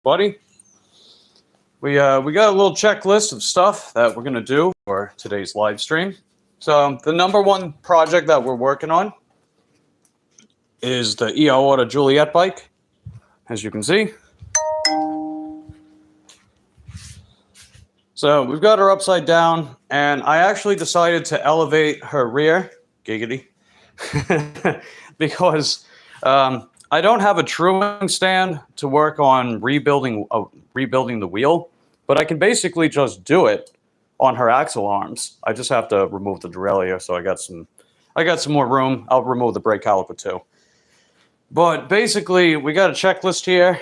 buddy. We got a little checklist of stuff that we're gonna do for today's live stream. So the number one project that we're working on is the eAhora Juliet bike, as you can see. So we've got her upside down, and I actually decided to elevate her rear, giggity, because I don't have a truing stand to work on rebuilding the wheel, but I can basically just do it on her axle arms. I just have to remove the derailleur, so I got some more room. I'll remove the brake caliper too. But basically, we got a checklist here,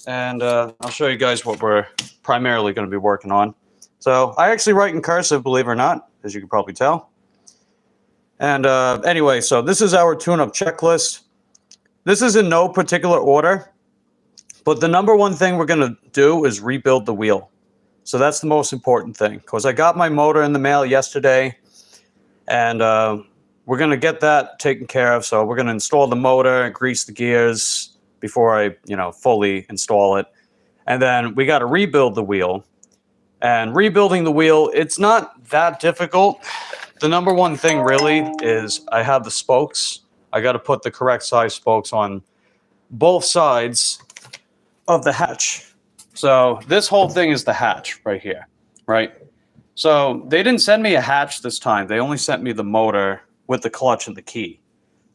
and I'll show you guys what we're primarily going to be working on. So I actually write in cursive, believe it or not, as you can probably tell. And anyway, so this is our tune-up checklist. This is in no particular order, but the number one thing we're going to do is rebuild the wheel. So that's the most important thing, because I got my motor in the mail yesterday, and we're going to get that taken care of. So we're going to install the motor, grease the gears before I, fully install it. And then we got to rebuild the wheel. And rebuilding the wheel, it's not that difficult. The number one thing really is I have the spokes. I got to put the correct size spokes on both sides of the hatch. So this whole thing is the hatch right here, right? So they didn't send me a hatch this time. They only sent me the motor with the clutch and the key.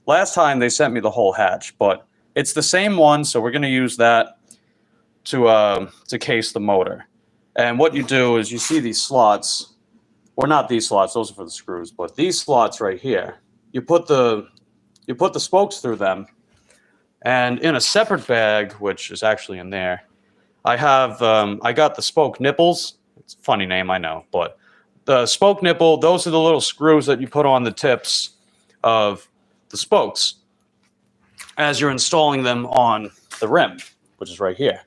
Last time they sent me the whole hatch, but it's the same one, so we're going to use that to case the motor. And what you do is you see these slots, or not these slots, those are for the screws, but these slots right here, you put the spokes through them, and in a separate bag, which is actually in there, I got the spoke nipples. It's a funny name, I know, but the spoke nipple, those are the little screws that you put on the tips of the spokes as you're installing them on the rim, which is right here.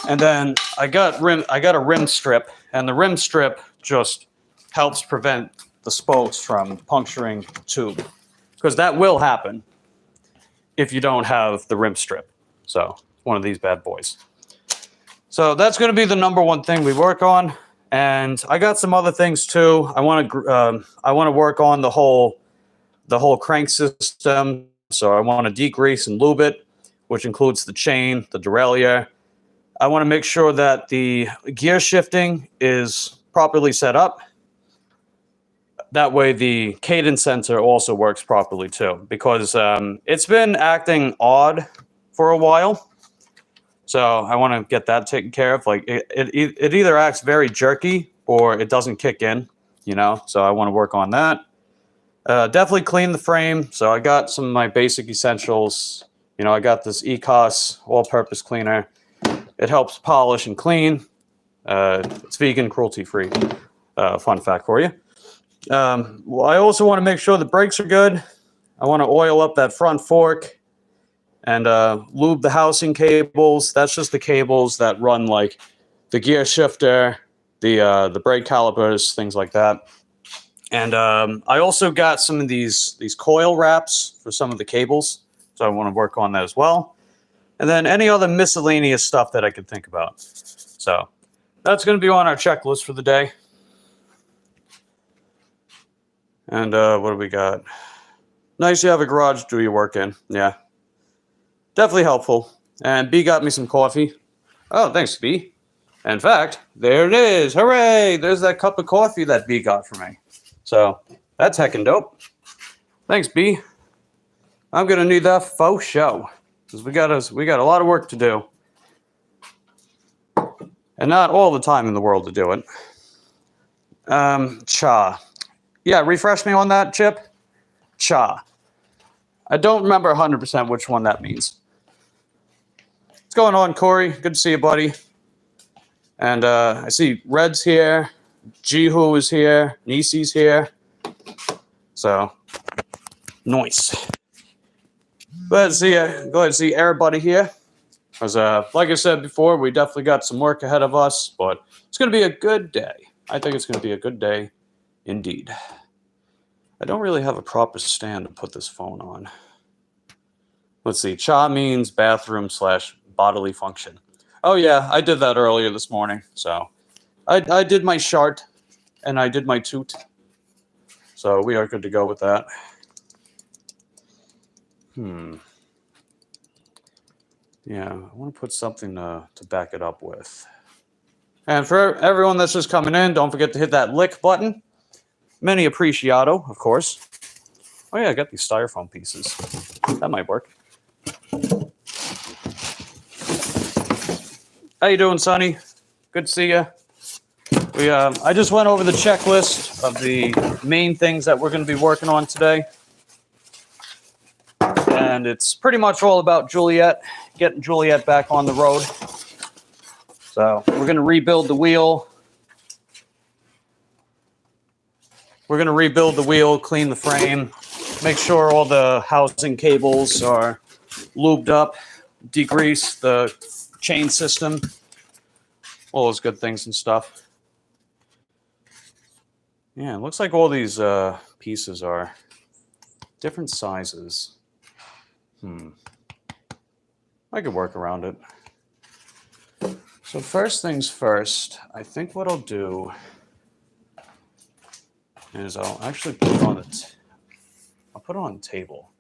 And then I got a rim strip, and the rim strip just helps prevent the spokes from puncturing the tube, because that will happen if you don't have the rim strip. So one of these bad boys. So that's going to be the number one thing we work on, and I got some other things too. I want to work on the whole crank system. So I want to degrease and lube it, which includes the chain, the derailleur. I want to make sure that the gear shifting is properly set up. That way the cadence sensor also works properly too, because it's been acting odd for a while. So I want to get that taken care of. Like it either acts very jerky or it doesn't kick in, so I want to work on that. Definitely clean the frame. So I got some of my basic essentials. I got this ECOS all-purpose cleaner. It helps polish and clean. It's vegan, cruelty-free. Fun fact for you. Well, I also want to make sure the brakes are good. I want to oil up that front fork and lube the housing cables. That's just the cables that run like the gear shifter, the brake calipers, things like that. And I also got some of these coil wraps for some of the cables, so I want to work on that as well. And then any other miscellaneous stuff that I could think about. So that's going to be on our checklist for the day. And what do we got? Nice you have a garage to do your work in. Yeah. Definitely helpful. And B got me some coffee. Oh, thanks, B. In fact, there it is. Hooray! There's that cup of coffee that B got for me. So that's heckin' dope. Thanks, B. I'm going to need that faux show, because we got a lot of work to do. And not all the time in the world to do it. Cha. Yeah, refresh me on that, Chip. Cha. I don't remember 100% which one that means. What's going on, Corey? Good to see you, buddy. And I see Red's here. Jihu is here. Nisi's here. So, nice. Go ahead and see everybody here. Because, like I said before, we definitely got some work ahead of us, but it's going to be a good day. I think it's going to be a good day indeed. I don't really have a proper stand to put this phone on. Let's see. Cha means bathroom / bodily function. Oh yeah, I did that earlier this morning. So I did my chart and I did my toot. So we are good to go with that. Yeah, I want to put something to back it up with. And for everyone that's just coming in, don't forget to hit that lick button. Many appreciato, of course. Oh yeah, I got these styrofoam pieces. That might work. How you doing, Sonny? Good to see you. I just went over the checklist of the main things that we're going to be working on today. And it's pretty much all about Juliet, getting Juliet back on the road. So we're going to rebuild the wheel. We're going to rebuild the wheel, clean the frame, make sure all the housing cables are lubed up, degrease the chain system, all those good things and stuff. Yeah, it looks like all these pieces are different sizes. I could work around it. So first things first, I think what I'll do is I'll actually put it on I'll put it on the table.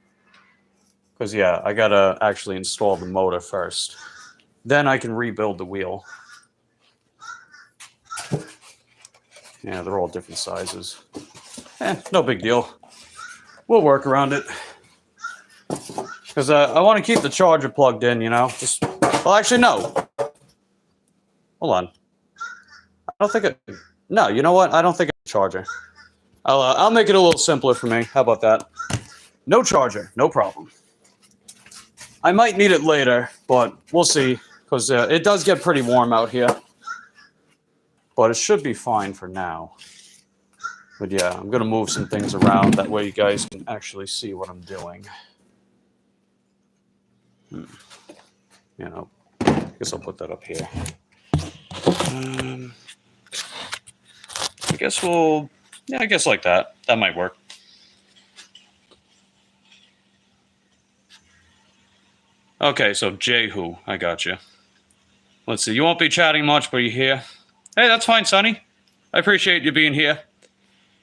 Because yeah, I gotta actually install the motor first. Then I can rebuild the wheel. Yeah, they're all different sizes. No big deal. We'll work around it. Because I want to keep the charger plugged in, you know. Well, actually, no. Hold on. I don't think it. No, you know what? I don't think it's a charger. I'll make it a little simpler for me. How about that? No charger, no problem. I might need it later, but we'll see. Because it does get pretty warm out here. But it should be fine for now. But yeah, I'm going to move some things around. That way you guys can actually see what I'm doing. You know, I guess I'll put that up here. I guess I guess like that. That might work. Okay, so Jehu, I got you. Let's see, you won't be chatting much, but you're here. Hey, that's fine, Sonny. I appreciate you being here.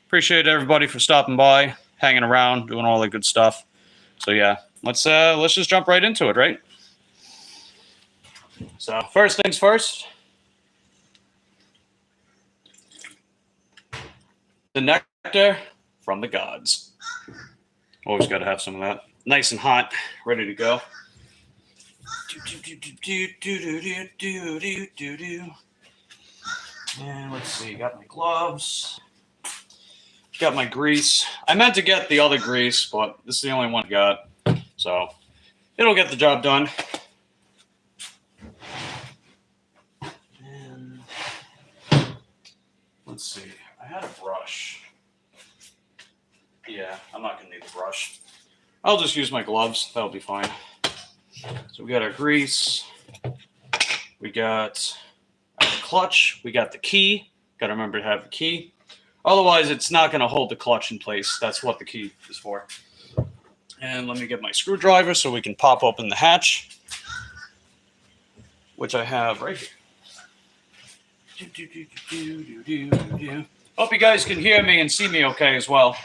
Appreciate everybody for stopping by, hanging around, doing all the good stuff. So yeah, let's just jump right into it, right? So first things first. The nectar from the gods. Always got to have some of that. Nice and hot, ready to go. And let's see, got my gloves. Got my grease. I meant to get the other grease, but this is the only one I got. So it'll get the job done. And let's see. I had a brush. Yeah, I'm not going to need the brush. I'll just use my gloves. That'll be fine. So we got our grease. We got our clutch. We got the key. Got to remember to have the key. Otherwise, it's not going to hold the clutch in place. That's what the key is for. And let me get my screwdriver so we can pop open the hatch, which I have right here. Hope you guys can hear me and see me okay as well.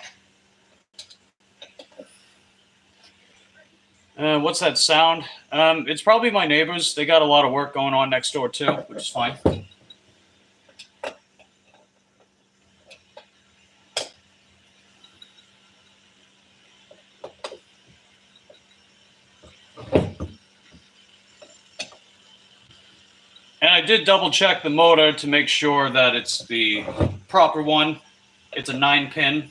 What's that sound? It's probably my neighbors. They got a lot of work going on next door too, which is fine. And I did double check the motor to make sure that it's the proper one. It's a 9-pin.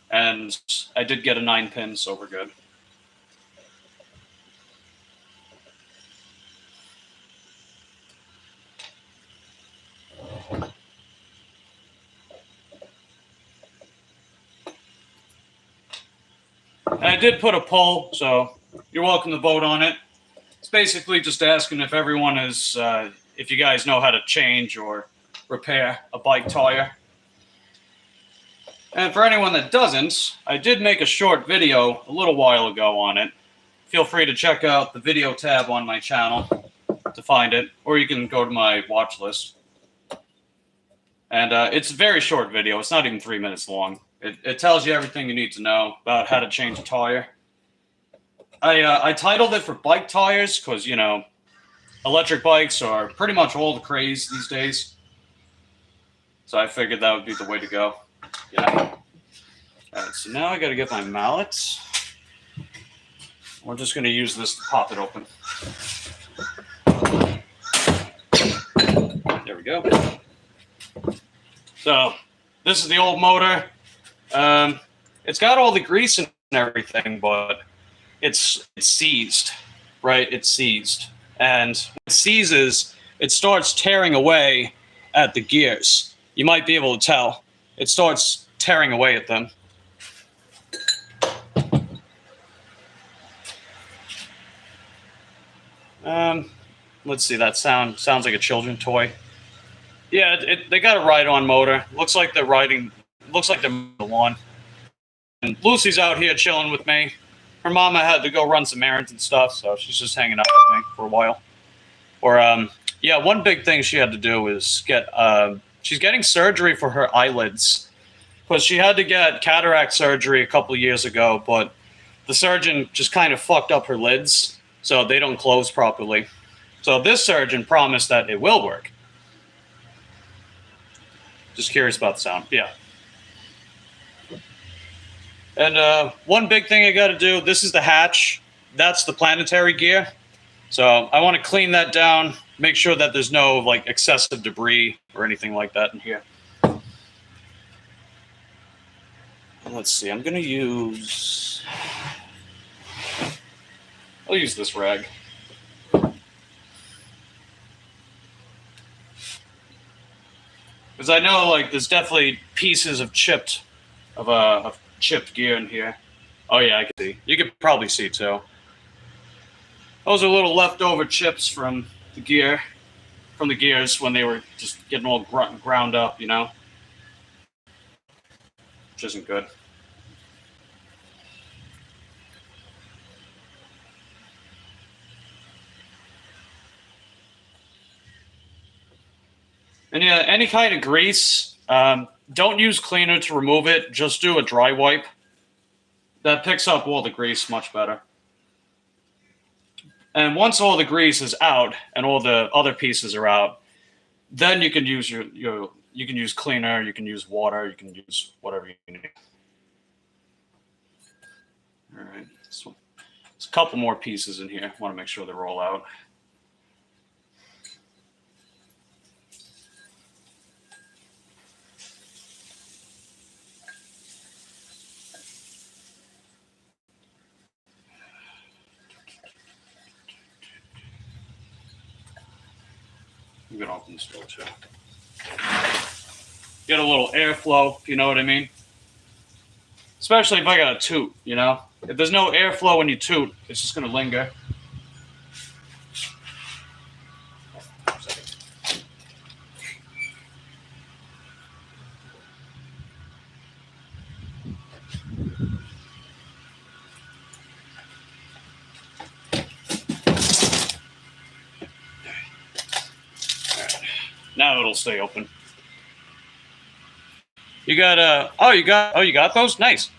And I did get a 9-pin, so we're good. And I did put a poll, so you're welcome to vote on it. It's basically just asking if everyone is, if you guys know how to change or repair a bike tire. And for anyone that doesn't, I did make a short video a little while ago on it. Feel free to check out the video tab on my channel. to find it, or you can go to my watch list. And it's a very short video. It's not even 3 minutes long. It tells you everything you need to know about how to change a tire. I titled it for bike tires because, you know, electric bikes are pretty much all the craze these days. So I figured that would be the way to go. Yeah. All right, so now I got to get my mallet. We're just going to use this to pop it open. There we go. So this is the old motor. It's got all the grease and everything, but it's seized, right? It's seized. And when it seizes, it starts tearing away at the gears. You might be able to tell. It starts tearing away at them. Let's see, that sounds like a children's toy. Yeah, they got a ride-on motor. Looks like they're riding the lawn. And Lucy's out here chilling with me. Her mama had to go run some errands and stuff, so she's just hanging out with me for a while. Or yeah, one big thing she had to do is she's getting surgery for her eyelids, because she had to get cataract surgery a couple of years ago, but the surgeon just kind of fucked up her lids, so they don't close properly. So this surgeon promised that it will work. Just curious about the sound. Yeah. And one big thing I got to do, this is the hatch. That's the planetary gear. So I want to clean that down, make sure that there's no like excessive debris or anything like that in here. And let's see, I'll use this rag. Because I know like there's definitely pieces of chipped gear in here. Oh yeah, I can see. You could probably see too. Those are little leftover chips from the gears when they were just getting all ground up, you know, which isn't good. And yeah, any kind of grease, don't use cleaner to remove it. Just do a dry wipe. That picks up all the grease much better. And once all the grease is out and all the other pieces are out, then you can use you can use cleaner, you can use water, you can use whatever you need. All right, so there's a couple more pieces in here. I want to make sure they're all out. I'm going to open this door too. Get a little airflow, if you know what I mean. Especially if I got a toot, you know. If there's no airflow when you toot, it's just going to linger. Now it'll stay open. You got you got those? Nice.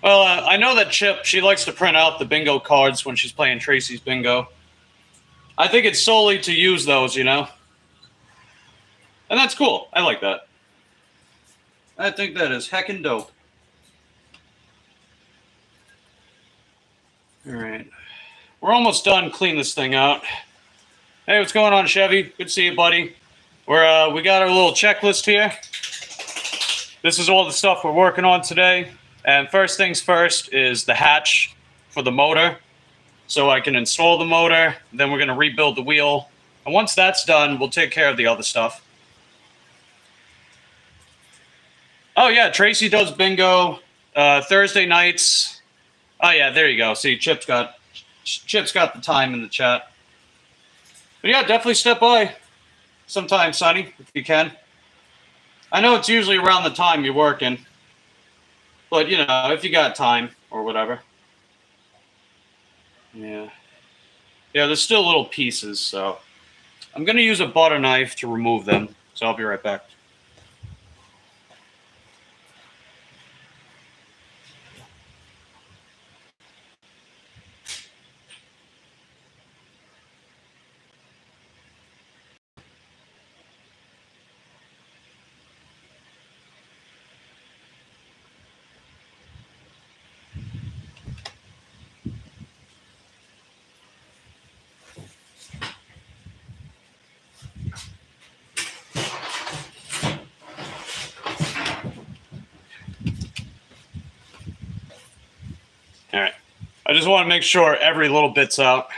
Well, I know that Chip, she likes to print out the bingo cards when she's playing Tracy's bingo. I think it's solely to use those, you know. And that's cool. I like that. I think that is heckin' dope. All right. We're almost done cleaning this thing out. Hey, what's going on, Chevy? Good to see you, buddy. We got our little checklist here. This is all the stuff we're working on today. And first things first is the hatch for the motor. So I can install the motor, then we're going to rebuild the wheel. And once that's done, we'll take care of the other stuff. Oh, yeah, Tracy does bingo Thursday nights. Oh, yeah, there you go. See, Chip's got the time in the chat. But yeah, definitely step by sometime, Sonny, if you can. I know it's usually around the time you're working. But, you know, if you got time or whatever. Yeah. Yeah, there's still little pieces, so I'm going to use a butter knife to remove them. So I'll be right back. All right. I just want to make sure every little bit's out.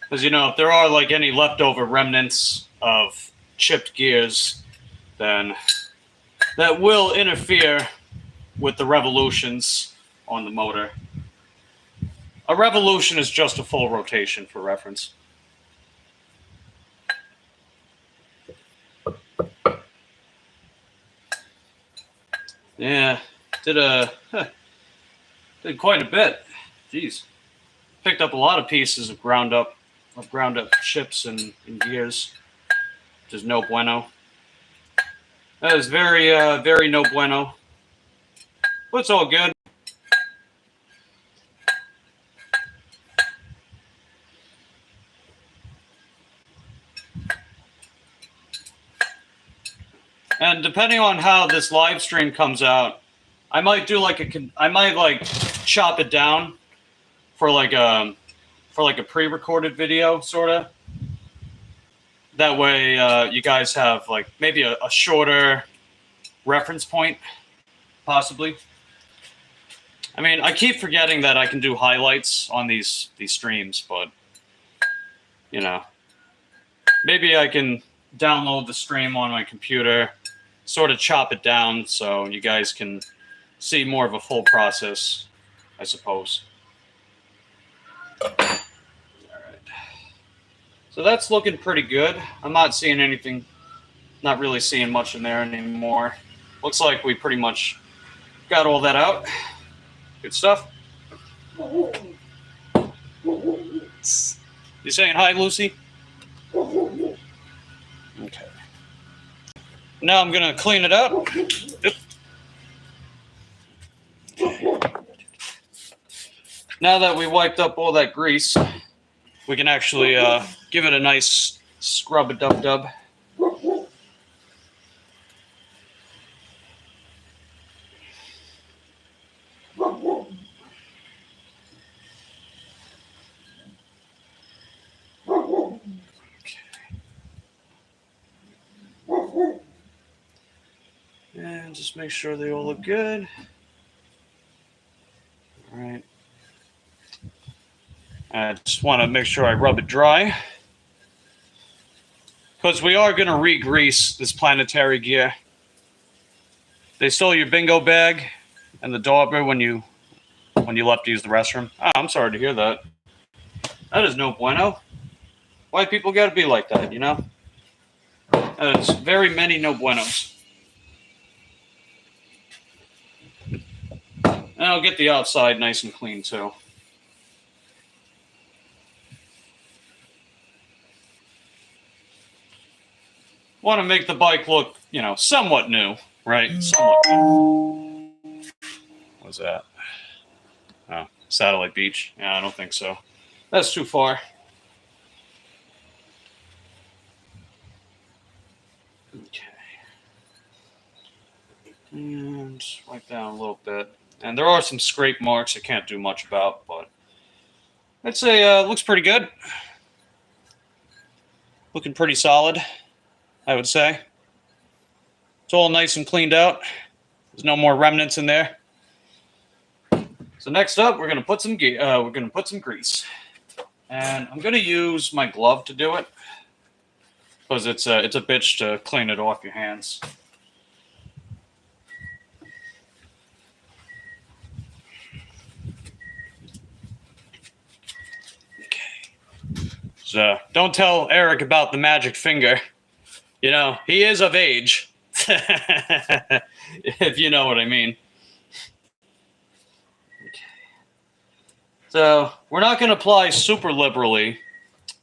Because, you know, if there are like any leftover remnants of chipped gears, then that will interfere with the revolutions on the motor. A revolution is just a full rotation for reference. Yeah, did quite a bit. Jeez, picked up a lot of pieces of ground up chips and gears, which is no bueno. That is very very no bueno. But it's all good. And depending on how this live stream comes out, I might do like I might like chop it down for like a pre-recorded video, sort of. That way, you guys have like maybe a shorter reference point, possibly. I mean, I keep forgetting that I can do highlights on these streams, but you know, maybe I can download the stream on my computer, sort of chop it down so you guys can see more of a full process, I suppose. All right. So that's looking pretty good. I'm not seeing anything, not really seeing much in there anymore. Looks like we pretty much got all that out. Good stuff. You saying hi, Lucy? Okay. Now I'm going to clean it up. Yep. Now that we wiped up all that grease, we can actually give it a nice scrub-a-dub-dub. And just make sure they all look good. All right. I just want to make sure I rub it dry, because we are going to re-grease this planetary gear. They stole your bingo bag and the dauber when you left to use the restroom. Oh, I'm sorry to hear that. That is no bueno. White people got to be like that, you know? That is very many no buenos. And I'll get the outside nice and clean, too. Want to make the bike look, you know, somewhat new, right? Somewhat new. What was that? Oh, Satellite Beach. Yeah, I don't think so. That's too far. Okay. And wipe down a little bit. And there are some scrape marks I can't do much about, but I'd say it looks pretty good. Looking pretty solid, I would say. It's all nice and cleaned out. There's no more remnants in there. So next up, we're gonna put some grease, and I'm gonna use my glove to do it, because it's a bitch to clean it off your hands. So don't tell Eric about the magic finger. You know, he is of age. If you know what I mean. So we're not going to apply super liberally,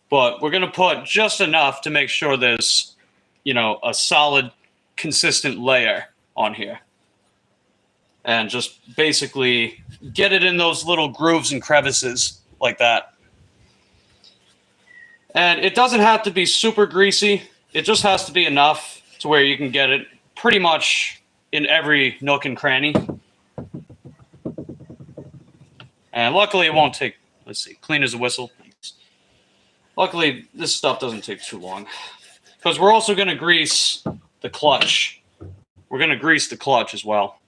but we're going to put just enough to make sure there's, a solid, consistent layer on here. And just basically get it in those little grooves and crevices like that. And it doesn't have to be super greasy. It just has to be enough to where you can get it pretty much in every nook and cranny. And luckily it won't take, let's see, clean as a whistle. Luckily this stuff doesn't take too long. Because we're also going to grease the clutch. We're going to grease the clutch as well.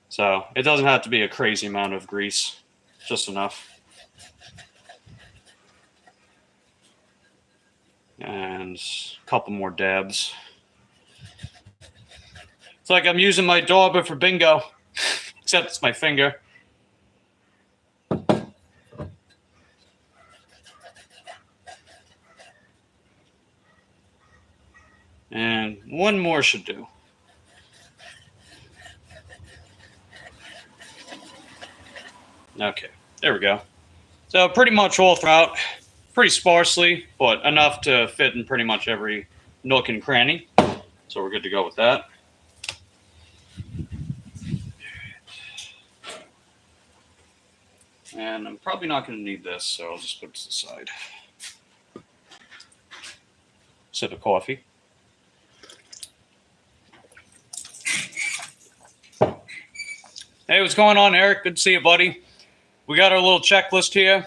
So it doesn't have to be a crazy amount of grease. Just enough. And a couple more dabs. It's like I'm using my dauber for bingo. Except it's my finger. And one more should do. Okay, there we go. So pretty much all throughout, pretty sparsely, but enough to fit in pretty much every nook and cranny. So we're good to go with that. And I'm probably not going to need this, so I'll just put it to the side. Sip of coffee. Hey, what's going on, Eric? Good to see you, buddy. We got our little checklist here.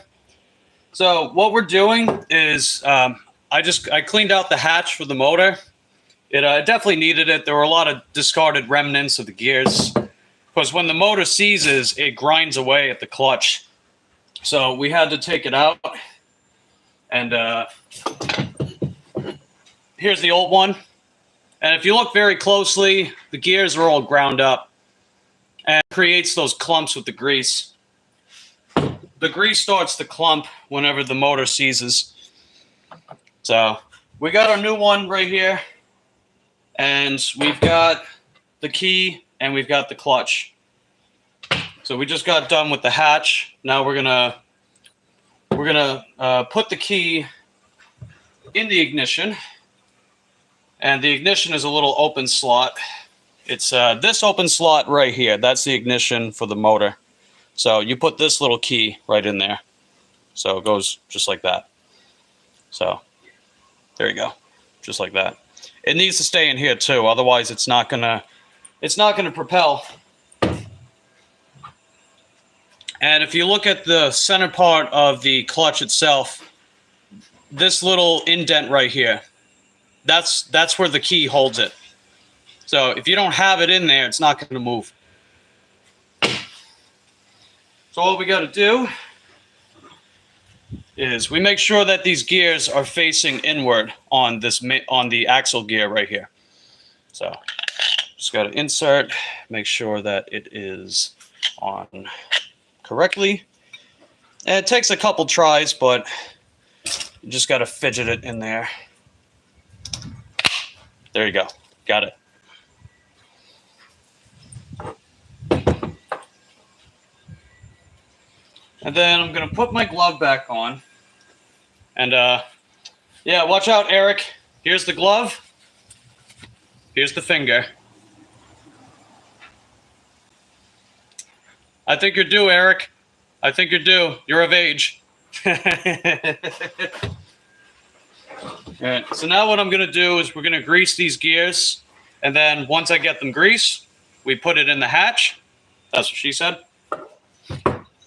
So what we're doing is I cleaned out the hatch for the motor. It definitely needed it. There were a lot of discarded remnants of the gears. Because when the motor seizes, it grinds away at the clutch. So we had to take it out. And here's the old one. And if you look very closely, the gears are all ground up. And it creates those clumps with the grease. The grease starts to clump whenever the motor seizes. So we got our new one right here. And we've got the key and we've got the clutch. So we just got done with the hatch. Now we're gonna put the key in the ignition. And the ignition is a little open slot. It's this open slot right here. That's the ignition for the motor. So you put this little key right in there. So it goes just like that. So there you go. Just like that. It needs to stay in here too. Otherwise it's not gonna propel. And if you look at the center part of the clutch itself, this little indent right here, that's where the key holds it. So if you don't have it in there, it's not going to move. So all we got to do is we make sure that these gears are facing inward on the axle gear right here. So just got to insert, make sure that it is on correctly. And it takes a couple tries, but you just got to fidget it in there. There you go. Got it. And then I'm going to put my glove back on. And, yeah, watch out, Eric. Here's the glove. Here's the finger. I think you're due, Eric. I think you're due. You're of age. All right, so now what I'm going to do is we're going to grease these gears. And then once I get them greased, we put it in the hatch. That's what she said.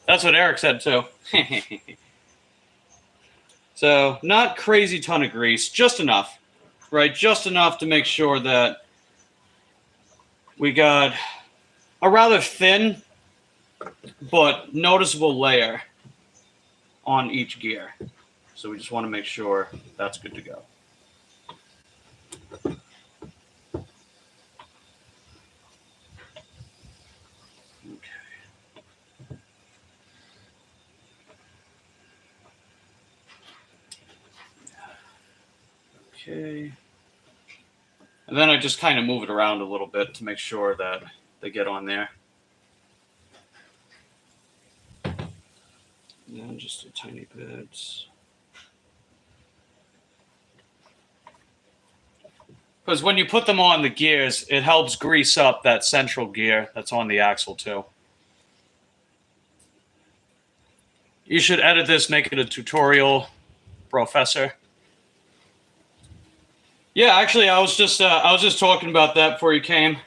That's what Eric said too. So not crazy ton of grease, just enough, right? Just enough to make sure that we got a rather thin but noticeable layer on each gear. So we just want to make sure that's good to go. Okay. And And then I just kind of move it around a little bit to make sure that they get on there. And then just a tiny bit. Because when you put them on the gears, it helps grease up that central gear that's on the axle too. You should edit this, make it a tutorial, Professor. Yeah, actually, I was just talking about that before you came.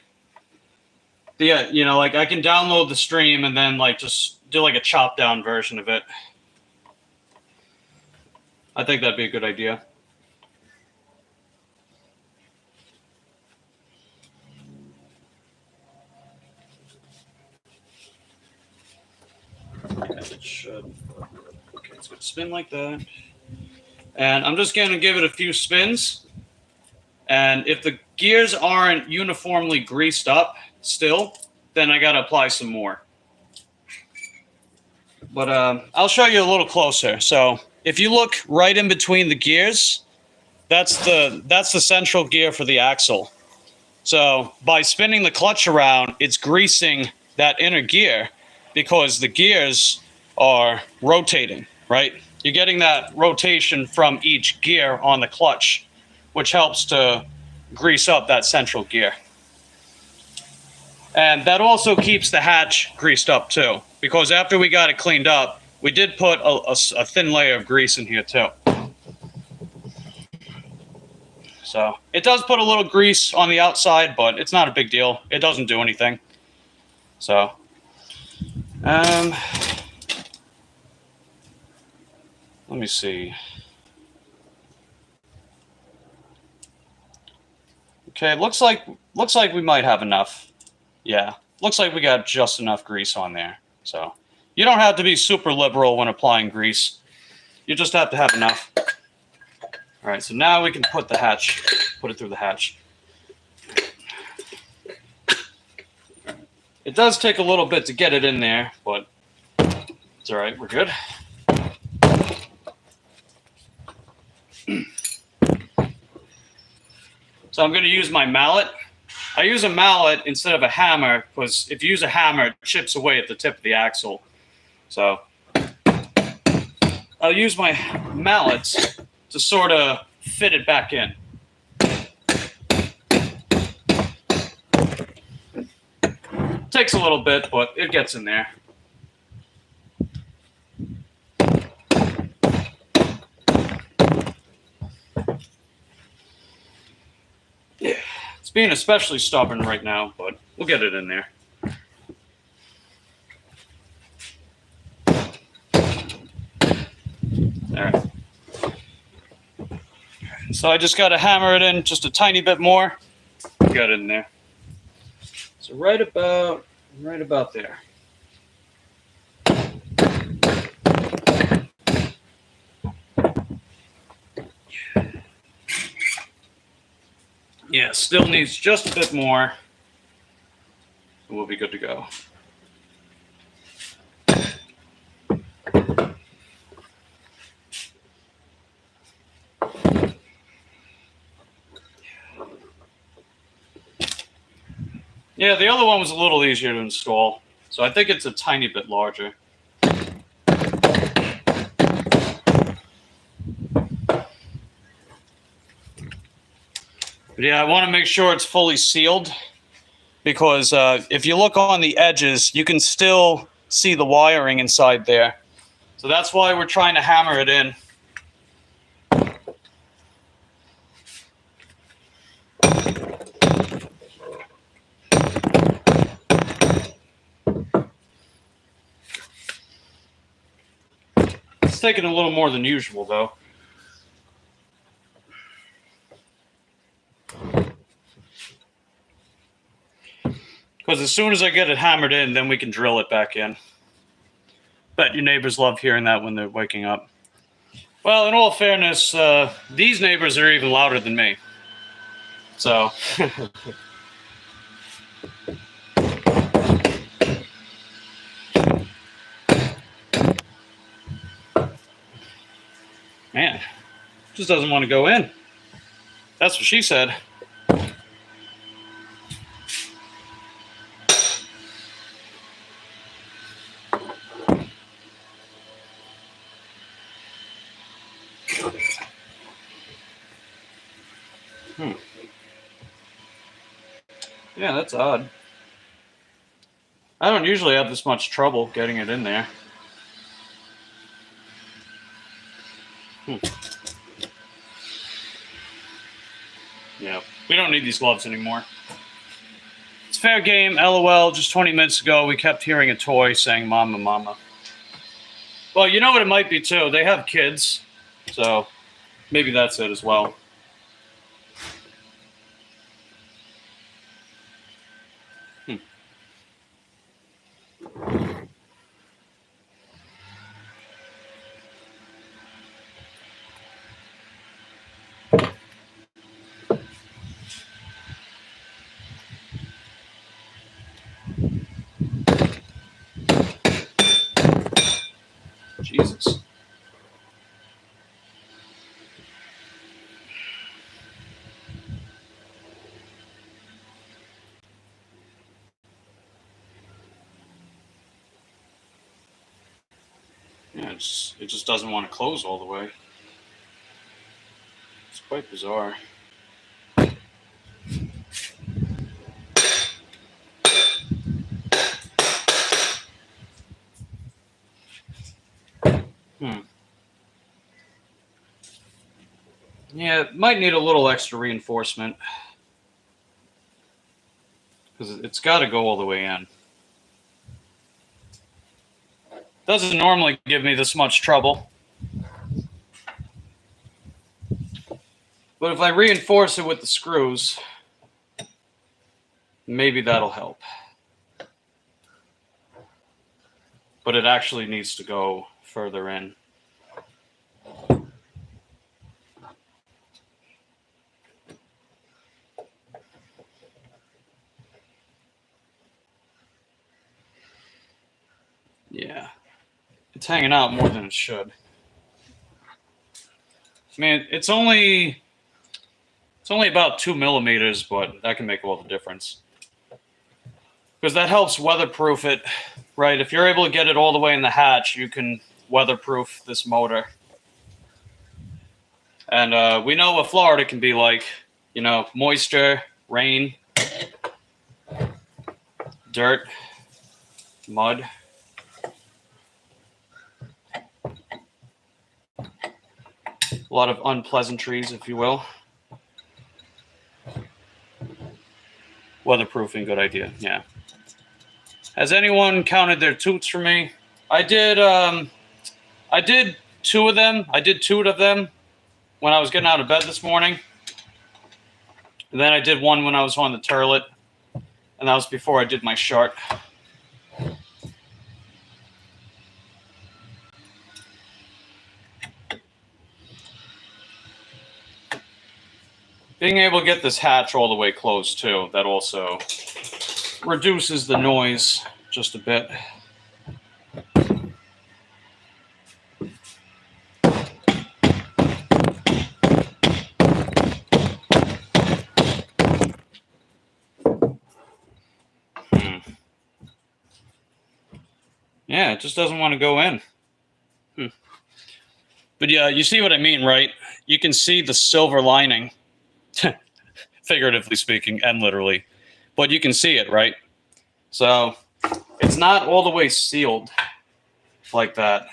Yeah, you know, like I can download the stream and then like just do like a chopped down version of it. I think that'd be a good idea. It should. Okay, it's going to spin like that. And I'm just going to give it a few spins. And if the gears aren't uniformly greased up still, then I got to apply some more. But I'll show you a little closer. So if you look right in between the gears, that's the central gear for the axle. So by spinning the clutch around, it's greasing that inner gear because the gears are rotating, right? You're getting that rotation from each gear on the clutch, which helps to grease up that central gear. And that also keeps the hatch greased up too, because after we got it cleaned up, we did put a thin layer of grease in here too. So it does put a little grease on the outside, but it's not a big deal. It doesn't do anything. So, let me see. Okay, looks like we might have enough. Yeah, looks like we got just enough grease on there. So you don't have to be super liberal when applying grease. You just have to have enough. All right, so now we can put it through the hatch. It does take a little bit to get it in there, but it's all right, we're good. So I'm going to use my mallet. I use a mallet instead of a hammer because if you use a hammer, it chips away at the tip of the axle. So I'll use my mallets to sort of fit it back in. Takes a little bit, but it gets in there. Yeah, it's being especially stubborn right now, but we'll get it in there. All right. So I just got to hammer it in just a tiny bit more. Got it in there. So right about there. Yeah, still needs just a bit more. We'll be good to go. Yeah, the other one was a little easier to install, so I think it's a tiny bit larger. But yeah, I want to make sure it's fully sealed because if you look on the edges, you can still see the wiring inside there. So that's why we're trying to hammer it in. It's taking a little more than usual, though. Because as soon as I get it hammered in, then we can drill it back in. Bet your neighbors love hearing that when they're waking up. Well, in all fairness, these neighbors are even louder than me. So... Man, just doesn't want to go in. That's what she said. Yeah, that's odd. I don't usually have this much trouble getting it in there. Yeah, we don't need these gloves anymore. It's fair game, LOL. Just 20 minutes ago, we kept hearing a toy saying "Mama, Mama." Well, you know what it might be, too? They have kids, so maybe that's it as well. Jesus. Yeah, it just doesn't want to close all the way. It's quite bizarre. Yeah, it might need a little extra reinforcement. Because it's got to go all the way in. Doesn't normally give me this much trouble. But if I reinforce it with the screws, maybe that'll help. But it actually needs to go further in. Yeah. It's hanging out more than it should. I mean, it's only about 2 millimeters, but that can make all the difference. Because that helps weatherproof it, right? If you're able to get it all the way in the hatch, you can weatherproof this motor. And we know what Florida can be like. You know, moisture, rain, dirt, mud. A lot of unpleasantries, if you will. Weatherproofing, good idea, yeah. Has anyone counted their toots for me? I did 2 of them. I did 2 of them when I was getting out of bed this morning. And then I did 1 when I was on the turlet. And that was before I did my chart. Being able to get this hatch all the way closed, too, that also reduces the noise just a bit. Yeah, it just doesn't want to go in. But yeah, you see what I mean, right? You can see the silver lining, figuratively speaking and literally, but you can see it, right? So it's not all the way sealed like that.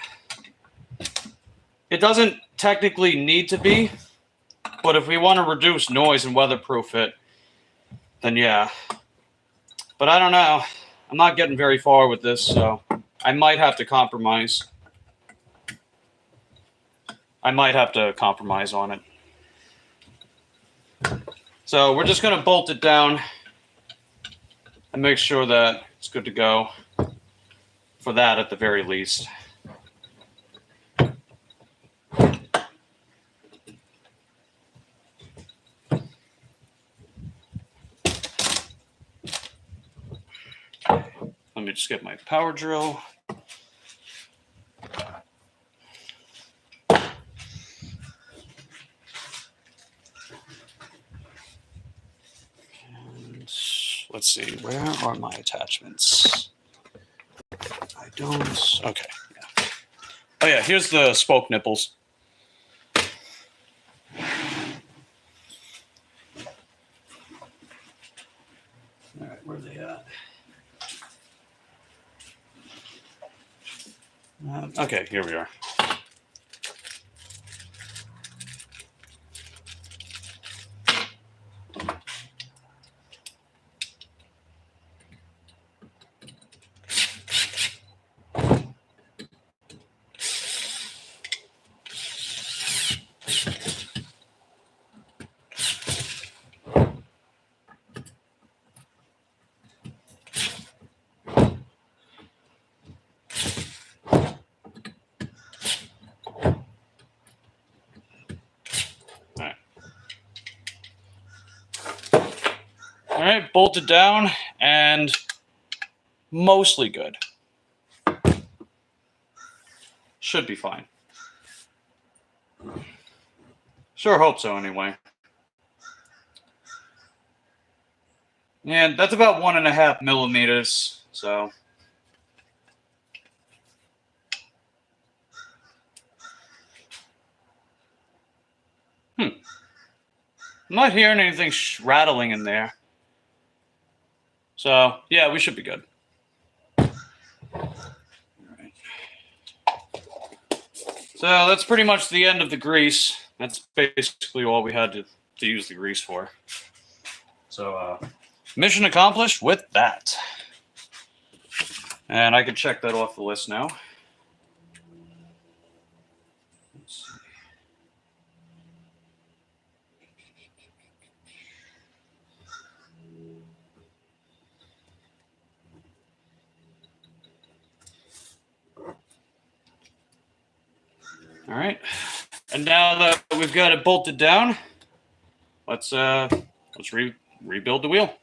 It doesn't technically need to be, but if we want to reduce noise and weatherproof it, then yeah. But I don't know. I'm not getting very far with this, so I might have to compromise. I might have to compromise on it. So we're just going to bolt it down and make sure that it's good to go for that at the very least. Let me just get my power drill. And let's see, where are my attachments? I don't. Okay. Yeah. Oh, yeah, here's the spoke nipples. Where are they at? Okay, here we are. All right, bolted down and mostly good. Should be fine. Sure hope so anyway. And that's about 1.5 millimeters, so. I'm not hearing anything rattling in there. So, yeah, we should be good. All right. So that's pretty much the end of the grease. That's basically all we had to use the grease for. So, mission accomplished with that. And I can check that off the list now. Let's see. All right, and now that we've got it bolted down, let's rebuild the wheel.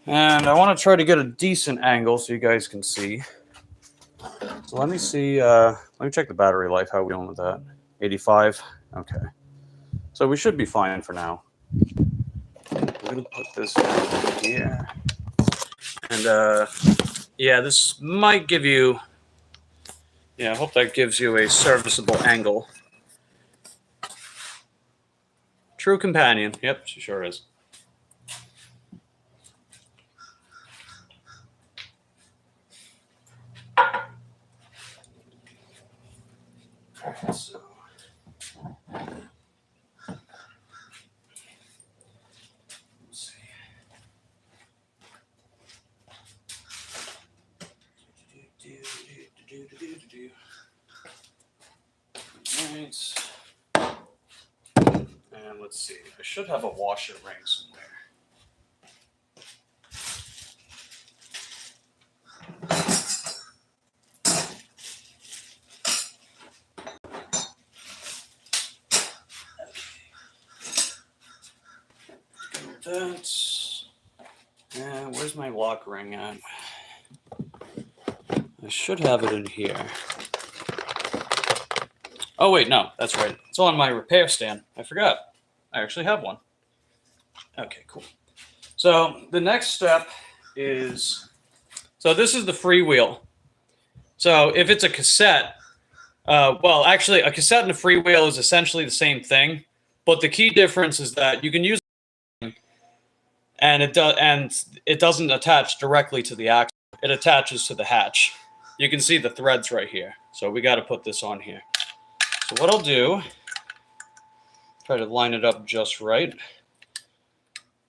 And I want to try to get a decent angle so you guys can see. So let me see. Let me check the battery life. How are we doing with that? 85. Okay. So we should be fine for now. We're gonna put this here. And yeah, this might give you, yeah, I hope that gives you a serviceable angle. True companion. Yep, she sure is. So. Right. And let's see. I should have a washer ring somewhere. That. And where's my lock ring at? I should have it in here. Oh, wait, no, that's right. It's on my repair stand. I forgot. I actually have one. Okay, cool. So the next step is, so this is the freewheel. So if it's a cassette, well, actually, a cassette and a freewheel is essentially the same thing, but the key difference is that you can use and it doesn't attach directly to the axle. It attaches to the hatch. You can see the threads right here. So we got to put this on here. So what I'll do, try to line it up just right.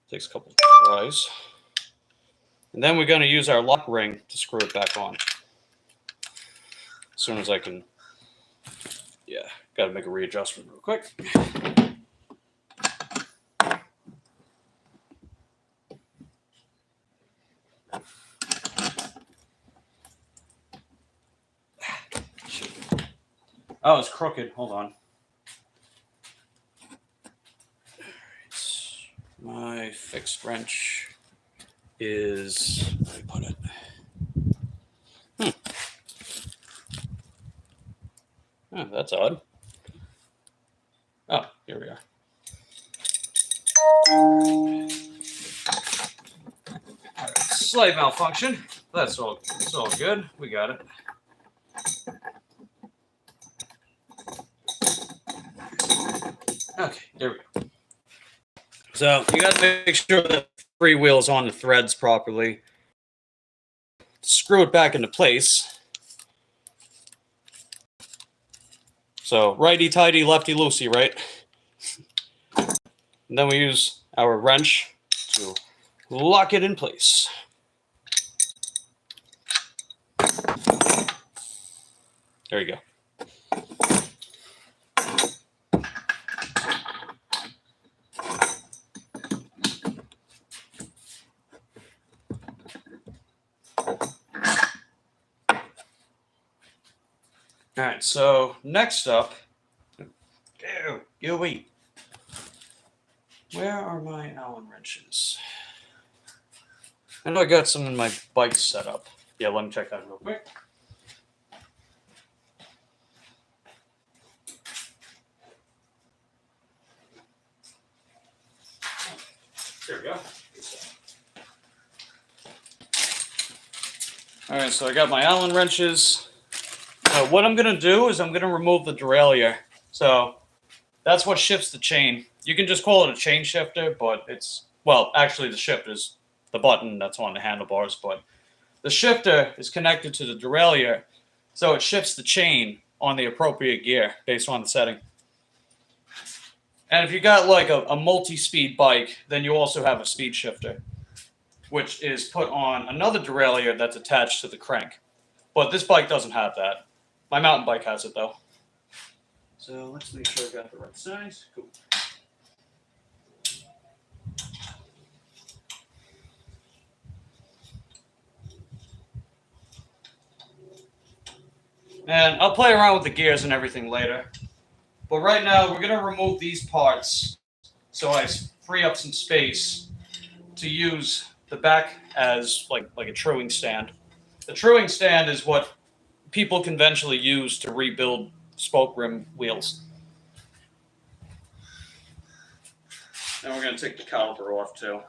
Takes a couple of tries. And then we're going to use our lock ring to screw it back on. As soon as I can, yeah, got to make a readjustment real quick. Oh, it's crooked. Hold on. All right. My fixed wrench is, where did I put it? Oh, that's odd. Oh, here we are. All right. Slight malfunction. That's all good. We got it. Okay, there we go. So you got to make sure that the freewheel is on the threads properly. Screw it back into place. So righty-tighty, lefty-loosey, right? And then we use our wrench to lock it in place. There you go. All right, so next up, you wait. Where are my Allen wrenches? I know I got some in my bike setup. Yeah, let me check that real quick. There we go. All right, so I got my Allen wrenches. What I'm going to do is I'm going to remove the derailleur. So that's what shifts the chain. You can just call it a chain shifter, but it's, well, actually the shifter is the button that's on the handlebars, but the shifter is connected to the derailleur, so it shifts the chain on the appropriate gear based on the setting. And if you got like a multi-speed bike, then you also have a speed shifter, which is put on another derailleur that's attached to the crank. But this bike doesn't have that. My mountain bike has it though. So let's make sure I got the right size. Cool. And I'll play around with the gears and everything later. But right now, we're going to remove these parts so I free up some space to use the back as like a truing stand. The truing stand is what people conventionally use to rebuild spoke rim wheels. And we're going to take the caliper off too.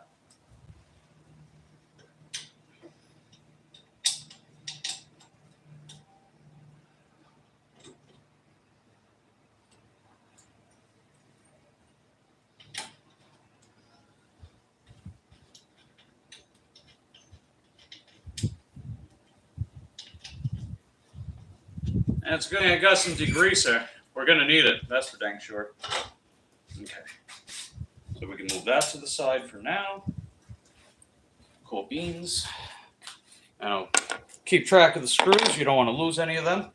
And it's good I got some degreaser. We're going to need it. That's for dang sure. Okay. So we can move that to the side for now. Cool beans. Now, keep track of the screws. You don't want to lose any of them.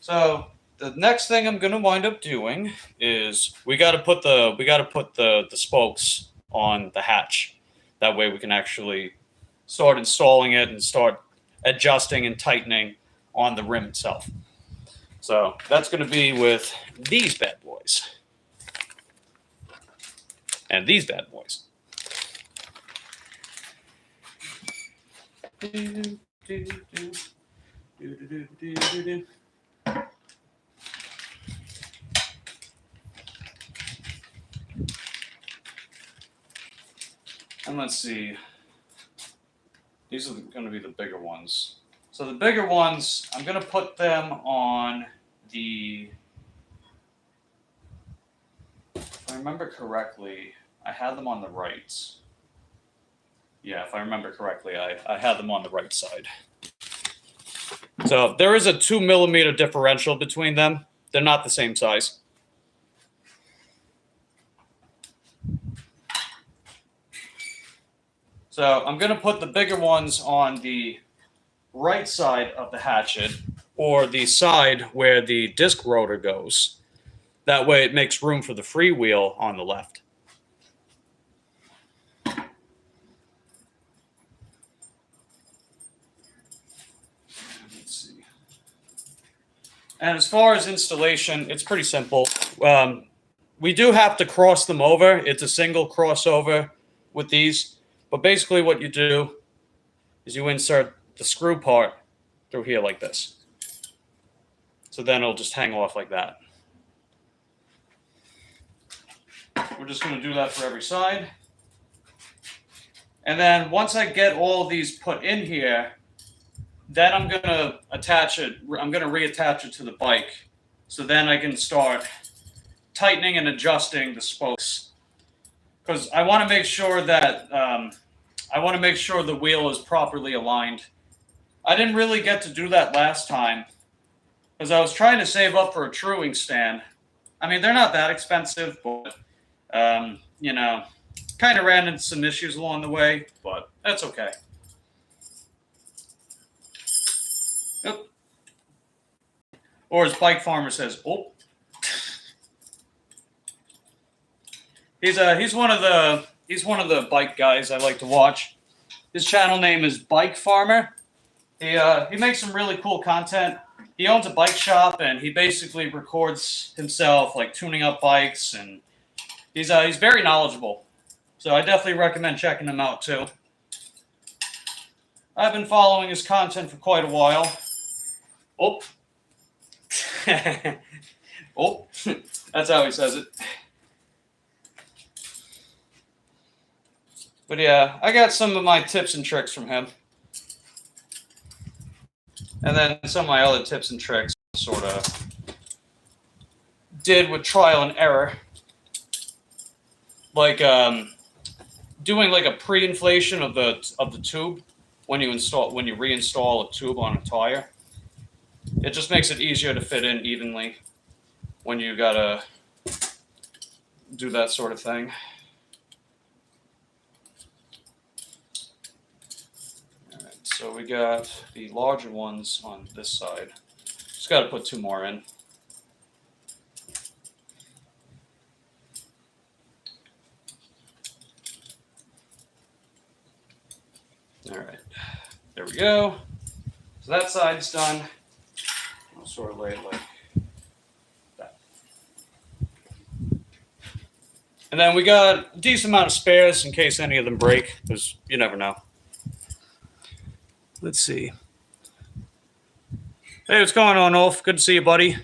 So the next thing I'm going to wind up doing is we got to put the spokes on the hatch. That way we can actually start installing it and start adjusting and tightening on the rim itself. So that's going to be with these bad boys. And these bad boys. And let's see. These are going to be the bigger ones. So the bigger ones, I'm going to put them on the, if I remember correctly, I had them on the right. Yeah, if I remember correctly, I had them on the right side. So there is a 2mm differential between them. They're not the same size. So I'm going to put the bigger ones on the right side of the hatchet, or the side where the disc rotor goes. That way it makes room for the freewheel on the left. Let's see. And as far as installation, it's pretty simple. We do have to cross them over. It's a single crossover with these. But basically what you do is you insert the screw part through here like this. So then it'll just hang off like that. We're just going to do that for every side. And then once I get all of these put in here, then I'm going to attach it. I'm going to reattach it to the bike. So then I can start tightening and adjusting the spokes because I want to make sure that the wheel is properly aligned. I didn't really get to do that last time because I was trying to save up for a truing stand. I mean, they're not that expensive, but you know, kind of ran into some issues along the way, but that's okay. Yep. Or as Bike Farmer says, oh. He's one of the bike guys I like to watch. His channel name is Bike Farmer. He makes some really cool content. He owns a bike shop and he basically records himself like tuning up bikes, and he's very knowledgeable. So I definitely recommend checking him out too. I've been following his content for quite a while. Oh. Oh. That's how he says it. But yeah, I got some of my tips and tricks from him. And then some of my other tips and tricks sort of did with trial and error. Like doing like a pre-inflation of the tube when you reinstall a tube on a tire. It just makes it easier to fit in evenly when you gotta do that sort of thing. So we got the larger ones on this side. Just got to put 2 more in. All right, there we go. So that side's done. I'll sort of lay it like that. And then we got a decent amount of spares in case any of them break, because you never know. Let's see. Hey, what's going on, Ulf? Good to see you, buddy.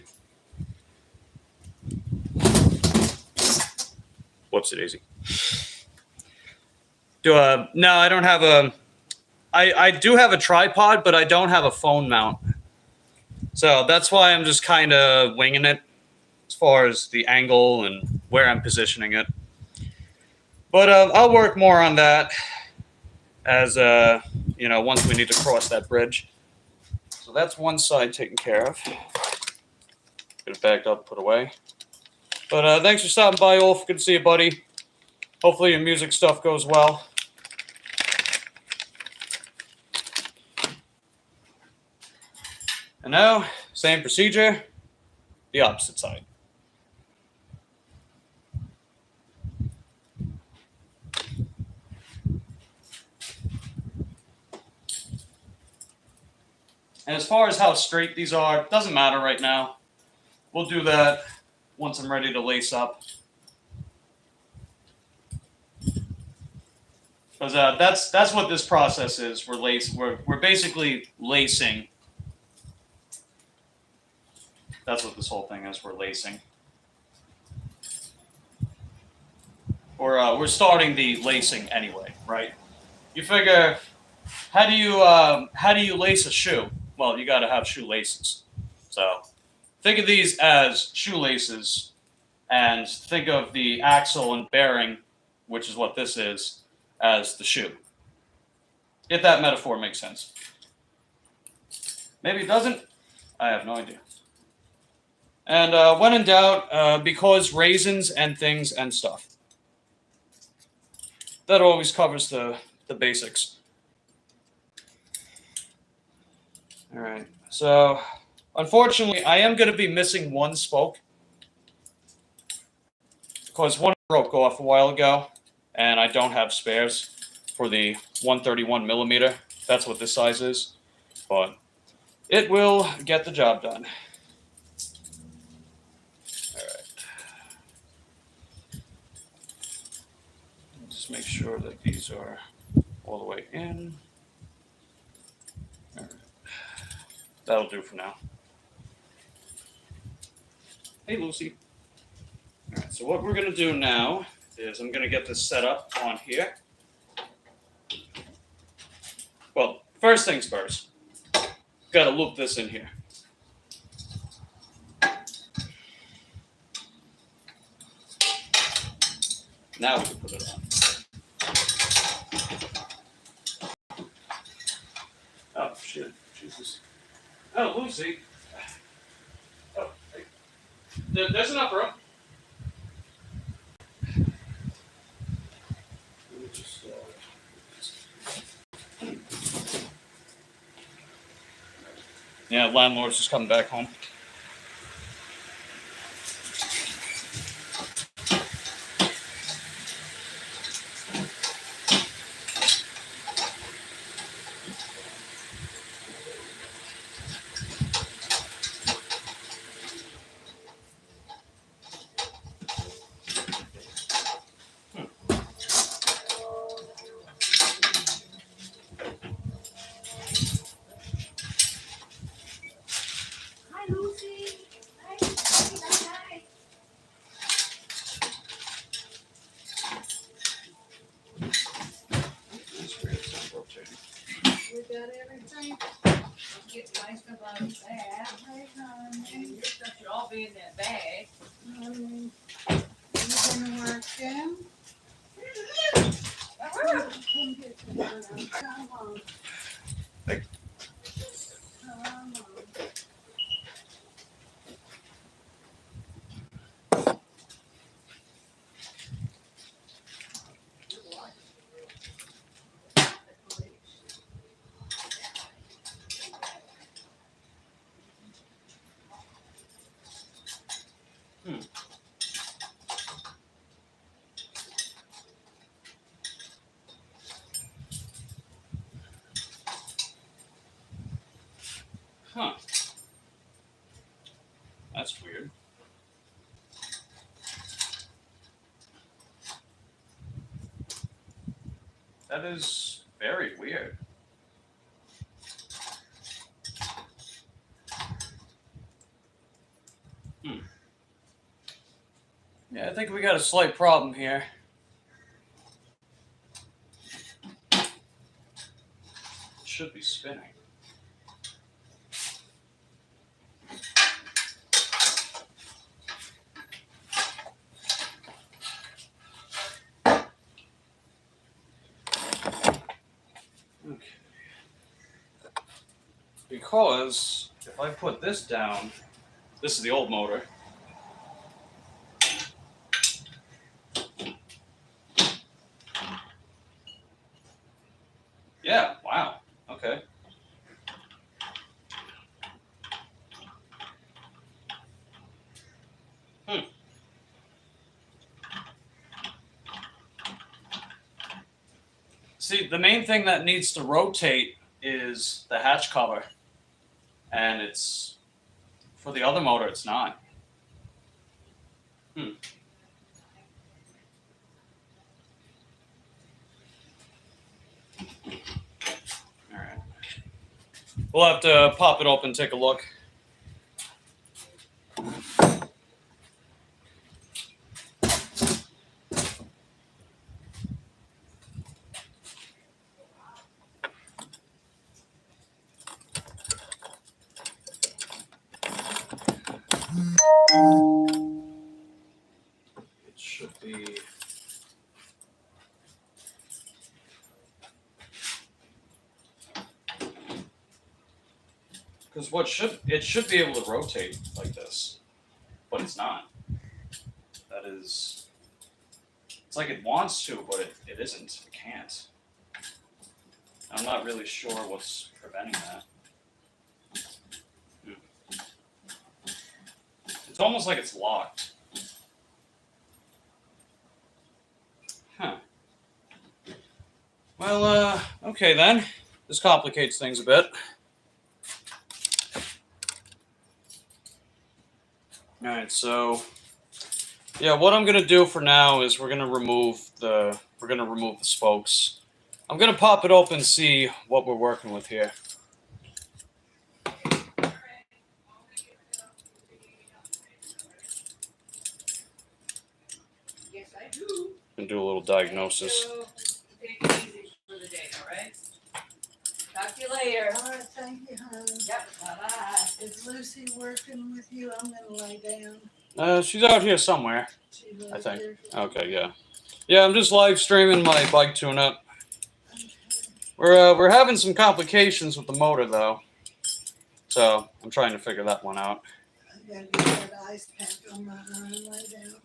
Whoopsie daisy. No, I don't have a... I do have a tripod, but I don't have a phone mount. So that's why I'm just kind of winging it as far as the angle and where I'm positioning it. But I'll work more on that as... you know, once we need to cross that bridge. So that's one side taken care of. Get it backed up, put away. But thanks for stopping by, Ulf. Good to see you, buddy. Hopefully your music stuff goes well. And now, same procedure, the opposite side. And as far as how straight these are, doesn't matter right now. We'll do that once I'm ready to lace up. Because that's what this process is. We're basically lacing. That's what this whole thing is. We're lacing. We're starting the lacing anyway, right? You figure, how do you lace a shoe? Well, you got to have shoelaces. So think of these as shoelaces, and think of the axle and bearing, which is what this is, as the shoe. If that metaphor makes sense. Maybe it doesn't. I have no idea. And when in doubt, because raisins and things and stuff. That always covers the basics. All right, so unfortunately, I am going to be missing one spoke because one broke off a while ago, and I don't have spares for the 131 millimeter. That's what this size is, but it will get the job done. All right. Just make sure that these are all the way in. All right. That'll do for now. Hey, Lucy. All right, so what we're going to do now is I'm going to get this set up on here. Well, first things first. Got to loop this in here. Now we can put it on. Oh, shit. Jesus. Oh, Lucy. Oh, hey. There's enough room. Let me just, yeah, landlord's just coming back home. We got everything. Get my stuff out of that. Hey, honey. Your stuff should all be in that bag. You gonna work then? Come get some. Come on. Hey. Come on. Huh. That's weird. That is very weird. Yeah, I think we got a slight problem here. It should be spinning. Okay. Because if I put this down, this is the old motor. Yeah, wow. Okay. See, the main thing that needs to rotate is the hatch cover. And it's, for the other motor, it's not. All right. We'll have to pop it open, take a look. It should be. Because it should be able to rotate like this, but it's not. That is, it's like it wants to, but it isn't. It can't. I'm not really sure what's preventing that. It's almost like it's locked. Huh. Well, okay then. This complicates things a bit. All right, so yeah, what I'm gonna do for now is we're gonna remove the spokes. I'm gonna pop it open and see what we're working with here. Yes, I do. And do a little diagnosis. So, take it easy for the day, all right? Talk to you later. All right, thank you, hon. Yep, bye-bye. Is Lucy working with you? I'm gonna lay down. She's out here somewhere, She I lays think. there. Okay, yeah. Yeah, I'm just live streaming my bike tune-up. We're having some complications with the motor though, so I'm trying to figure that one out. I gotta get that ice pack on my arm, lay down.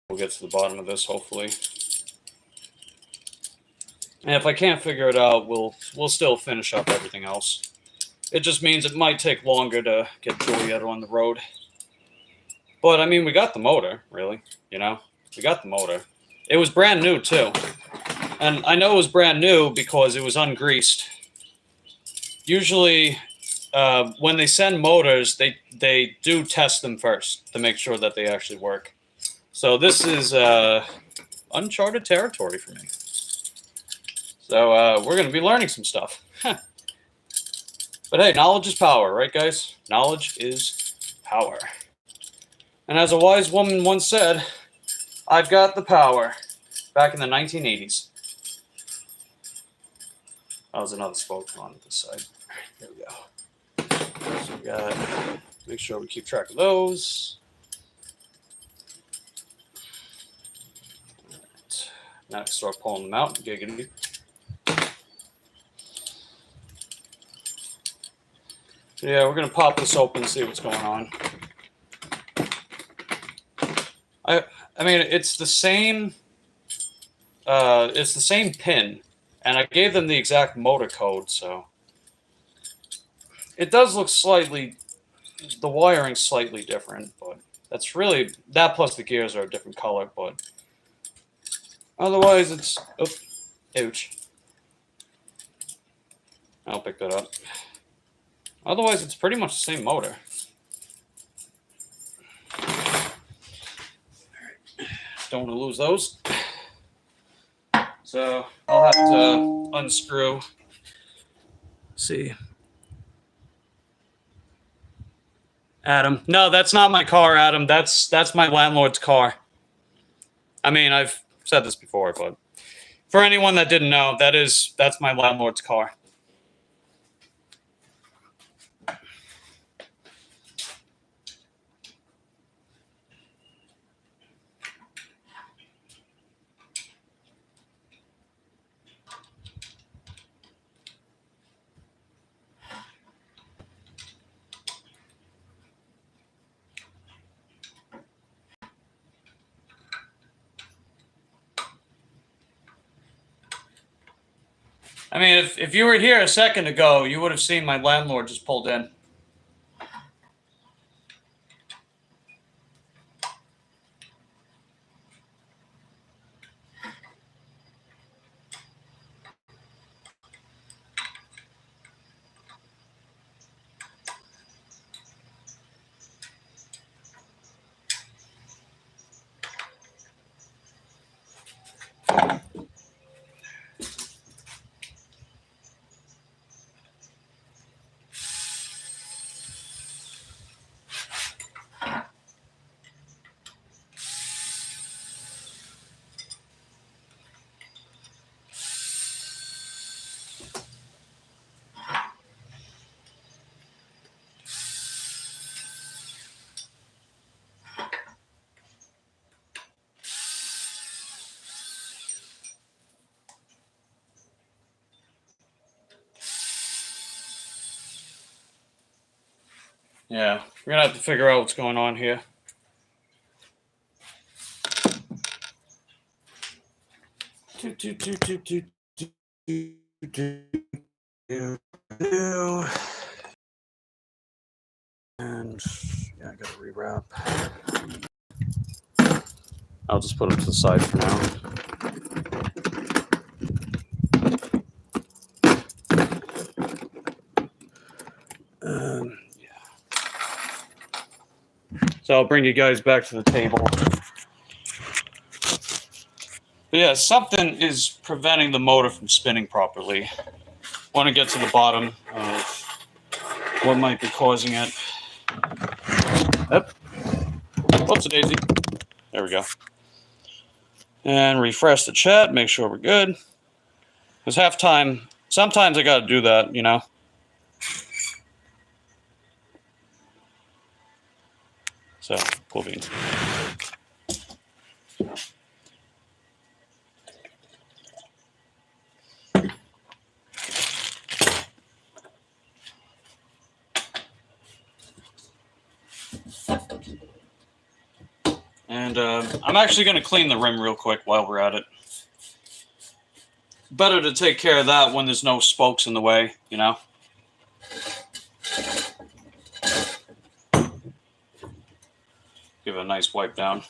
We'll get to the bottom of this hopefully. And if I can't figure it out, we'll still finish up everything else. It just means it might take longer to get Juliet on the road. But I mean, we got the motor, really. You know, we got the motor. It was brand new too, and I know it was brand new because it was ungreased. Usually, when they send motors, they do test them first to make sure that they actually work. So this is uncharted territory for me. So we're going to be learning some stuff. But hey, knowledge is power, right, guys? Knowledge is power. And as a wise woman once said, I've got the power. Back in the 1980s. That was another spoke on this side. There we go. So we got, make sure we keep track of those. All right. Now I can start pulling them out. Giggity. So yeah, we're gonna pop this open and see what's going on. I mean, it's the same pin, and I gave them the exact motor code, so it does look slightly, the wiring's slightly different, but that's really, that plus the gears are a different color, but otherwise it's, oh, ouch. I'll pick that up. Otherwise, it's pretty much the same motor. Don't want to lose those. So I'll have to unscrew. See. Adam. No, that's not my car, Adam. That's my landlord's car. I mean, I've said this before, but for anyone that didn't know, that's my landlord's car. I mean, if you were here a second ago, you would have seen my landlord just pulled in. Yeah, we're gonna have to figure out what's going on here. And yeah, I gotta rewrap. I'll just put them to the side for now. So I'll bring you guys back to the table. But yeah, something is preventing the motor from spinning properly. Want to get to the bottom of what might be causing it. Yep. Whoops, daisy. There we go. And refresh the chat, make sure we're good. Because halftime, sometimes I got to do that, you know. So, cool beans. And I'm actually going to clean the rim real quick while we're at it. Better to take care of that when there's no spokes in the way, you know? Give it a nice wipe down.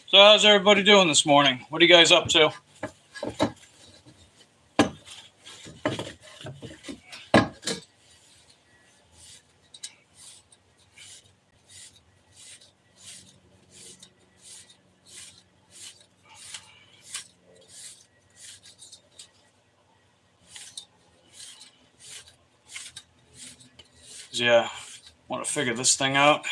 So how's everybody doing this morning? What are you guys up to? Yeah, want to figure this thing out.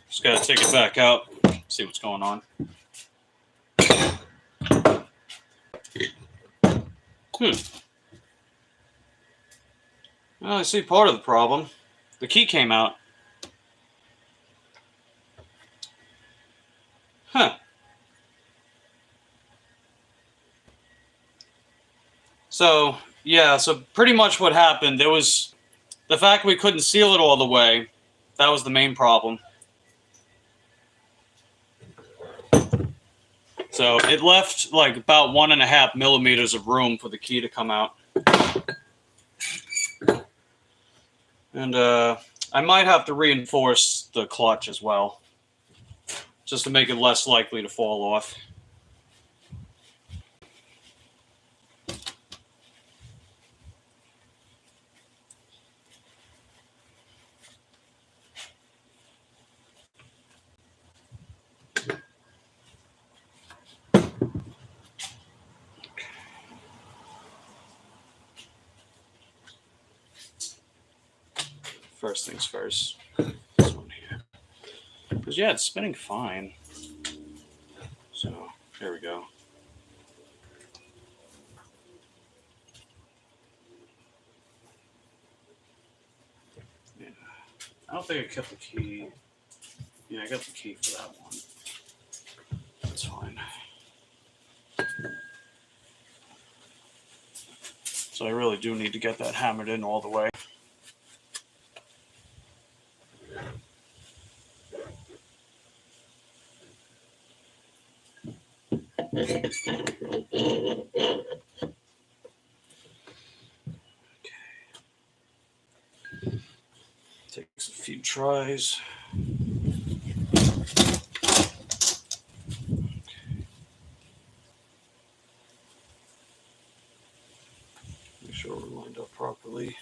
Just gotta take it back out, see what's going on. Well, I see part of the problem. The key came out. Huh. So, yeah, so pretty much what happened, there was the fact we couldn't seal it all the way. That was the main problem. So it left like about 1.5 millimeters of room for the key to come out. And I might have to reinforce the clutch as well, just to make it less likely to fall off. First things first, this one here. Because, yeah, it's spinning fine. So, there we go. Yeah. I don't think I kept the key. Yeah, I got the key for that one. That's fine. So I really do need to get that hammered in all the way. Okay. Takes a few tries. Make sure we're lined up properly.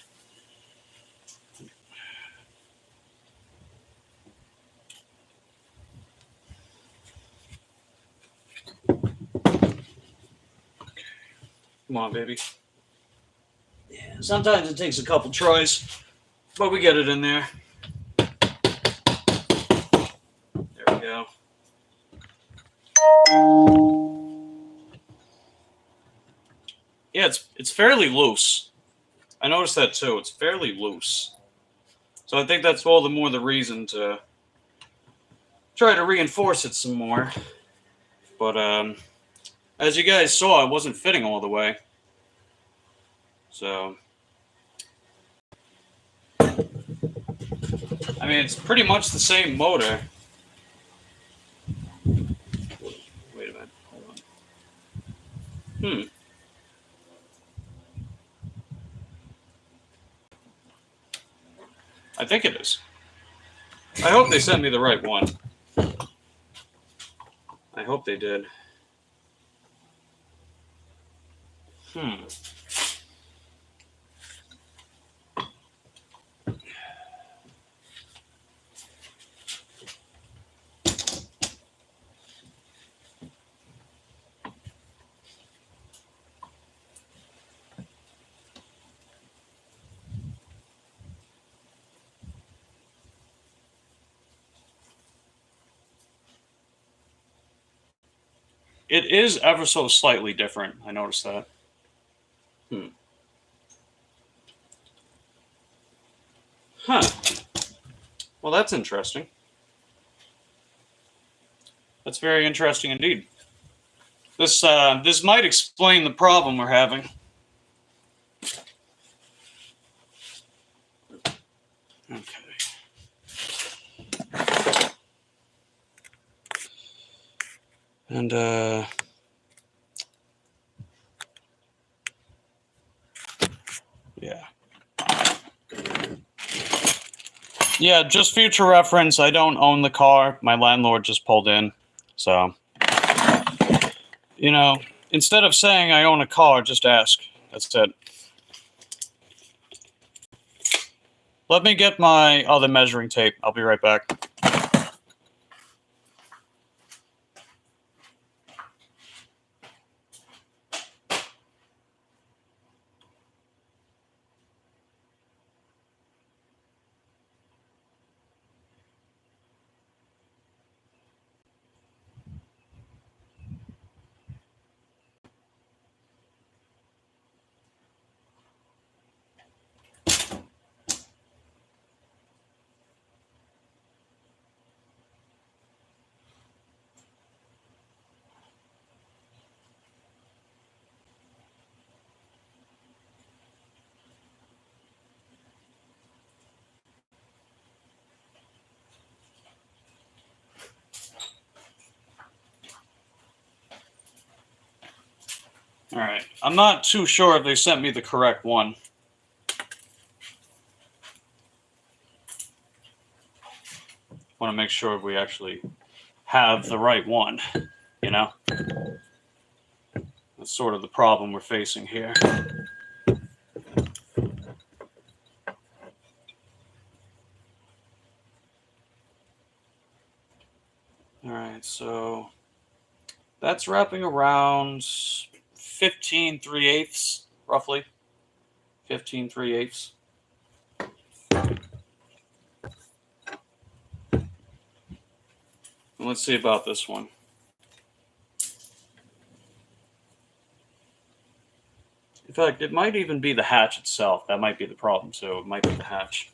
Come on, baby. Yeah, sometimes it takes a couple tries, but we get it in there. There we go. Yeah, it's fairly loose. I noticed that too. It's fairly loose. So I think that's all the more the reason to try to reinforce it some more. But as you guys saw, it wasn't fitting all the way. So, I mean, it's pretty much the same motor. Wait a minute, hold on. I think it is. I hope they sent me the right one. I hope they did. It is ever so slightly different. I noticed that. Huh. Well, that's interesting. That's very interesting indeed. This might explain the problem we're having. Okay. And yeah. Yeah, just future reference, I don't own the car. My landlord just pulled in. So, you know, instead of saying I own a car, just ask. That's it. Let me get my other measuring tape. I'll be right back. All right. I'm not too sure if they sent me the correct one. Want to make sure we actually have the right one, you know? That's sort of the problem we're facing here. All right, so that's wrapping around 15 3/8, roughly. 15 3/8. And let's see about this one. In fact, it might even be the hatch itself. That might be the problem, so it might be the hatch.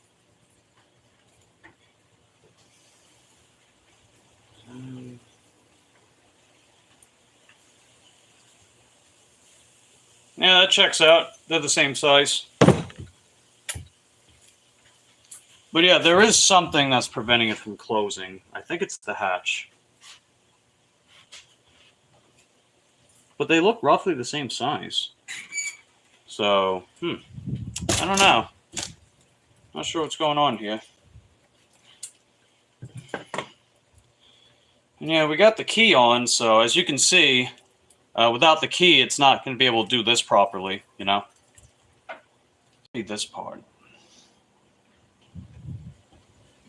Yeah, that checks out. They're the same size. But yeah, there is something that's preventing it from closing. I think it's the hatch. But they look roughly the same size. So, I don't know. Not sure what's going on here. And yeah, we got the key on, so as you can see, without the key, it's not going to be able to do this properly, you know? Need this part.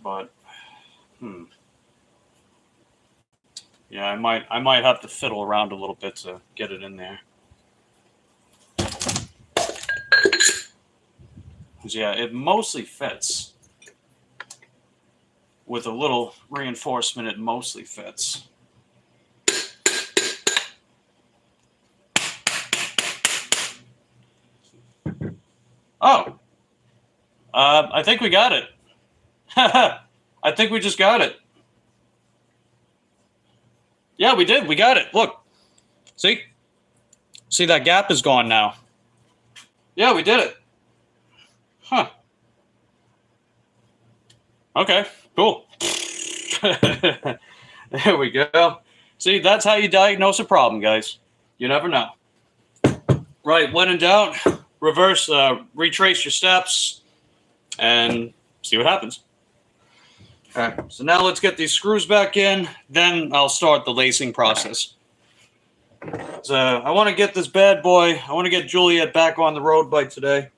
But, yeah, I might have to fiddle around a little bit to get it in there. 'Cause yeah, it mostly fits. With a little reinforcement, it mostly fits. Oh, I think we got it. I think we just got it. Yeah, we did. We got it. Look. See? See, that gap is gone now. Yeah, we did it. Huh. Okay, cool. There we go. See, that's how you diagnose a problem, guys. You never know. Right, when in doubt, retrace your steps and see what happens. All right, so now let's get these screws back in, then I'll start the lacing process. So I want to get this bad boy, I want to get Juliet back on the road bike today.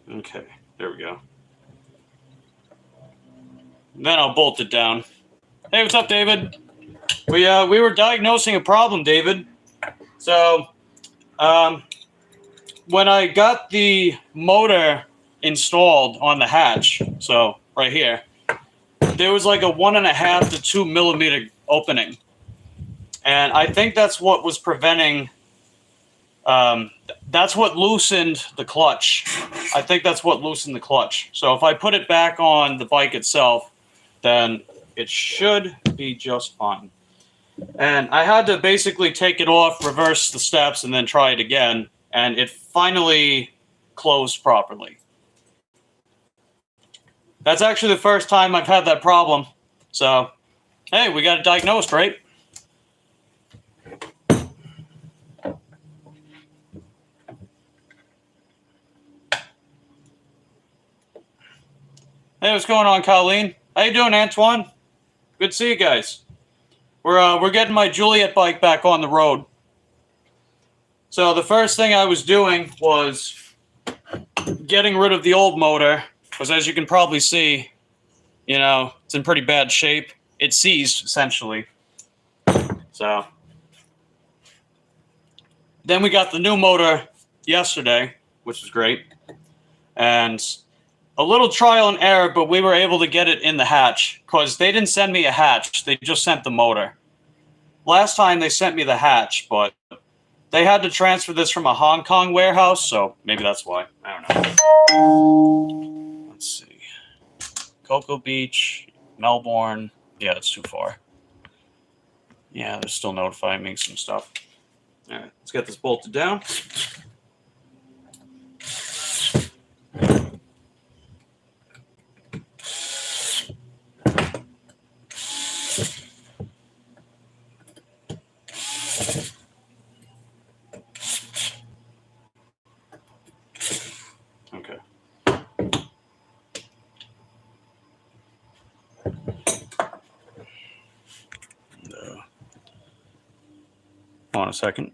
Okay, there we go. Then I'll bolt it down. Hey, what's up, David? We were diagnosing a problem, David. So, when I got the motor installed on the hatch, so right here, there was like a 1.5 to 2 millimeter opening, and I think that's what was preventing. That's what loosened the clutch. I think that's what loosened the clutch. So if I put it back on the bike itself, then it should be just fine. And I had to basically take it off, reverse the steps, and then try it again. And it finally closed properly. That's actually the first time I've had that problem. So, hey, we got it diagnosed, right? Hey, what's going on, Colleen? How you doing, Antoine? Good to see you guys. We're getting my Juliet bike back on the road. So the first thing I was doing was getting rid of the old motor, because as you can probably see, you know, it's in pretty bad shape. It seized, essentially. So then we got the new motor yesterday, which was great. And a little trial and error, but we were able to get it in the hatch, because they didn't send me a hatch. They just sent the motor. Last time they sent me the hatch, but they had to transfer this from a Hong Kong warehouse, so maybe that's why. I don't know. Let's see. Cocoa Beach, Melbourne. Yeah, that's too far. Yeah, they're still notifying me some stuff. All right, let's get this bolted down. Okay. Hold on a second.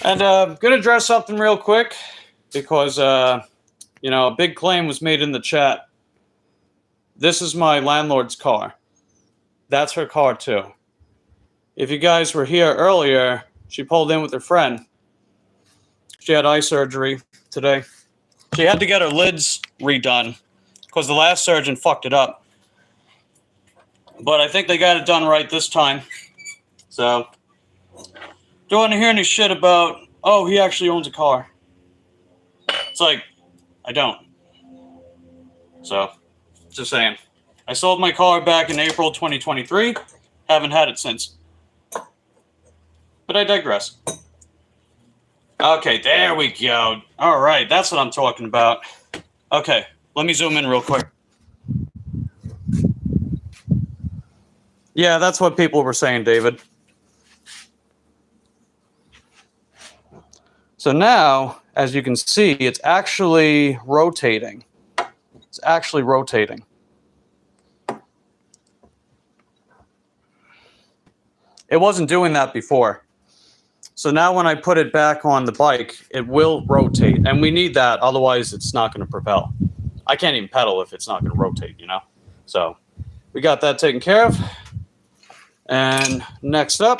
And I'm going to address something real quick because, you know, a big claim was made in the chat. This is my landlord's car. That's her car, too. If you guys were here earlier, she pulled in with her friend. She had eye surgery today. She had to get her lids redone because the last surgeon fucked it up. But I think they got it done right this time. So, don't want to hear any shit about, oh, he actually owns a car. It's like, I don't. So, just saying. I sold my car back in April 2023. Haven't had it since. But I digress. Okay, there we go. All right, that's what I'm talking about. Okay, let me zoom in real quick. Yeah, that's what people were saying, David. So now, as you can see, it's actually rotating. It's actually rotating. It wasn't doing that before. So now when I put it back on the bike, it will rotate. And we need that, otherwise it's not going to propel. I can't even pedal if it's not going to rotate, you know? So we got that taken care of. And next up,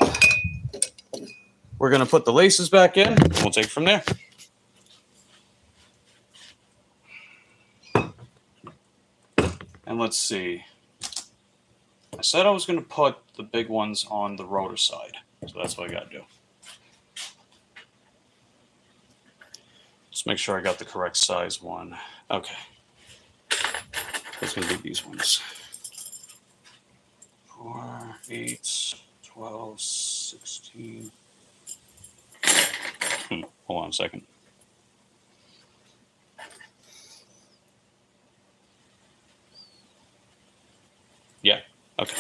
we're going to put the laces back in. We'll take it from there. And let's see. I said I was going to put the big ones on the rotor side. So that's what I got to do. Just make sure I got the correct size one. Okay. It's going to be these ones. 8, 12, 16. Hold on a second. Yeah, okay.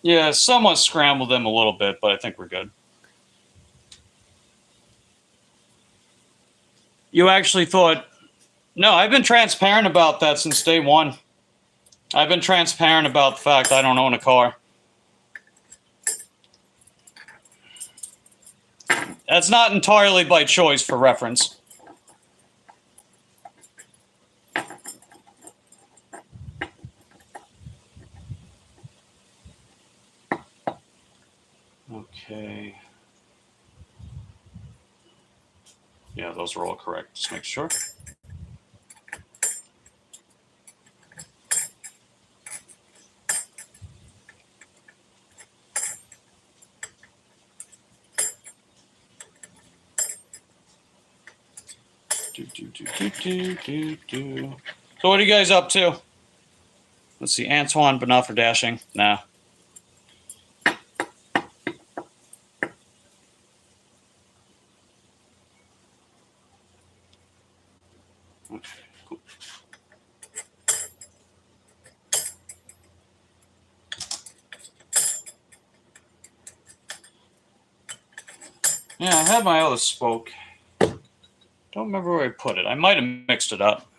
Yeah, somewhat scrambled them a little bit, but I think we're good. You actually thought... No, I've been transparent about that since day one. I've been transparent about the fact I don't own a car. That's not entirely by choice, for reference. Okay. Yeah, those are all correct. Just make sure. So what are you guys up to? Let's see, Antoine, but not for dashing. Nah. Okay, cool. Yeah, I had my other spoke. Don't remember where I put it. I might have mixed it up.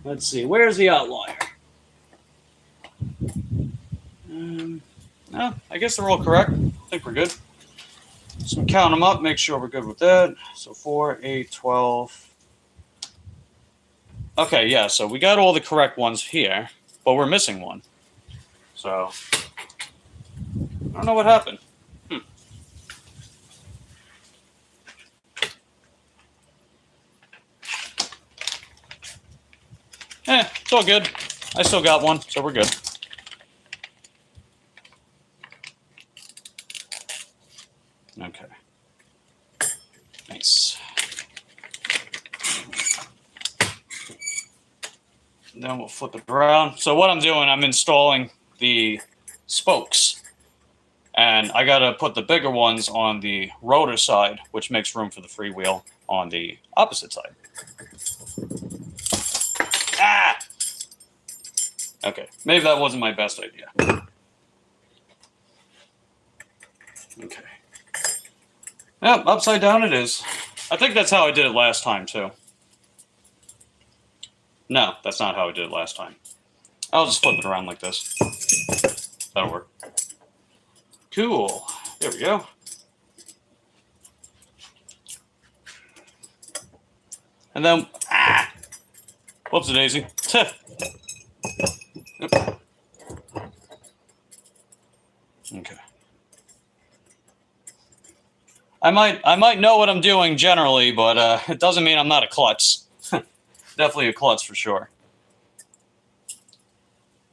Let's see, where's the outlier? No, I guess they're all correct. I think we're good. So count them up, make sure we're good with that. So 4, 8, 12. Okay, yeah, so we got all the correct ones here, but we're missing one. So, I don't know what happened. It's all good. I still got one, so we're good. Okay. Nice. And then we'll flip it around. So what I'm doing, I'm installing the spokes. And I got to put the bigger ones on the rotor side, which makes room for the freewheel on the opposite side. Ah! Okay, maybe that wasn't my best idea. Okay. Yep, upside down it is. I think that's how I did it last time, too. No, that's not how I did it last time. I'll just flip it around like this. That'll work. Cool. There we go. And then, whoops-a-daisy. Okay. I might know what I'm doing generally, but it doesn't mean I'm not a klutz. Definitely a klutz for sure.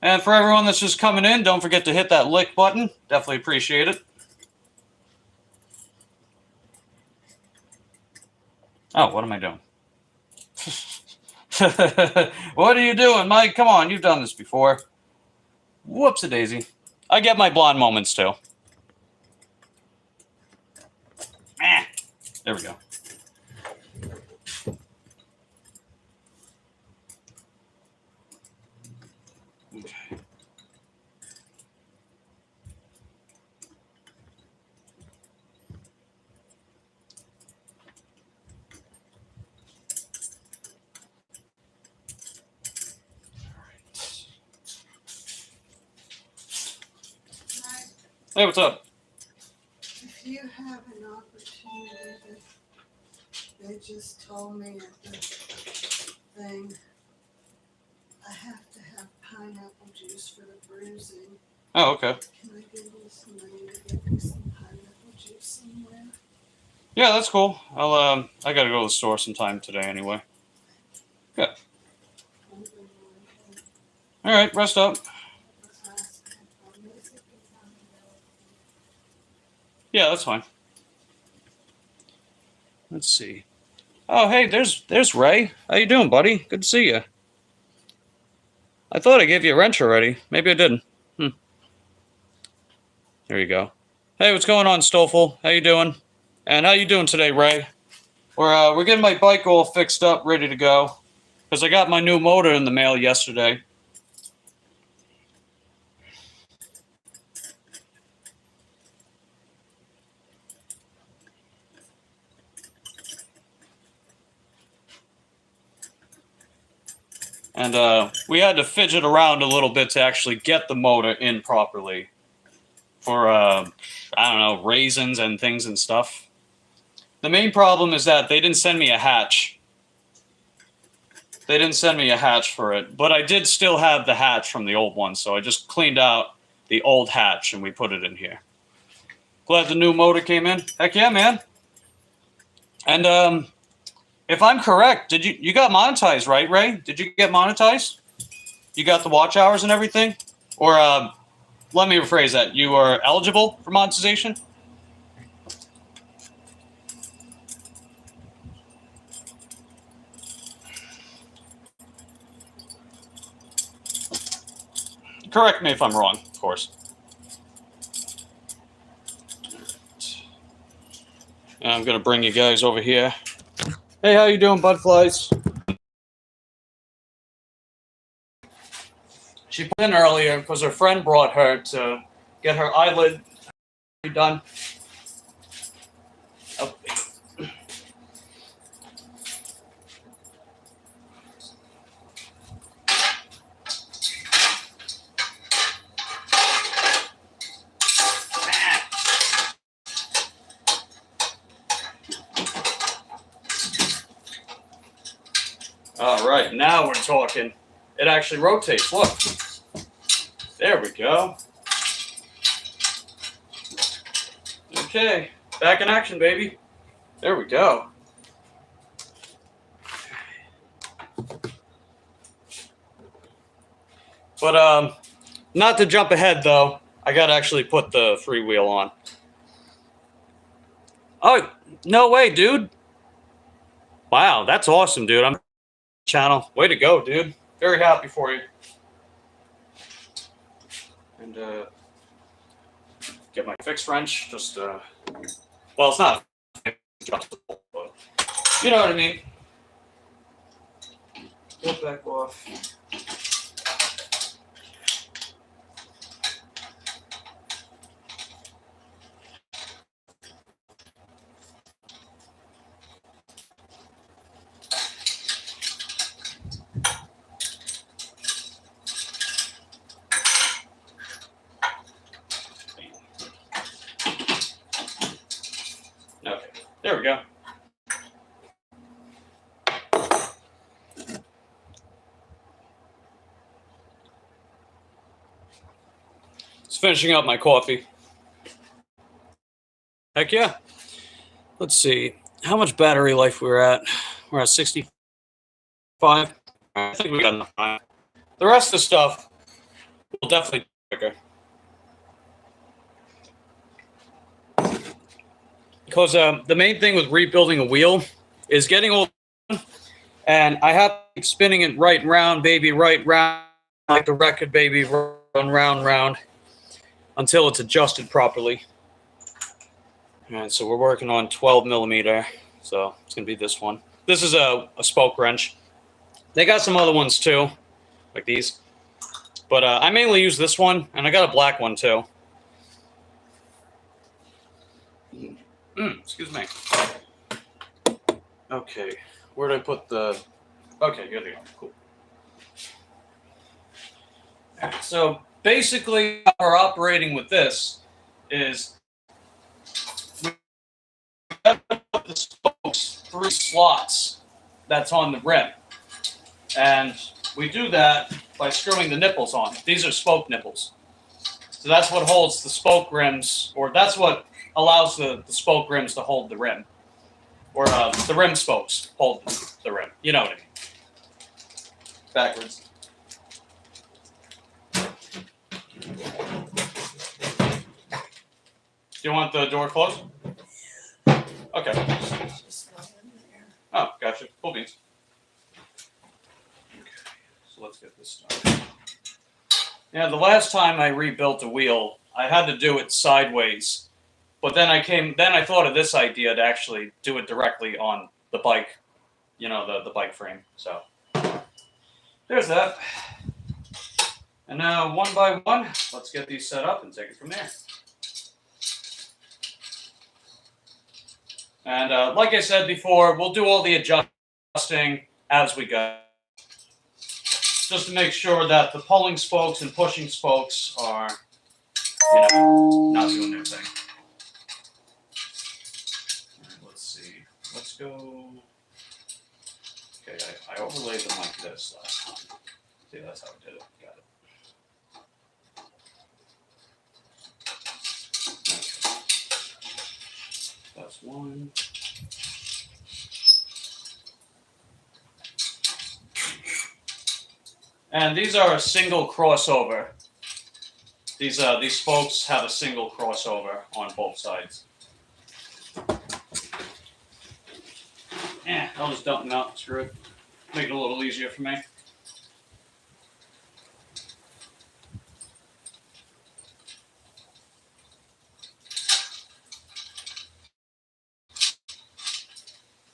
And for everyone that's just coming in, don't forget to hit that like button. Definitely appreciate it. Oh, what am I doing? What are you doing, Mike? Come on, you've done this before. Whoops-a-daisy. I get my blonde moments, too. There we go. Okay. Hey, what's up? If you have an opportunity, they just told me at the thing, I have to have pineapple juice for the bruising. Oh, okay. Can I give you some money to get me some pineapple juice somewhere? Yeah, that's cool. I gotta go to the store sometime today anyway. Good. All right, rest up. Yeah, that's fine. Let's see. Oh, hey, there's Ray. How you doing, buddy? Good to see you. I thought I gave you a wrench already. Maybe I didn't. There you go. Hey, what's going on, Stoffel? How you doing? And how you doing today, Ray? We're getting my bike all fixed up, ready to go. Because I got my new motor in the mail yesterday. And we had to fidget around a little bit to actually get the motor in properly. For, I don't know, raisins and things and stuff. The main problem is that they didn't send me a hatch. They didn't send me a hatch for it. But I did still have the hatch from the old one, so I just cleaned out the old hatch and we put it in here. Glad the new motor came in. Heck yeah, man. And if I'm correct, you got monetized, right, Ray? Did you get monetized? You got the watch hours and everything? Or let me rephrase that. You are eligible for monetization? Correct me if I'm wrong, of course. And I'm gonna bring you guys over here. Hey, how you doing, Budflies? She put in earlier because her friend brought her to get her eyelid done. Oh. All right, now we're talking. It actually rotates. Look. There we go. Okay, back in action, baby. There we go. But not to jump ahead though. I gotta actually put the freewheel on. Oh, no way, dude. Wow, that's awesome, dude. I'm channel. Way to go, dude. Very happy for you. And get my fixed wrench. Just well, it's not adjustable, but you know what I mean. Go back off. Okay, there we go. Just finishing up my coffee. Heck yeah. Let's see. How much battery life we're at? We're at 65. I think we got enough time. The rest of the stuff will definitely be quicker. Because the main thing with rebuilding a wheel is getting old, and I have to keep spinning it right round, baby, right round, like the record, baby, run round, round, until it's adjusted properly. All right, so we're working on 12 millimeter, so it's gonna be this one. This is a spoke wrench. They got some other ones too, like these, but I mainly use this one, and I got a black one too. Excuse me. Okay, where did I put the... Okay, here they go. Cool. So basically, how we're operating with this is we have the spokes 3 slots that's on the rim, and we do that by screwing the nipples on. These are spoke nipples. So that's what holds the spoke rims, or that's what allows the spoke rims to hold the rim. where the rim spokes hold the rim. You know what I mean. Backwards. Do you want the door closed? Okay. Just go in there. Oh, gotcha. Cool beans. Okay, so let's get this started. Yeah, the last time I rebuilt a wheel, I had to do it sideways. But then I thought of this idea to actually do it directly on the bike, you know, the bike frame. So there's that. And now one by one, let's get these set up and take it from there. And like I said before, we'll do all the adjusting as we go. Just to make sure that the pulling spokes and pushing spokes are, you know, not doing their thing. All right, let's see. Let's go. Okay, I overlaid them like this last time. See, that's how I did it. Got it. Okay. That's one. And these are a single crossover. These spokes have a single crossover on both sides. I'll just dump them out. Screw it. Make it a little easier for me.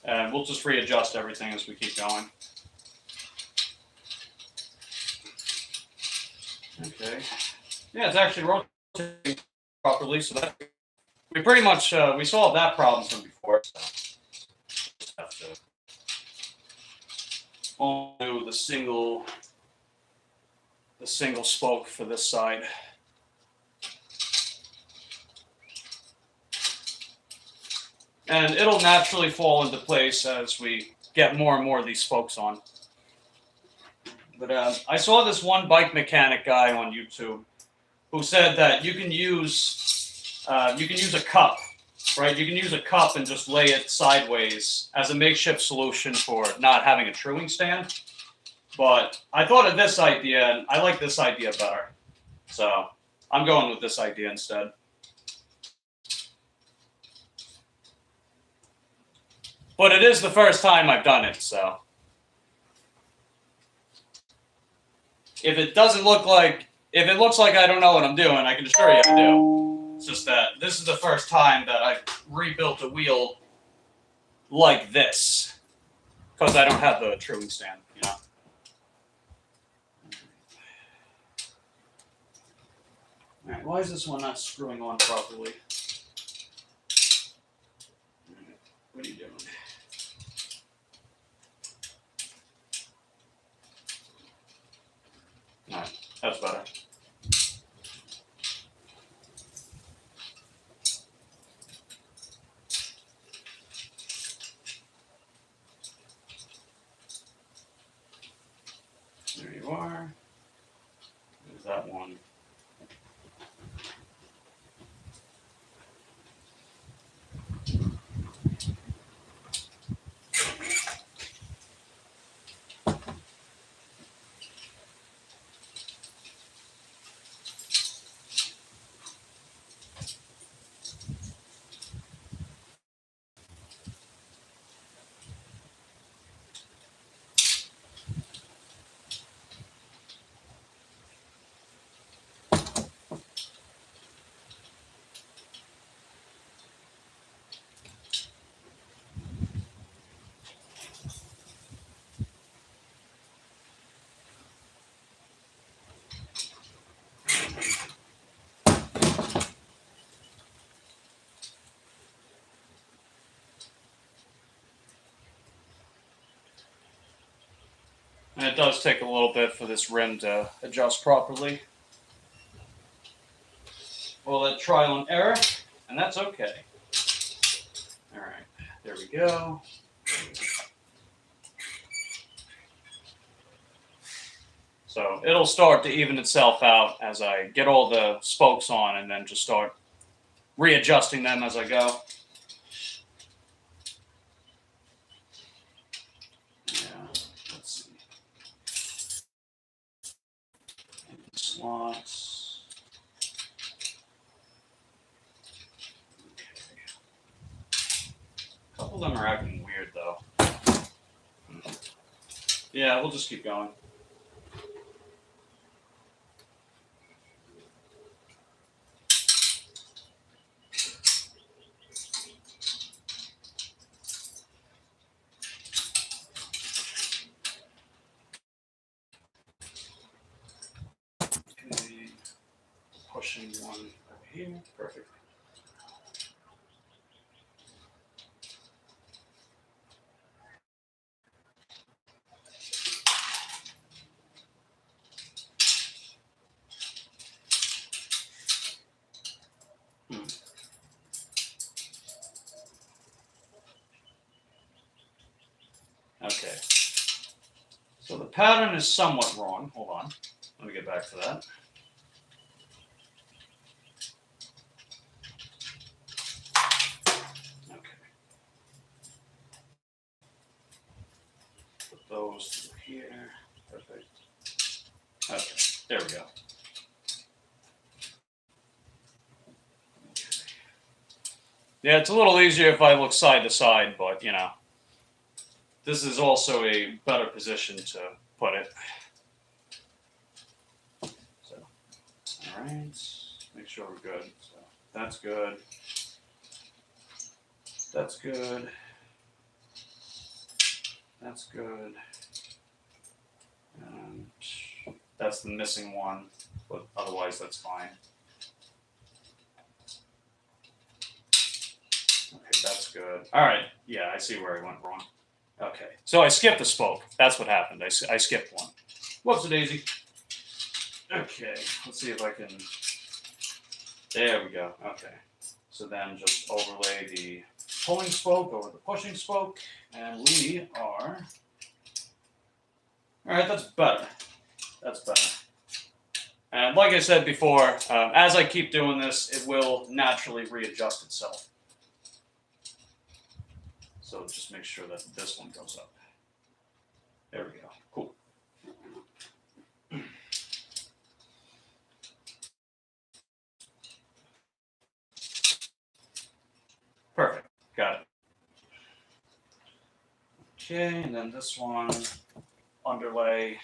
And we'll just readjust everything as we keep going. Okay. Yeah, it's actually rotating properly, so that we pretty much we solved that problem from before. So just have to only do the single spoke for this side. And it'll naturally fall into place as we get more and more of these spokes on. But I saw this one bike mechanic guy on YouTube who said that you can use a cup, right? You can use a cup and just lay it sideways as a makeshift solution for not having a truing stand. But I thought of this idea, and I like this idea better. So I'm going with this idea instead. But it is the first time I've done it, so. If it looks like I don't know what I'm doing, I can assure you I do. It's just that this is the first time that I've rebuilt a wheel like this. Because I don't have the truing stand, you know. Alright, why is this one not screwing on properly? What are you doing? Alright, that's better. There you are. There's that one. And it does take a little bit for this rim to adjust properly. Well, that trial and error, and that's okay. All right, there we go. So it'll start to even itself out as I get all the spokes on and then just start readjusting them as I go. slots. A couple of them are acting weird though. Yeah, we'll just keep going. Okay, pushing one over here, perfect. Okay. So the pattern is somewhat wrong. Hold on. Let me get back to that. Okay. Put those through here. Perfect. Okay. There we go. Yeah, it's a little easier if I look side to side, but you know, this is also a better position to put it. So, all right, make sure we're good. So that's good. That's good. That's good. And that's the missing one, but otherwise that's fine. Okay, that's good. All right, yeah, I see where I went wrong. Okay, so I skipped a spoke. That's what happened. I skipped one. Whoops, daisy. Okay, let's see if I can. There we go. Okay, so then just overlay the pulling spoke over the pushing spoke, and we are. All right, that's better. That's better. And like I said before, as I keep doing this, it will naturally readjust itself. So just make sure that this one goes up. There we go. Cool. Perfect. Got it. Okay, and then this one, underlay.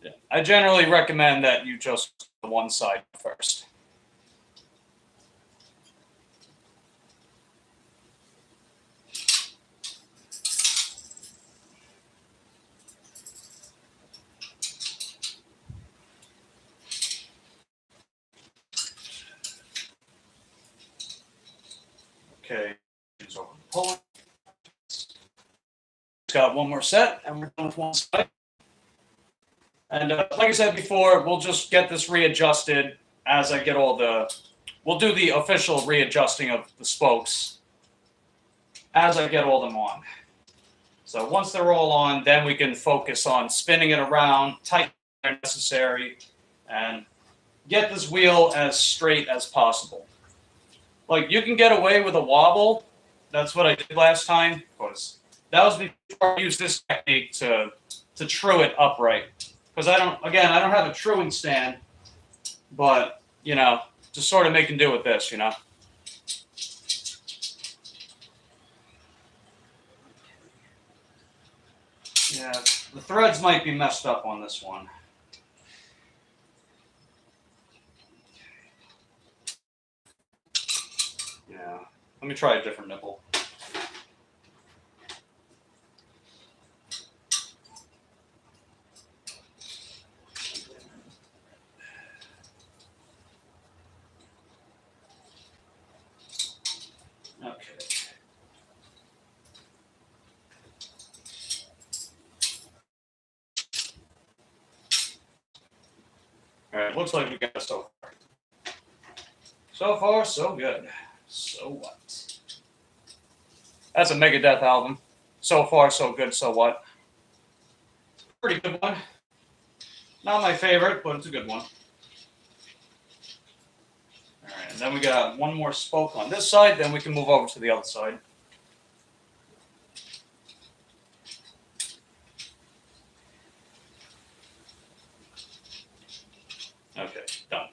Yeah. I generally recommend that you just the one side first. Okay, it's over the pulling. Got one more set, and we're done with one side. And like I said before, we'll just get this readjusted as I get all the. We'll do the official readjusting of the spokes as I get all them on. So once they're all on, then we can focus on spinning it around, tighten where necessary, and get this wheel as straight as possible. Like, you can get away with a wobble. That's what I did last time. That was before I used this technique to true it upright. Because I don't have a truing stand, but, you know, just sort of making do with this, you know. Yeah, the threads might be messed up on this one. Yeah, let me try a different nipple. Okay. All right, looks like we got it so far. So far, so good. So what? That's a Megadeth album. So far, so good, so what? Pretty good one. Not my favorite, but it's a good one. All right, and then we got one more spoke on this side, then we can move over to the other side. Okay, done.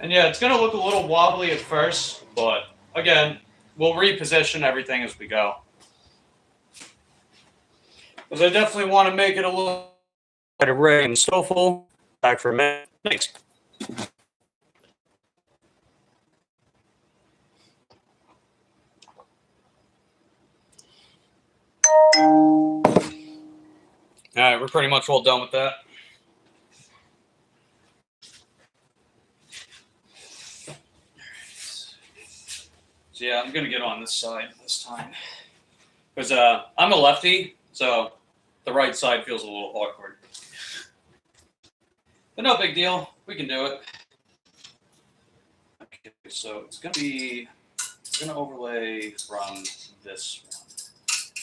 And yeah, it's going to look a little wobbly at first, but again, we'll reposition everything as we go. Because I definitely want to make it a little array and so full. Back for a minute. Thanks. All right, we're pretty much all done with that. So yeah, I'm gonna get on this side this time because I'm a lefty, so the right side feels a little awkward. But no big deal, we can do it. Okay, so it's gonna overlay from this one.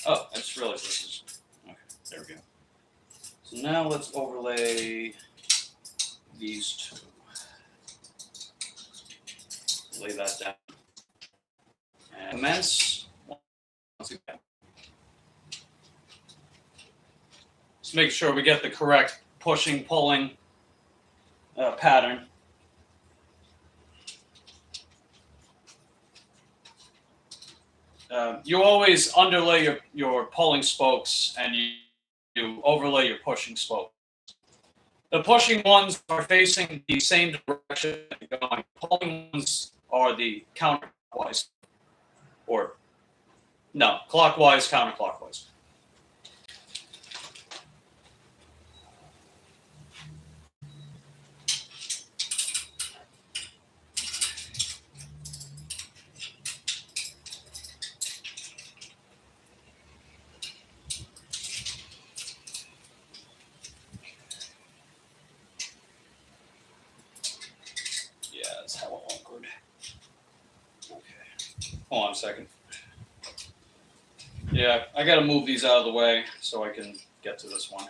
Oh, I just realized this is okay. There we go. So now let's overlay these two. Lay that down. And commence once again. Just make sure we get the correct pushing, pulling pattern. You always underlay your pulling spokes and you overlay your pushing spokes. The pushing ones are facing the same direction you're going. Pulling ones are the counterclockwise. Or, no, clockwise, counterclockwise. Hold on a second. Yeah, I gotta move these out of the way so I can get to this one.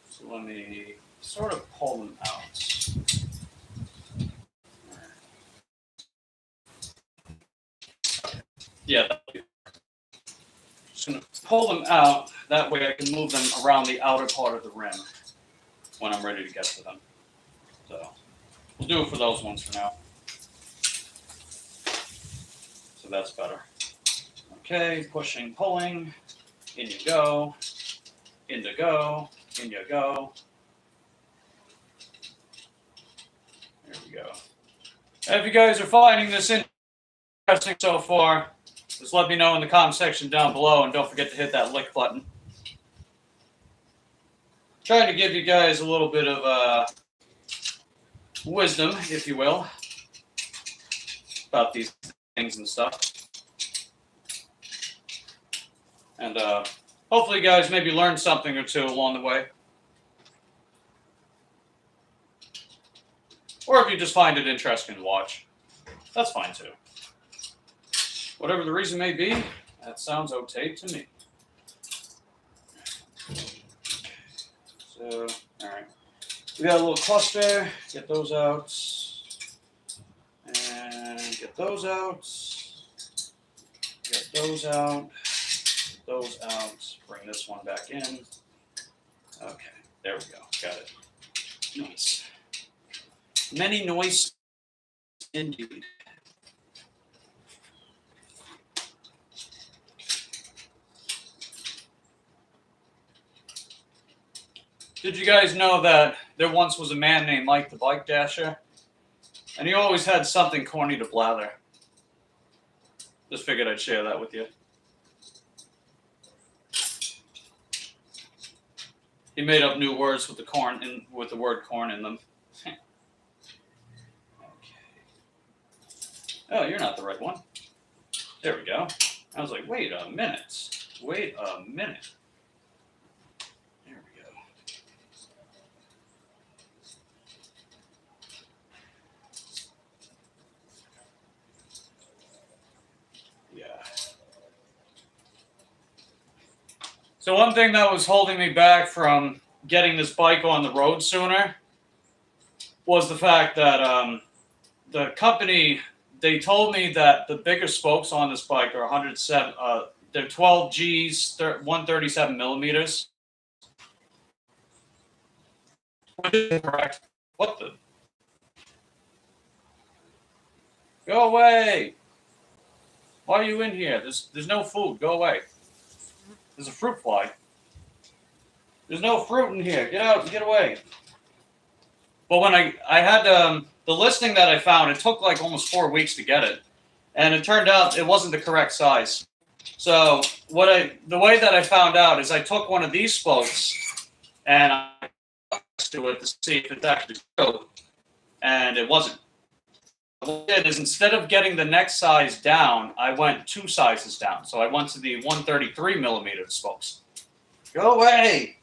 So let me sort of pull them out. Yeah, just gonna pull them out. That way I can move them around the outer part of the rim when I'm ready to get to them. So we'll do it for those ones for now. So that's better. Okay, pushing, pulling. In you go. In you go. In you go. There we go. If you guys are finding this interesting so far, just let me know in the comment section down below, and don't forget to hit that like button. Trying to give you guys a little bit of wisdom, if you will, about these things and stuff. And hopefully you guys maybe learn something or two along the way. Or if you just find it interesting to watch, that's fine too. Whatever the reason may be, that sounds okay to me. So, all right. We got a little cluster. Get those out. And get those out. Get those out. Get those out. Bring this one back in. Okay, there we go. Got it. Nice. Many noise indeed. Did you guys know that there once was a man named Mike the Bike Dasher? And he always had something corny to blather. Just figured I'd share that with you. He made up new words with the word corn in them. Okay. Oh, you're not the right one. There we go. I was like, wait a minute. Wait a minute. There we go. Yeah. So one thing that was holding me back from getting this bike on the road sooner was the fact that the company they told me that the bigger spokes on this bike are 107. They're 12 Gs, 137 millimeters. Which is correct. What the? Go away! Why are you in here? There's no food. Go away. There's a fruit fly. There's no fruit in here. Get out. Get away. But when I had the listing that I found, it took like almost 4 weeks to get it, and it turned out it wasn't the correct size. So the way that I found out is I took one of these spokes and I to it to see if it's actually true, and it wasn't. What I did is instead of getting the next size down, I went 2 sizes down. So I went to the 133 millimeter spokes. Go away!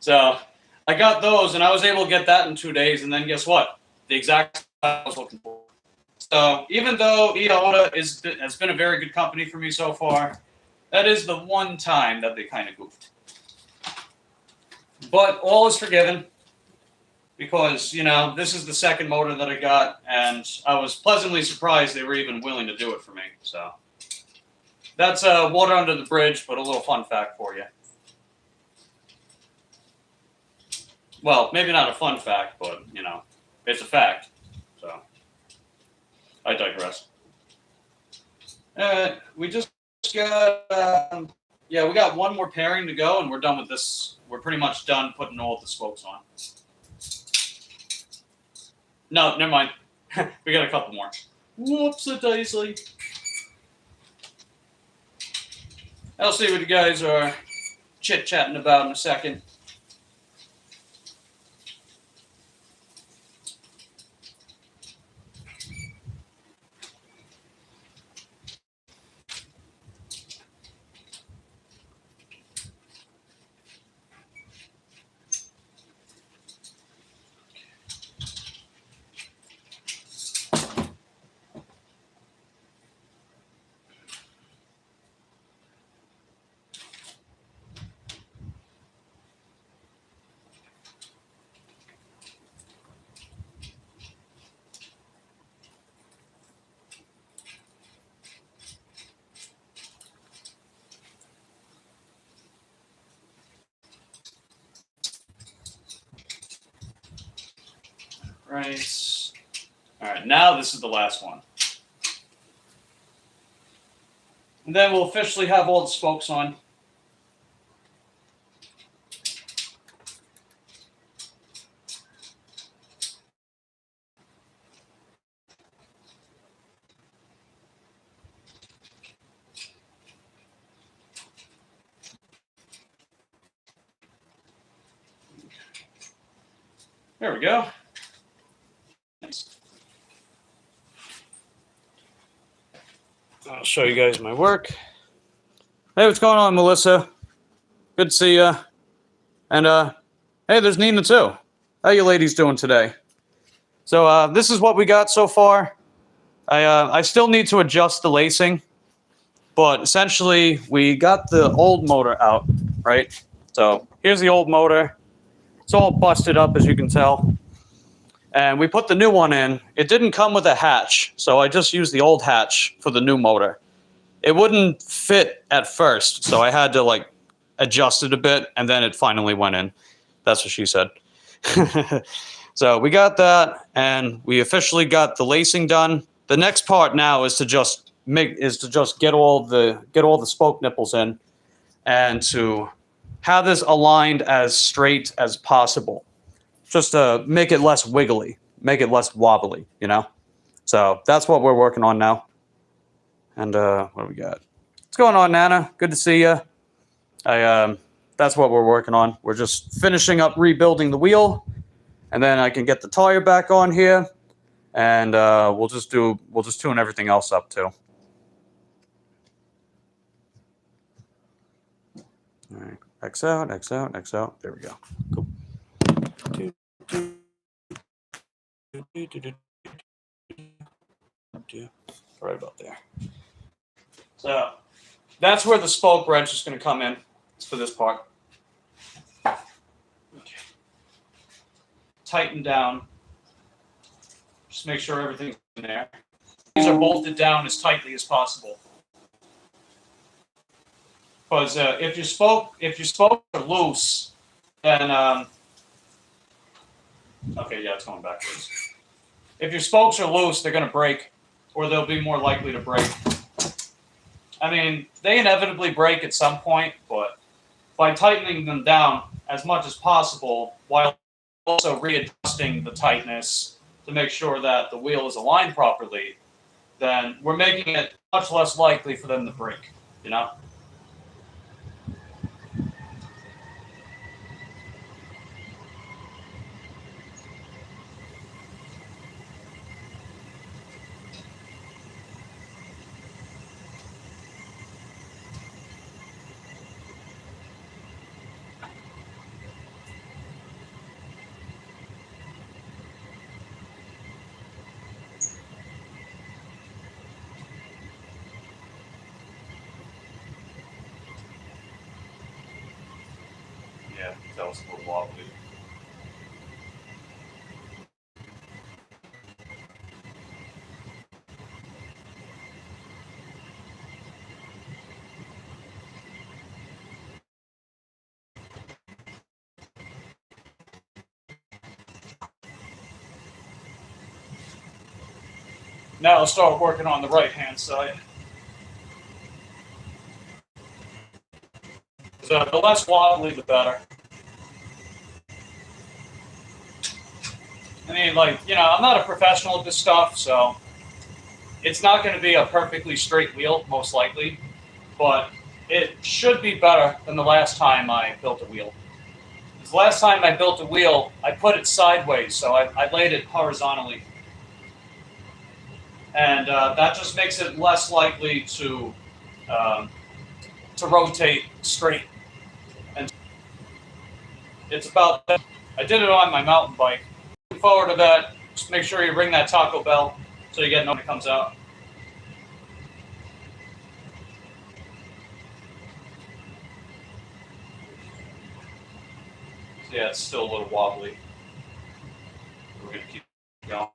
So I got those, and I was able to get that in 2 days. And then guess what? The exact size I was looking for. So even though eAhora has been a very good company for me so far, that is the one time that they kind of goofed. But all is forgiven because, you know, this is the second motor that I got, and I was pleasantly surprised they were even willing to do it for me. So that's water under the bridge, but a little fun fact for you. Well, maybe not a fun fact, but, you know, it's a fact. So I digress. We just got, yeah, we got one more pairing to go, and we're done with this. We're pretty much done putting all of the spokes on. No, never mind. We got a couple more. Whoops-a-daisy. I'll see what you guys are chit-chatting about in a second. Right. All right, now this is the last one. And then we'll officially have all the spokes on. There we go. Nice. I'll show you guys my work. Hey, what's going on, Melissa? Good to see you. And hey, there's Nina too. How you ladies doing today? So this is what we got so far. I still need to adjust the lacing, but essentially we got the old motor out, right? So here's the old motor. It's all busted up, as you can tell. And we put the new one in. It didn't come with a hatch, so I just used the old hatch for the new motor. It wouldn't fit at first, so I had to like adjust it a bit, and then it finally went in. That's what she said. So we got that, and we officially got the lacing done. The next part now is to just get all the spoke nipples in, and to have this aligned as straight as possible, just to make it less wiggly, make it less wobbly, you know? So that's what we're working on now. And what do we got? What's going on, Nana? Good to see you. That's what we're working on. We're just finishing up rebuilding the wheel, and then I can get the tire back on here, and we'll just tune everything else up too. All right. X out, X out, X out. There we go. Cool. Right about there. So that's where the spoke wrench is going to come in. It's for this part. Okay. tighten down. Just make sure everything's in there. These are bolted down as tightly as possible. Because if your spokes are loose, then okay, yeah, it's going backwards. If your spokes are loose, they're going to break, or they'll be more likely to break. I mean, they inevitably break at some point, but by tightening them down as much as possible, while also readjusting the tightness to make sure that the wheel is aligned properly, then we're making it much less likely for them to break, you know? Yeah, that was a little wobbly. Now I'll start working on the right-hand side. So the less wobbly, the better. I mean, like, you know, I'm not a professional at this stuff, so it's not going to be a perfectly straight wheel, most likely, but it should be better than the last time I built a wheel. The last time I built a wheel, I put it sideways, so I laid it horizontally. And that just makes it less likely to rotate straight. And it's about that. I did it on my mountain bike. Looking forward to that. Just make sure you ring that Taco Bell so you get it when it comes out. So yeah, it's still a little wobbly. We're going to keep going.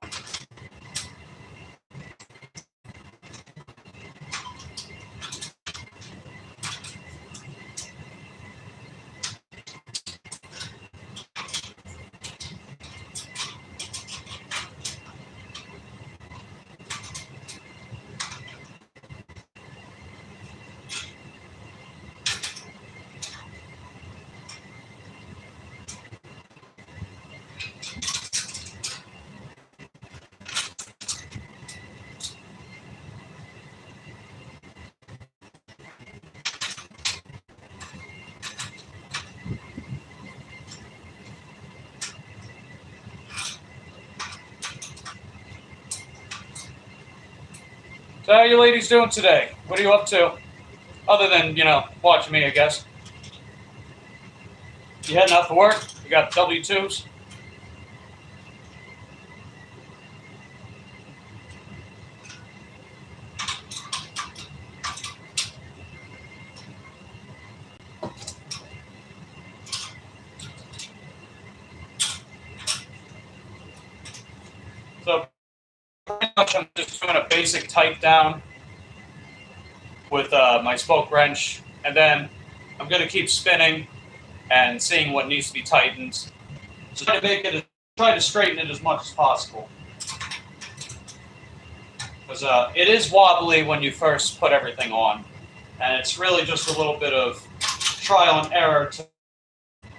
So how are you ladies doing today? What are you up to? Other than, you know, watching me, I guess. You heading out for work? You got W-2s? So pretty much I'm just doing a basic tight down with my spoke wrench, and then I'm going to keep spinning and seeing what needs to be tightened. So try to straighten it as much as possible. Because it is wobbly when you first put everything on, and it's really just a little bit of trial and error to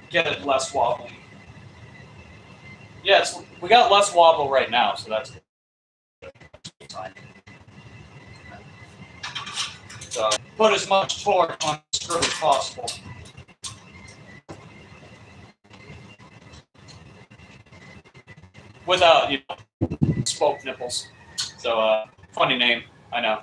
get it less wobbly. Yeah, we got less wobble right now, so that's good. So put as much torque on the screw as possible. Without, you know, spoke nipples. So, funny name, I know.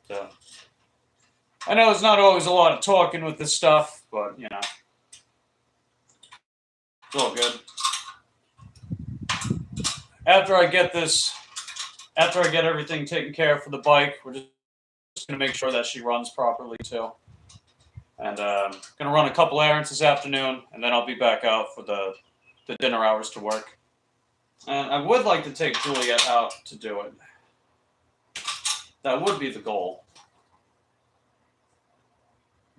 So I know it's not always a lot of talking with this stuff, but you know, it's all good. After I get everything taken care of for the bike, we're just gonna make sure that she runs properly too. And gonna run a couple errands this afternoon, and then I'll be back out for the dinner hours to work. And I would like to take Juliet out to do it. That would be the goal.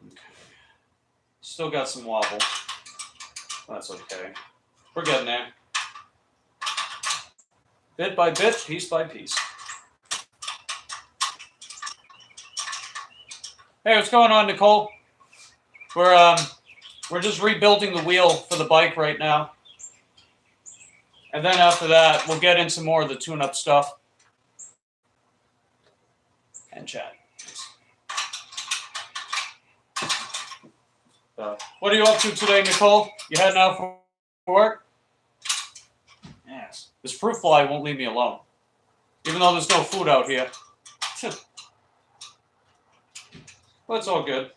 Okay. Still got some wobble. That's okay. We're getting there. Bit by bit, piece by piece. Hey, what's going on, Nicole? We're just rebuilding the wheel for the bike right now. And then after that, we'll get into more of the tune-up stuff. And chat. What are you up to today, Nicole? You heading out for work? Yes. This fruit fly won't leave me alone. Even though there's no food out here. Well, it's all good.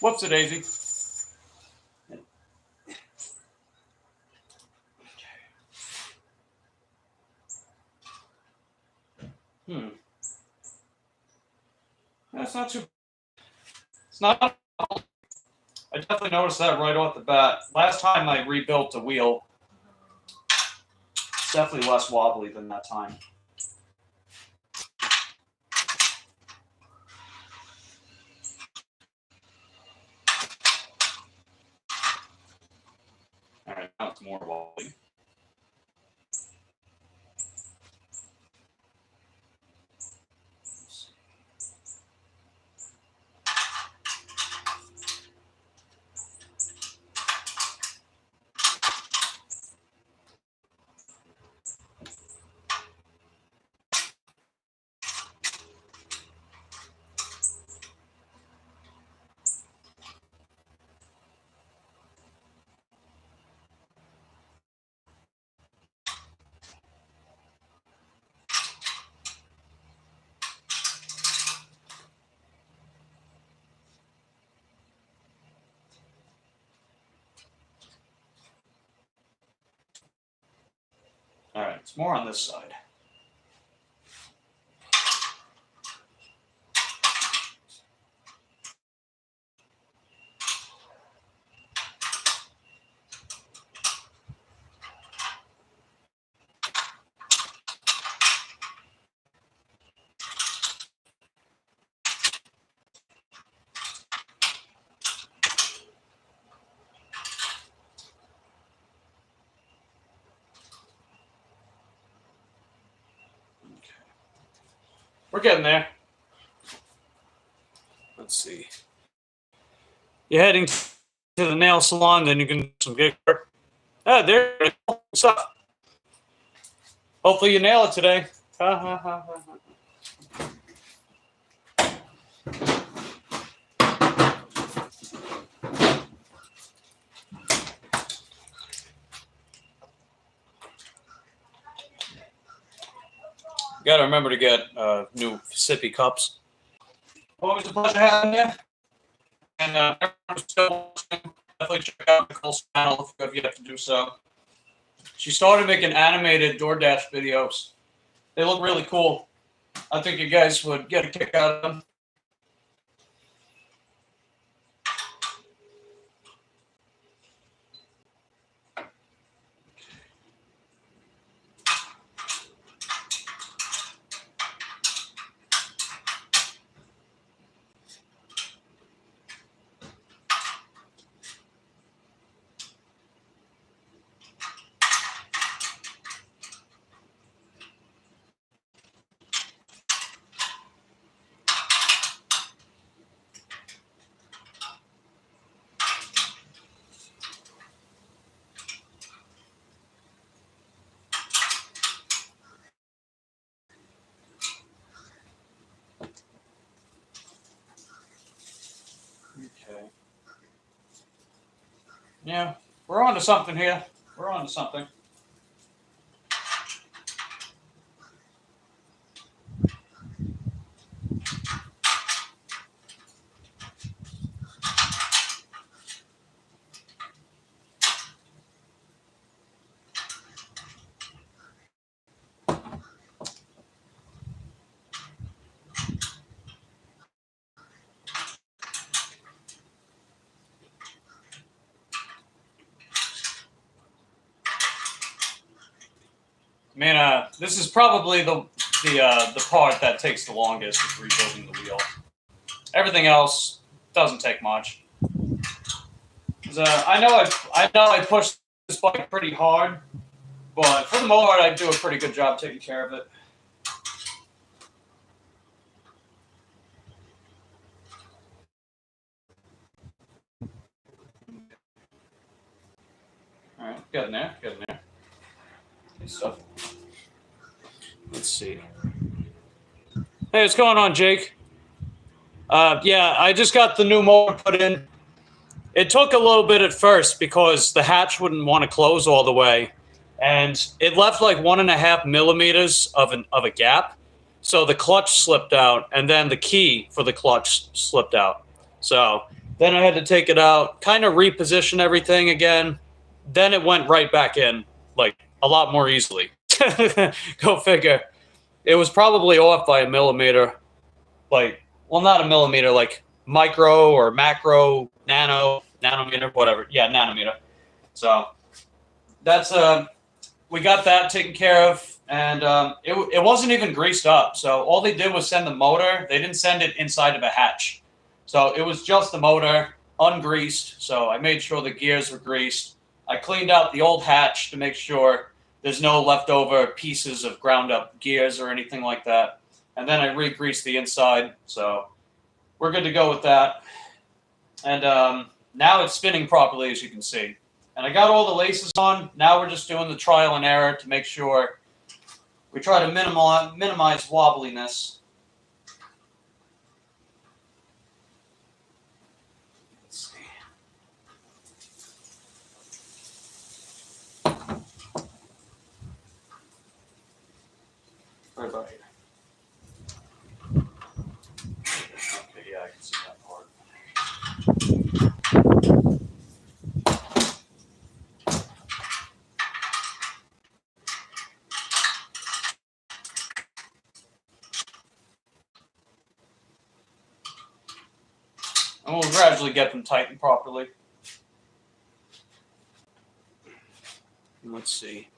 Whoopsie daisy. That's not too. It's not. I definitely noticed that right off the bat. Last time I rebuilt the wheel, it's definitely less wobbly than that time. All right, now it's more wobbly. All right, it's more on this side. We're getting there. Let's see. You're heading to the nail salon, then you can do some gig work. Ah, there you go. What's up? Hopefully you nail it today. Ha ha ha ha ha. You gotta remember to get new sippy cups. Always a pleasure having you. And everyone's still watching, definitely check out Nicole's channel if you have to do so. She started making animated DoorDash videos. They look really cool. I think you guys would get a kick out of them. Yeah, we're on to something here. We're on to something. I mean, this is probably the part that takes the longest is rebuilding the wheel. Everything else doesn't take much. I know I pushed this bike pretty hard, but for the most part, I do a pretty good job taking care of it. All right, get in there, get in there. Good stuff. Let's see. Hey, what's going on, Jake? Yeah, I just got the new motor put in. It took a little bit at first because the hatch wouldn't want to close all the way, and it left like 1.5 millimeters of a gap. So the clutch slipped out, and then the key for the clutch slipped out. So then I had to take it out, kind of reposition everything again. Then it went right back in, like a lot more easily. Go figure. It was probably off by a millimeter, like, well, not a millimeter, like micro or macro, nanometer, whatever. Yeah, nanometer. So that's we got that taken care of, and it wasn't even greased up. So all they did was send the motor. They didn't send it inside of a hatch. So it was just the motor, ungreased. So I made sure the gears were greased. I cleaned out the old hatch to make sure there's no leftover pieces of ground up gears or anything like that. And then I re-greased the inside. So we're good to go with that. And now it's spinning properly, as you can see. And I got all the laces on. Now we're just doing the trial and error to make sure we try to minimize wobbliness. Let's see. Right about here. Okay, yeah, I can see that part. And we'll gradually get them tightened properly. Let's see.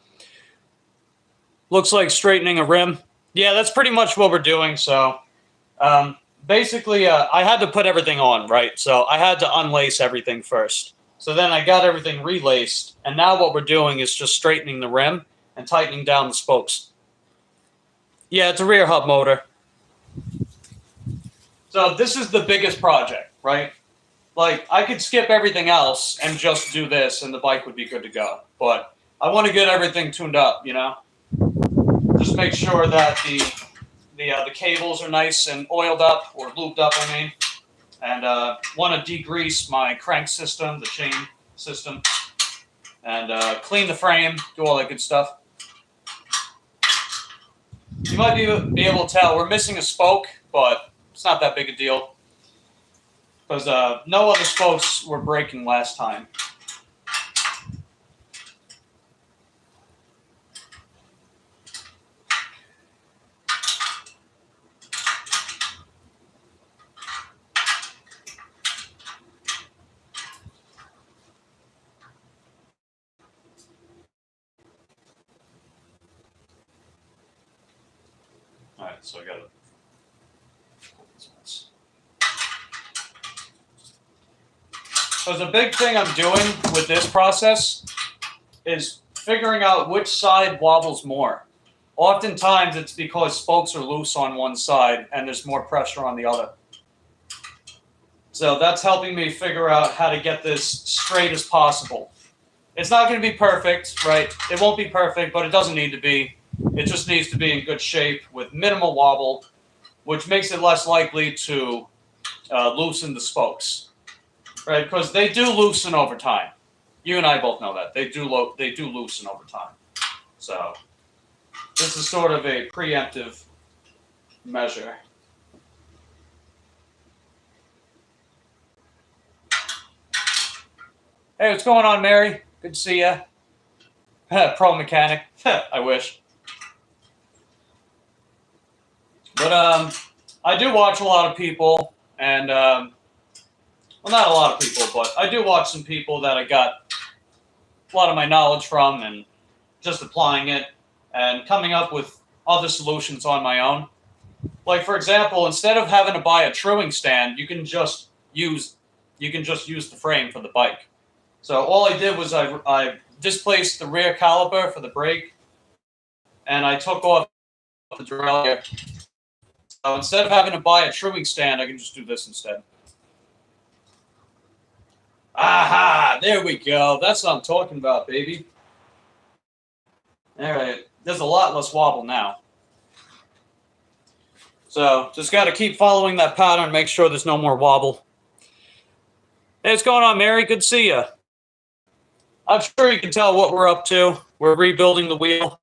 Looks like straightening a rim. Yeah, that's pretty much what we're doing. So basically, I had to put everything on, right? So I had to unlace everything first. So then I got everything relaced. And now what we're doing is just straightening the rim and tightening down the spokes. Yeah, it's a rear hub motor. So this is the biggest project, right? Like, I could skip everything else and just do this, and the bike would be good to go. But I want to get everything tuned up, you know? Just make sure that the cables are nice and oiled up, or lubed up, I mean. And want to degrease my crank system, the chain system. And clean the frame, do all that good stuff. You might be able to tell we're missing a spoke, but it's not that big a deal. Because no other spokes were breaking last time. All right, so I got it. So the big thing I'm doing with this process is figuring out which side wobbles more. Oftentimes it's because spokes are loose on one side and there's more pressure on the other. So that's helping me figure out how to get this straight as possible. It's not going to be perfect, right? It won't be perfect, but it doesn't need to be. It just needs to be in good shape with minimal wobble, which makes it less likely to loosen the spokes. Right, because they do loosen over time. You and I both know that. They do loosen over time. So this is sort of a preemptive measure. Hey, what's going on, Mary? Good to see ya. Pro mechanic. I wish. But I do watch a lot of people, and well, not a lot of people, but I do watch some people that I got a lot of my knowledge from, and just applying it and coming up with other solutions on my own. Like, for example, instead of having to buy a truing stand, you can just use the frame for the bike. So all I did was I displaced the rear caliper for the brake, and I took off the derailleur. So instead of having to buy a truing stand, I can just do this instead. Aha! There we go. That's what I'm talking about, baby. All right. There's a lot less wobble now. So just got to keep following that pattern, make sure there's no more wobble. Hey, what's going on, Mary? Good to see you. I'm sure you can tell what we're up to. We're rebuilding the wheel.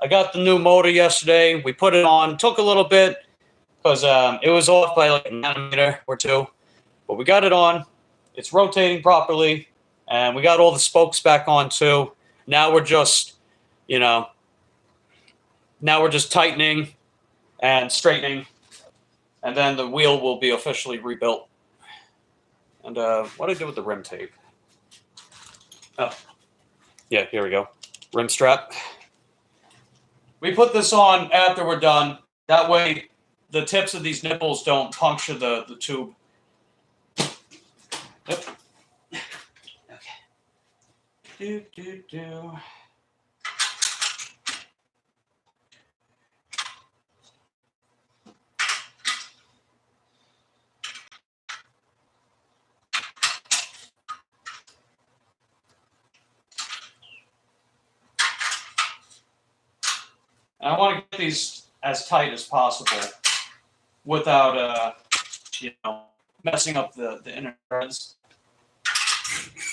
I got the new motor yesterday. We put it on. Took a little bit because it was off by like a nanometer or two. But we got it on. It's rotating properly. And we got all the spokes back on too. Now we're just, now we're just tightening and straightening. And then the wheel will be officially rebuilt. And what did I do with the rim tape? Oh, yeah, here we go. Rim strap. We put this on after we're done. That way, the tips of these nipples don't puncture the tube. Yep. Okay. And I want to get these as tight as possible without, messing up the inner threads.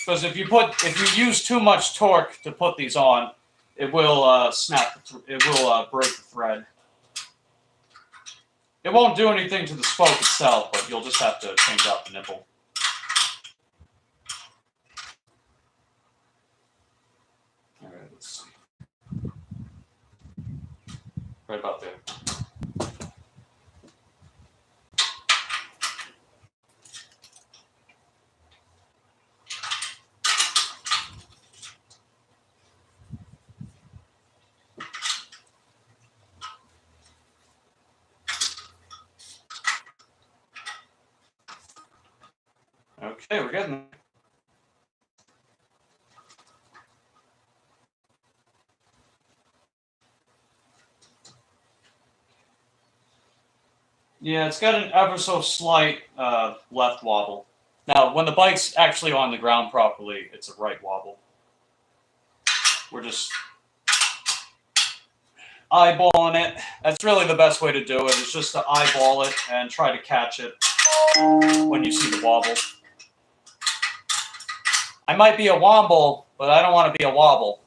Because if you use too much torque to put these on, it will it will break the thread. It won't do anything to the spoke itself, but you'll just have to change out the nipple. All right, let's see. Right about there. Okay, we're getting there. Yeah, it's got an ever so slight left wobble. Now, when the bike's actually on the ground properly, it's a right wobble. We're just eyeballing it. That's really the best way to do it, is just to eyeball it and try to catch it when you see the wobble. I might be a womble, but I don't want to be a wobble.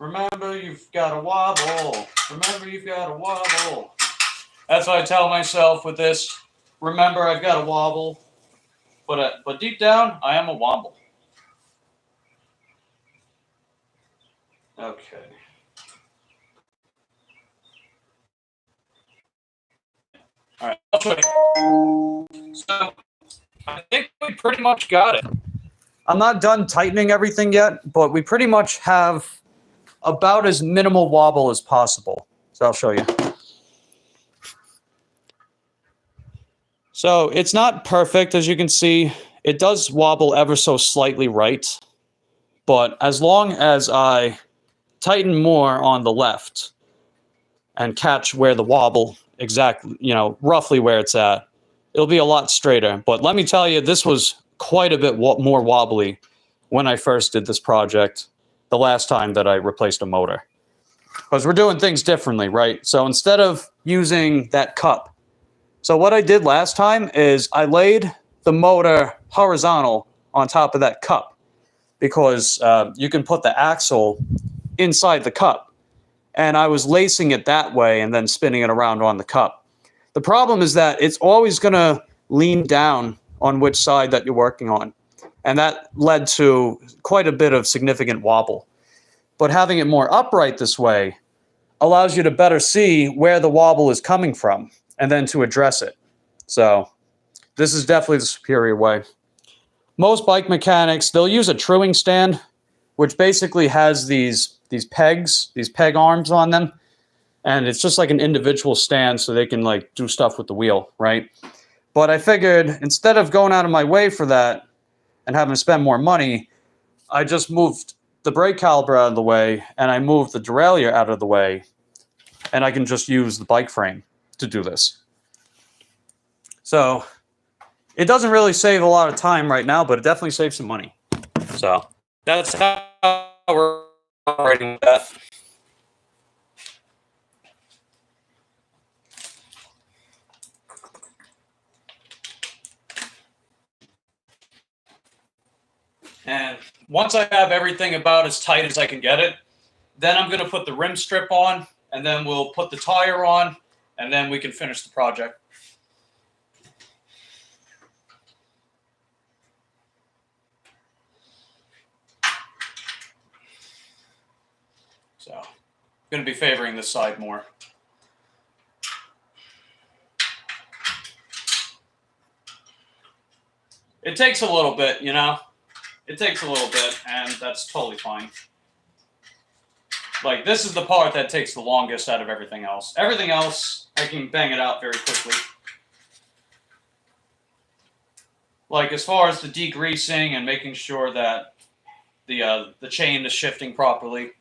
Remember, you've got a wobble. Remember, you've got a wobble. That's what I tell myself with this. Remember, I've got a wobble. But deep down, I am a womble. Okay. All right, I'll show you. So, I think we pretty much got it. I'm not done tightening everything yet, but we pretty much have about as minimal wobble as possible. So I'll show you. So it's not perfect, as you can see. It does wobble ever so slightly right. But as long as I tighten more on the left and catch where the wobble exactly, roughly where it's at, it'll be a lot straighter. But let me tell you, this was quite a bit more wobbly when I first did this project, the last time that I replaced a motor. Because we're doing things differently, right? So instead of using that cup So what I did last time is I laid the motor horizontal on top of that cup because you can put the axle inside the cup. And I was lacing it that way and then spinning it around on the cup. The problem is that it's always going to lean down on which side that you're working on. And that led to quite a bit of significant wobble. But having it more upright this way allows you to better see where the wobble is coming from and then to address it. So this is definitely the superior way. Most bike mechanics, they'll use a truing stand, which basically has these pegs, these peg arms on them. And it's just like an individual stand so they can like do stuff with the wheel, right? But I figured instead of going out of my way for that and having to spend more money, I just moved the brake caliper out of the way and I moved the derailleur out of the way, and I can just use the bike frame to do this. So it doesn't really save a lot of time right now, but it definitely saves some money. So that's how we're operating with that. And once I have everything about as tight as I can get it, then I'm going to put the rim strip on, and then we'll put the tire on, and then we can finish the project. So I'm going to be favoring this side more. It takes a little bit, you know? It takes a little bit, and that's totally fine. Like, this is the part that takes the longest out of everything else. Everything else, I can bang it out very quickly. Like, as far as the degreasing and making sure that the chain is shifting properly,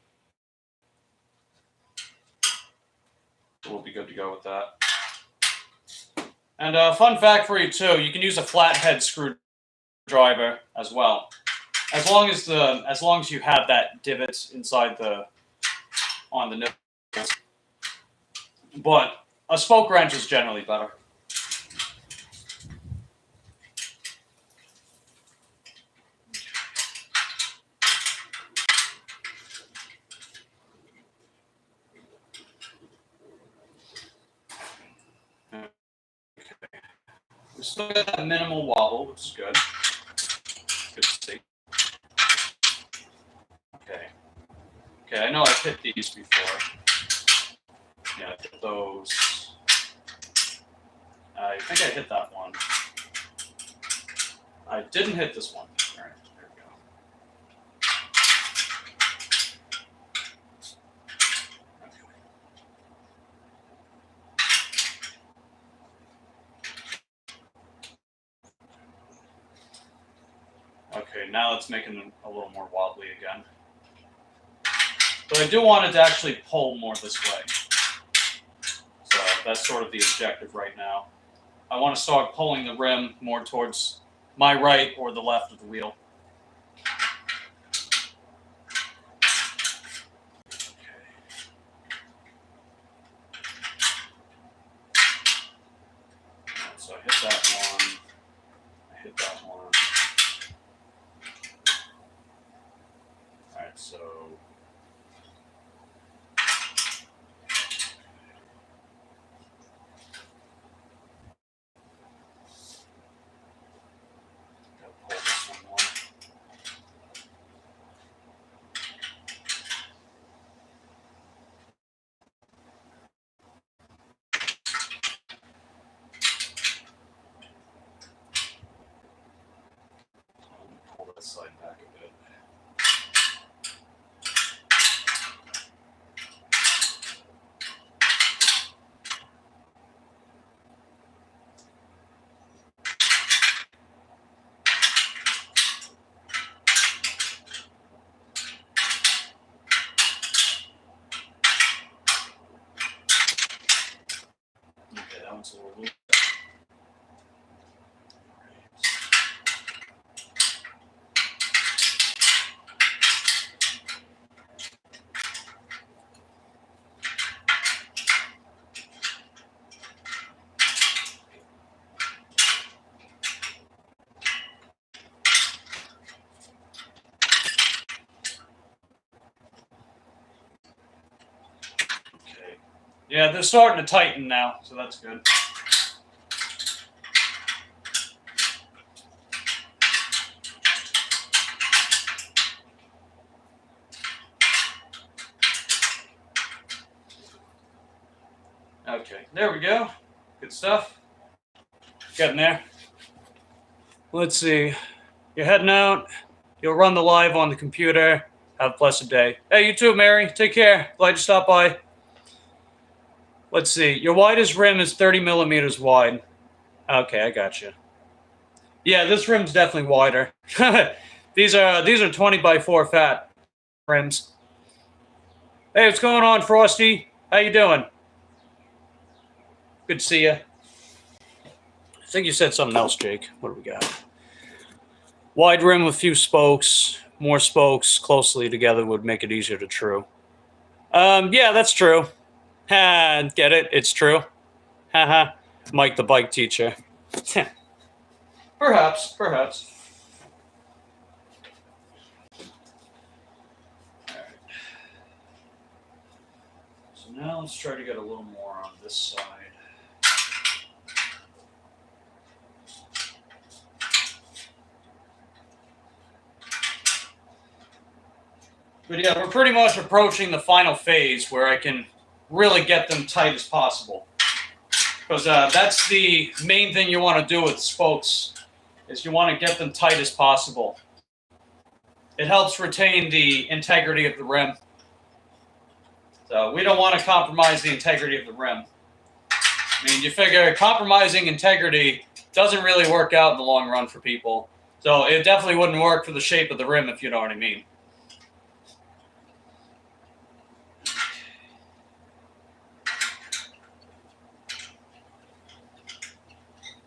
we'll be good to go with that. And fun fact for you, too, you can use a flathead screwdriver as well. As long as you have that divot inside on the nipples. But a spoke wrench is generally better. We still got that minimal wobble, which is good. Good to see. Okay, I know I've hit these before. Yeah, I hit those. I think I hit that one. I didn't hit this one. All right, there we go. Okay, now it's making it a little more wobbly again. But I do want it to actually pull more this way. So that's sort of the objective right now. I want to start pulling the rim more towards my right or the left of the wheel. So I hit that one. I hit that one. All right, so pull this one more. Pull this side back a bit. Okay, that one's a little loose. Yeah, they're starting to tighten now, so that's good. Okay, there we go. Good stuff. Getting there. Let's see. You're heading out. You'll run the live on the computer. Have a blessed day. Hey, you too, Mary. Take care. Glad you stopped by. Let's see. Your widest rim is 30 millimeters wide. Okay, I got you. Yeah, this rim's definitely wider. These are 20 by 4 fat rims. Hey, what's going on, Frosty? How you doing? Good to see you. I think you said something else, Jake. What do we got? Wide rim with few spokes. More spokes closely together would make it easier to true. Yeah, that's true. Ha, get it? It's true. Haha. Mike the bike teacher. Perhaps. Alright. So now let's try to get a little more on this side. But yeah, we're pretty much approaching the final phase where I can really get them tight as possible. Because that's the main thing you want to do with spokes, is you want to get them tight as possible. It helps retain the integrity of the rim. So we don't want to compromise the integrity of the rim. I mean, you figure compromising integrity doesn't really work out in the long run for people. So it definitely wouldn't work for the shape of the rim, if you know what I mean.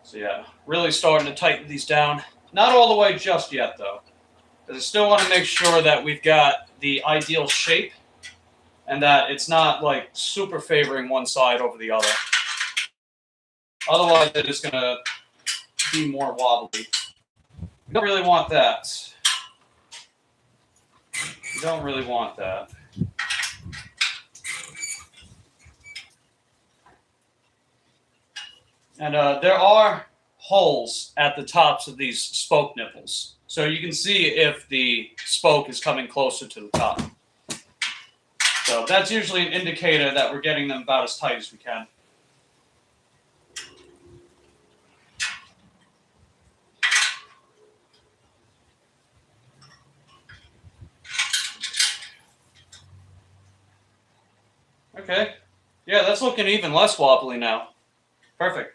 So yeah, really starting to tighten these down. Not all the way just yet, though. Because I still want to make sure that we've got the ideal shape and that it's not like super favoring one side over the other. Otherwise, it is going to be more wobbly. You don't really want that. You don't really want that. And there are holes at the tops of these spoke nipples. So you can see if the spoke is coming closer to the top. So that's usually an indicator that we're getting them about as tight as we can. Okay. Yeah, that's looking even less wobbly now. Perfect.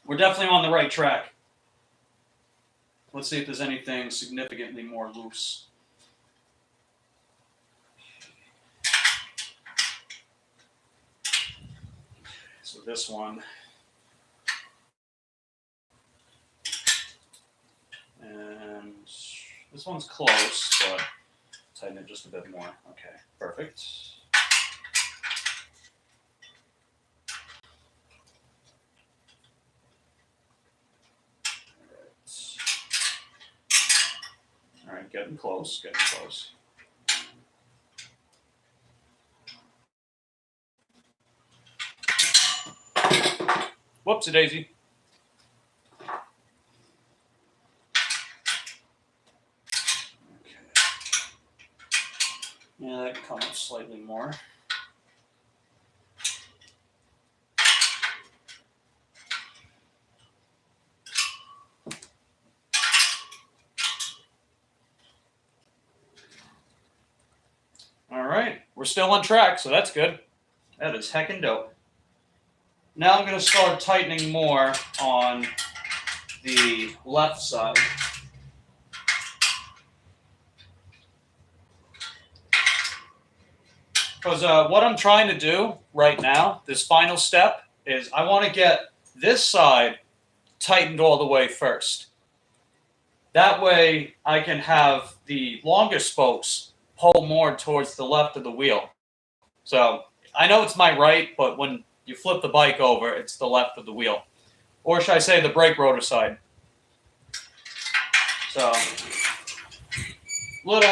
We're definitely on the right track. Let's see if there's anything significantly more loose. So this one. And this one's close, but tighten it just a bit more. Okay, perfect. All right, getting close, getting close. Whoopsie daisy. Okay. Yeah, that can come up slightly more. All right, we're still on track, so that's good. That is heckin' dope. Now I'm going to start tightening more on the left side. Because what I'm trying to do right now, this final step, is I want to get this side tightened all the way first. That way I can have the longer spokes pull more towards the left of the wheel. So I know it's my right, but when you flip the bike over, it's the left of the wheel. Or should I say the brake rotor side. So, little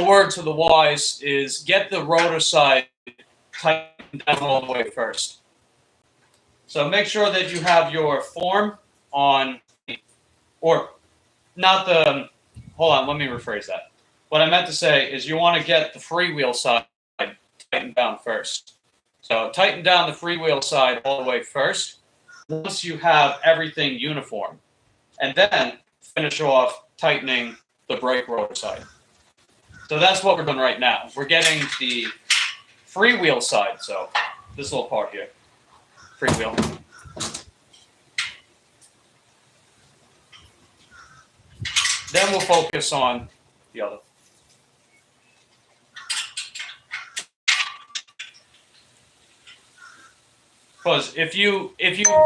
word to the wise is get the rotor side tighten down all the way first. So make sure that you have your form on, or not the, hold on, let me rephrase that. What I meant to say is you want to get the freewheel side tightened down first. So tighten down the freewheel side all the way first, once you have everything uniform. And then finish off tightening the brake rotor side. So that's what we're doing right now. We're getting the freewheel side, so this little part here, freewheel. Then we'll focus on the other. Because if you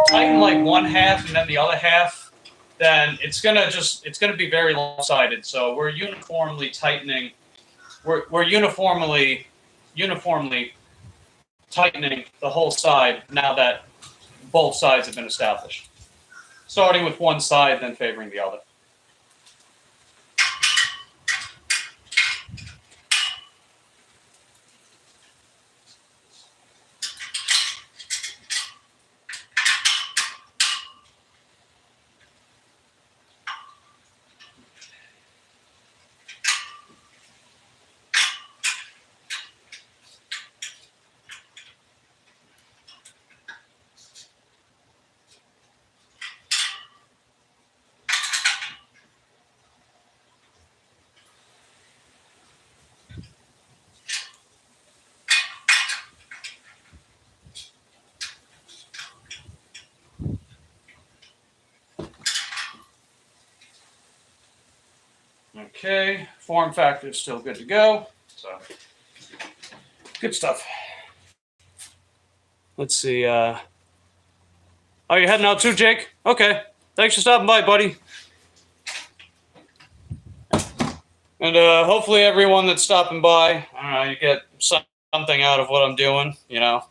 tighten like one half and then the other half, then it's gonna be very lopsided. So we're uniformly tightening. We're uniformly tightening the whole side now that both sides have been established. Starting with one side, then favoring the other. Okay, form factor is still good to go. So, good stuff. Let's see. Oh, you're heading out too, Jake? Okay. Thanks for stopping by, buddy. And hopefully everyone that's stopping by, I don't know, you get something out of what I'm doing, you know.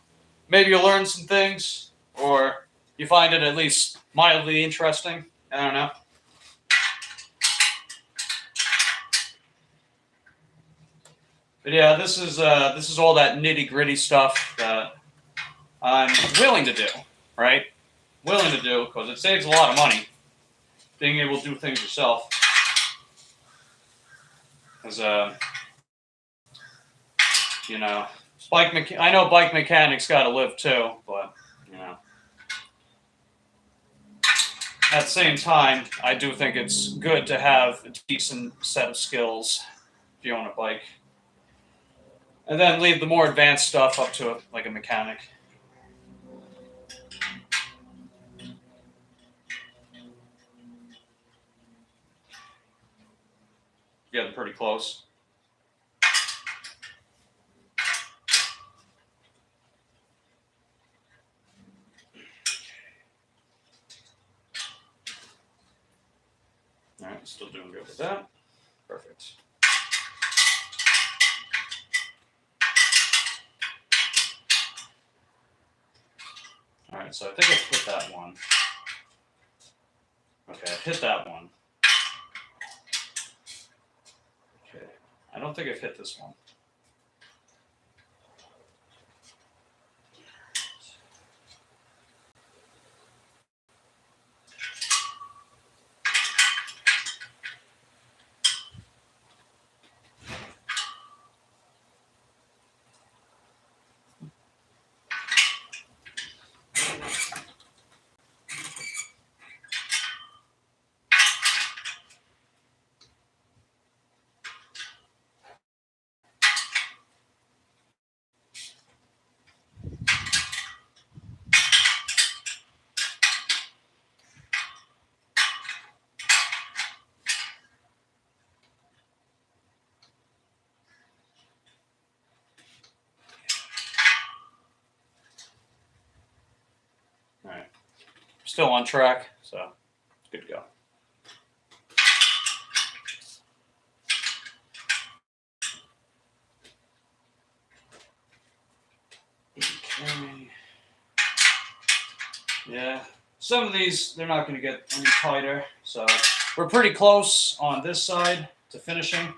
Maybe you learn some things, or you find it at least mildly interesting. I don't know. But yeah, this is all that nitty-gritty stuff that I'm willing to do, right? Willing to do, because it saves a lot of money, being able to do things yourself. Because, you know, I know bike mechanics got to live too, but, you know. At the same time, I do think it's good to have a decent set of skills if you own a bike. And then leave the more advanced stuff up to like a mechanic. Getting pretty close. All right, still doing good with that. Perfect. All right, so I think I've hit that one. Okay, I've hit that one. Okay, I don't think I've hit this one. All right, still on track, so it's good to go. Okay. Yeah, some of these, they're not going to get any tighter, so we're pretty close on this side to finishing.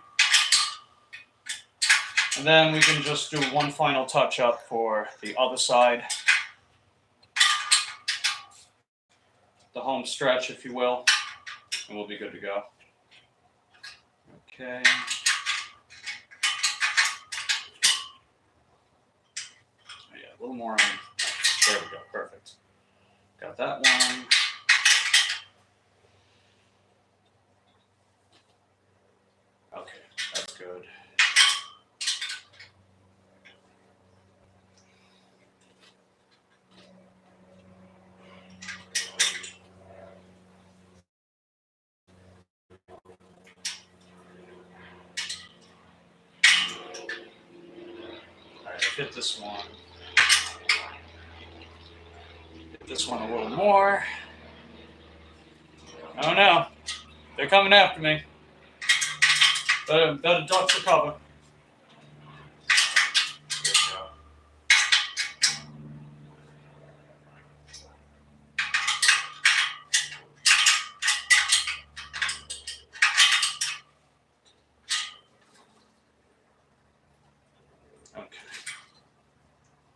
And then we can just do one final touch up for the other side. The home stretch, if you will, and we'll be good to go. Okay. Oh, yeah, a little more on. There we go, perfect. Got that one. Okay, that's good. Alright, hit this one. Hit this one a little more. Oh no, they're coming after me. Better duck for cover. Okay.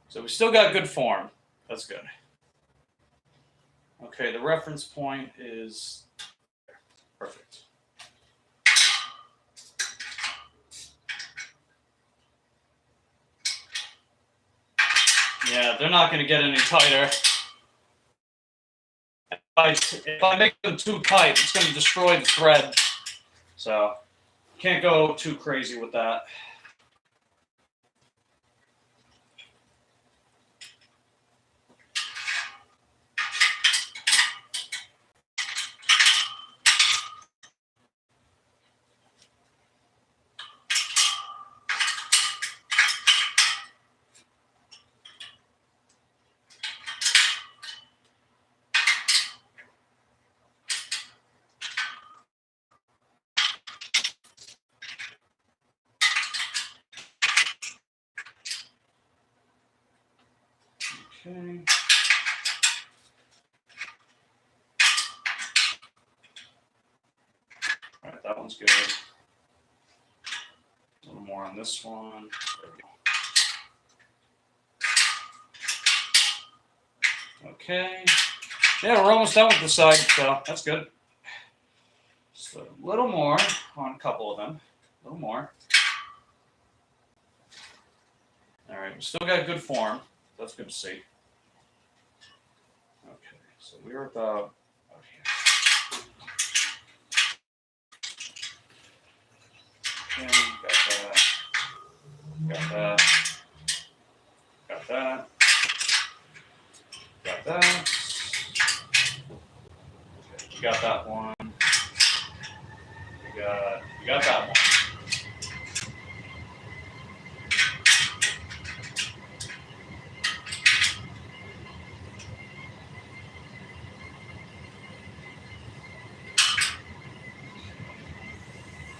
So we still got good form. That's good. Okay, the reference point is there. Perfect. Yeah, they're not going to get any tighter. If I make them too tight, it's going to destroy the thread. So, can't go too crazy with that. Okay. All right, that one's good. A little more on this one. There we go. Okay. Yeah, we're almost done with the side, so that's good. Just a little more on a couple of them. A little more. All right, we still got good form. That's good to see. Okay, so we're about out here. Okay, got that. Got that. Got that. Got that. Okay, we got that one. We got that one.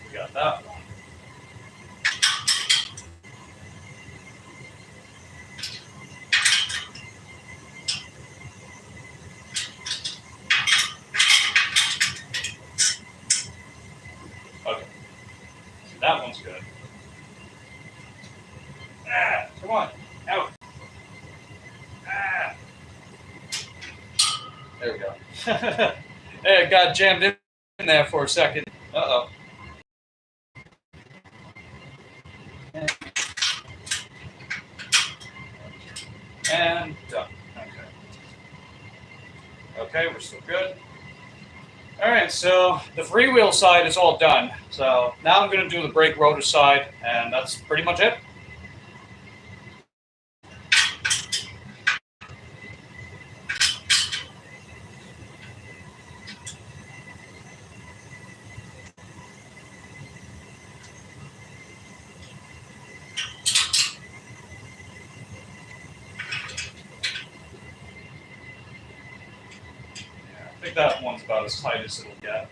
We got that one. Okay. That one's good. Ah, come on. Out. Ah. There we go. Hey, it got jammed in there for a second. Uh-oh. And done. Okay. Okay, we're still good. All right, so the freewheel side is all done. So now I'm going to do the brake rotor side, and that's pretty much it. Yeah, I think that one's about as tight as it'll get.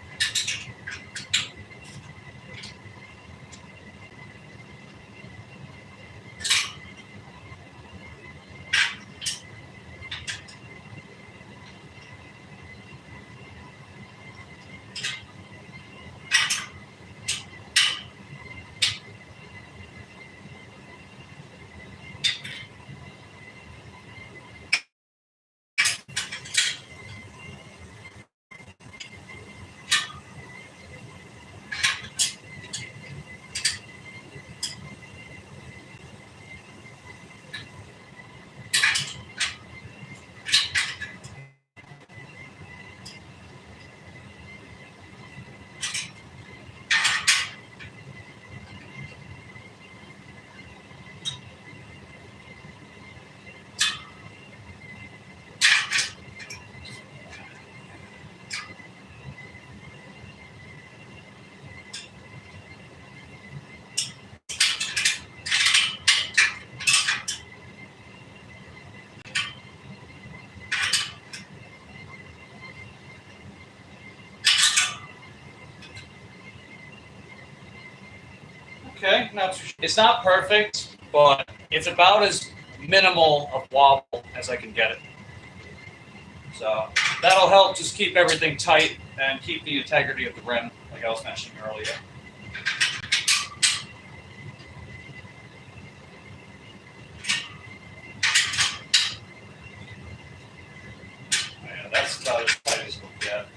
Okay, it's not perfect, but it's about as minimal of wobble as I can get it. So that'll help just keep everything tight and keep the integrity of the rim, like I was mentioning earlier. Yeah, that's about as tight as it'll get.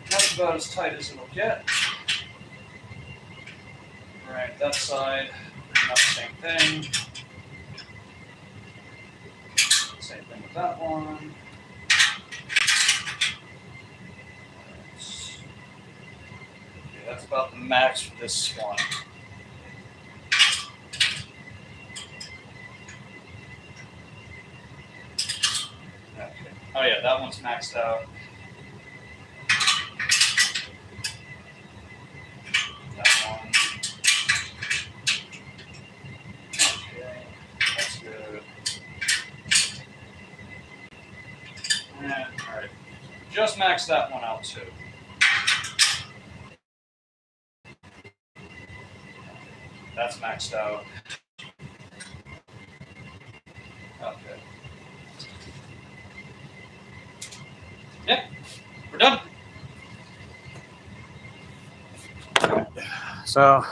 That's about as tight as it'll get. All right, that side, not the same thing. Same thing with that one. Okay, that's about the max for this one. Okay. Oh yeah, that one's maxed out. That one. Okay, that's good. And, all right, just max that one out too. That's maxed out. Okay. Yep, we're done. So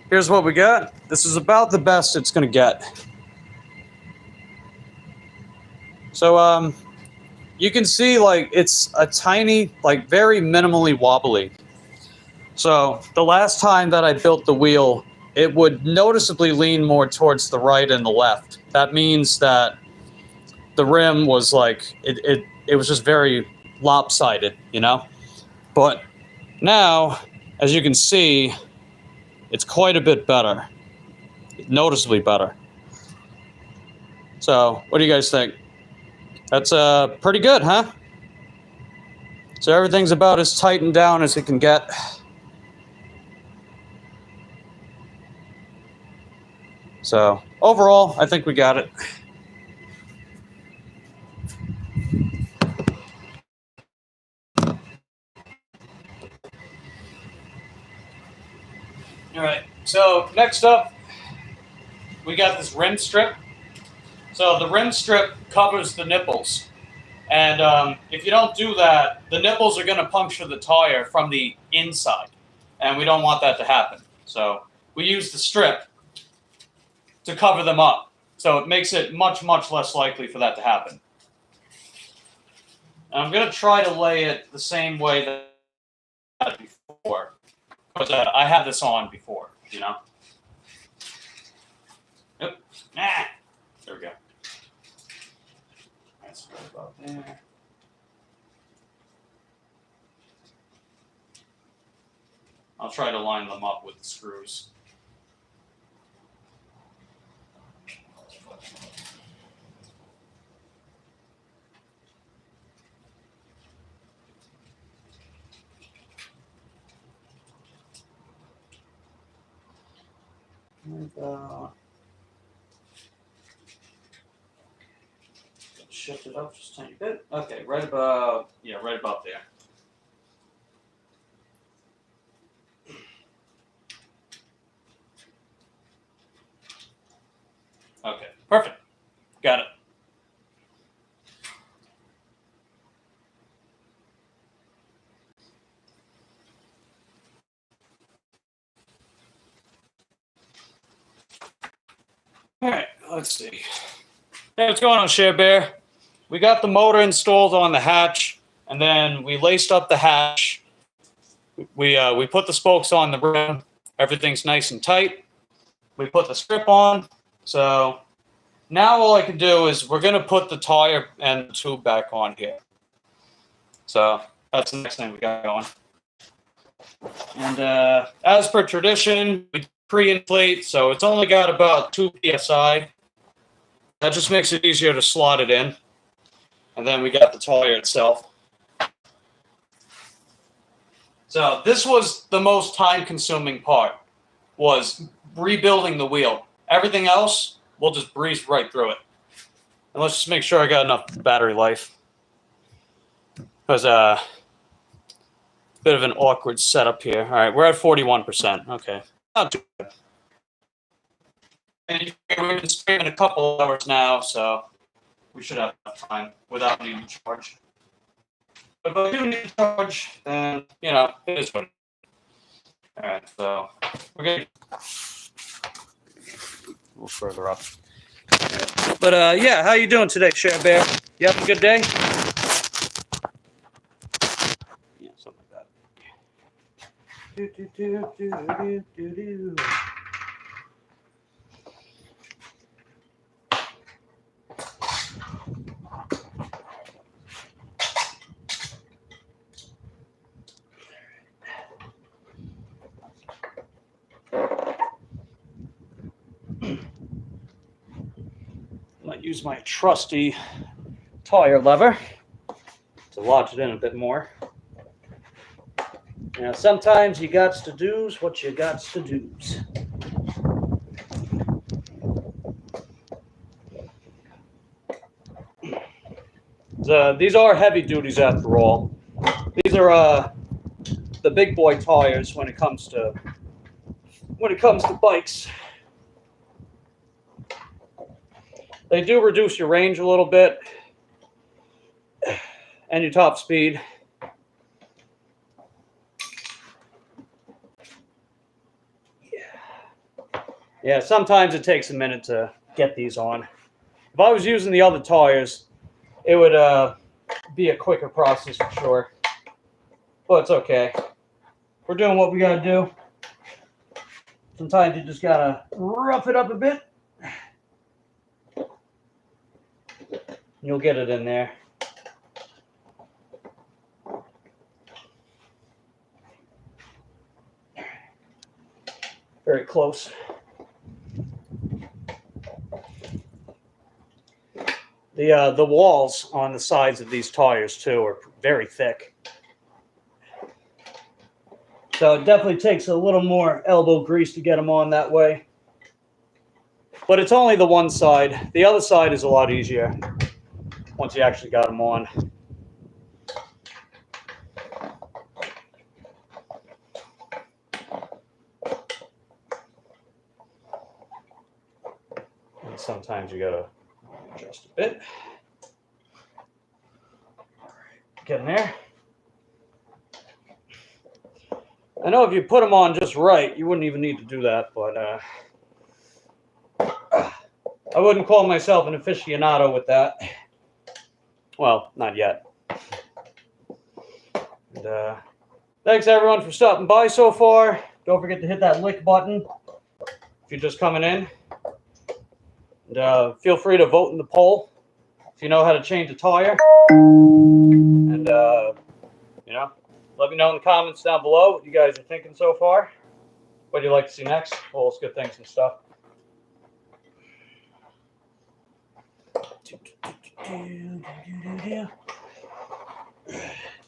here's what we got. This is about the best it's gonna get. So you can see like it's a tiny, like very minimally wobbly. So the last time that I built the wheel, it would noticeably lean more towards the right and the left. That means that the rim was like it was just very lopsided, you know? But now, as you can see, it's quite a bit better. Noticeably better. So, what do you guys think? That's pretty good, huh? So everything's about as tightened down as it can get. So, overall, I think we got it. All right, so next up, we got this rim strip. So the rim strip covers the nipples. And if you don't do that, the nipples are going to puncture the tire from the inside. And we don't want that to happen. So we use the strip to cover them up. So it makes it much, much less likely for that to happen. And I'm going to try to lay it the same way that I had before. Because I had this on before, you know? Yep. Ah. There we go. That's right about there. I'll try to line them up with the screws. And, shift it up just a tiny bit. Okay, right about there. Okay, perfect. Got it. All right, let's see. Hey, what's going on, Share Bear? We got the motor installed on the hatch, and then we laced up the hatch. We put the spokes on the rim. Everything's nice and tight. We put the strip on. So now all I can do is we're going to put the tire and the tube back on here. So that's the next thing we got going. And as per tradition, we pre-inflate, so it's only got about 2 psi. That just makes it easier to slot it in. And then we got the tire itself. So this was the most time-consuming part, was rebuilding the wheel. Everything else, we'll just breeze right through it. And let's just make sure I got enough battery life. Because bit of an awkward setup here. All right, we're at 41%. Okay. not too bad. And we've been spending a couple of hours now, so we should have enough time without needing to charge. But if I do need to charge, then, you know, it is what it is. All right, so we're going to a little further up. But, yeah, how you doing today, Share Bear? You having a good day? Yeah, something like that. Do, do, do, do, do, do, do. Might use my trusty tire lever to lodge it in a bit more. Now, sometimes you gots to do's what you gots to do's. These are heavy duties after all. These are the big boy tires when it comes to bikes. They do reduce your range a little bit and your top speed. Yeah, sometimes it takes a minute to get these on. If I was using the other tires, it would be a quicker process for sure. But it's okay. We're doing what we gotta do. Sometimes you just gotta rough it up a bit. You'll get it in there. Very close. The walls on the sides of these tires too are very thick. So it definitely takes a little more elbow grease to get them on that way. But it's only the one side. The other side is a lot easier once you actually got them on. And sometimes you gotta adjust a bit. Get in there. I know if you put them on just right, you wouldn't even need to do that, but I wouldn't call myself an aficionado with that. Well, not yet. And, thanks everyone for stopping by so far. Don't forget to hit that like button if you're just coming in. And feel free to vote in the poll if you know how to change a tire. And, you know, let me know in the comments down below what you guys are thinking so far. What do you like to see next? All those good things and stuff.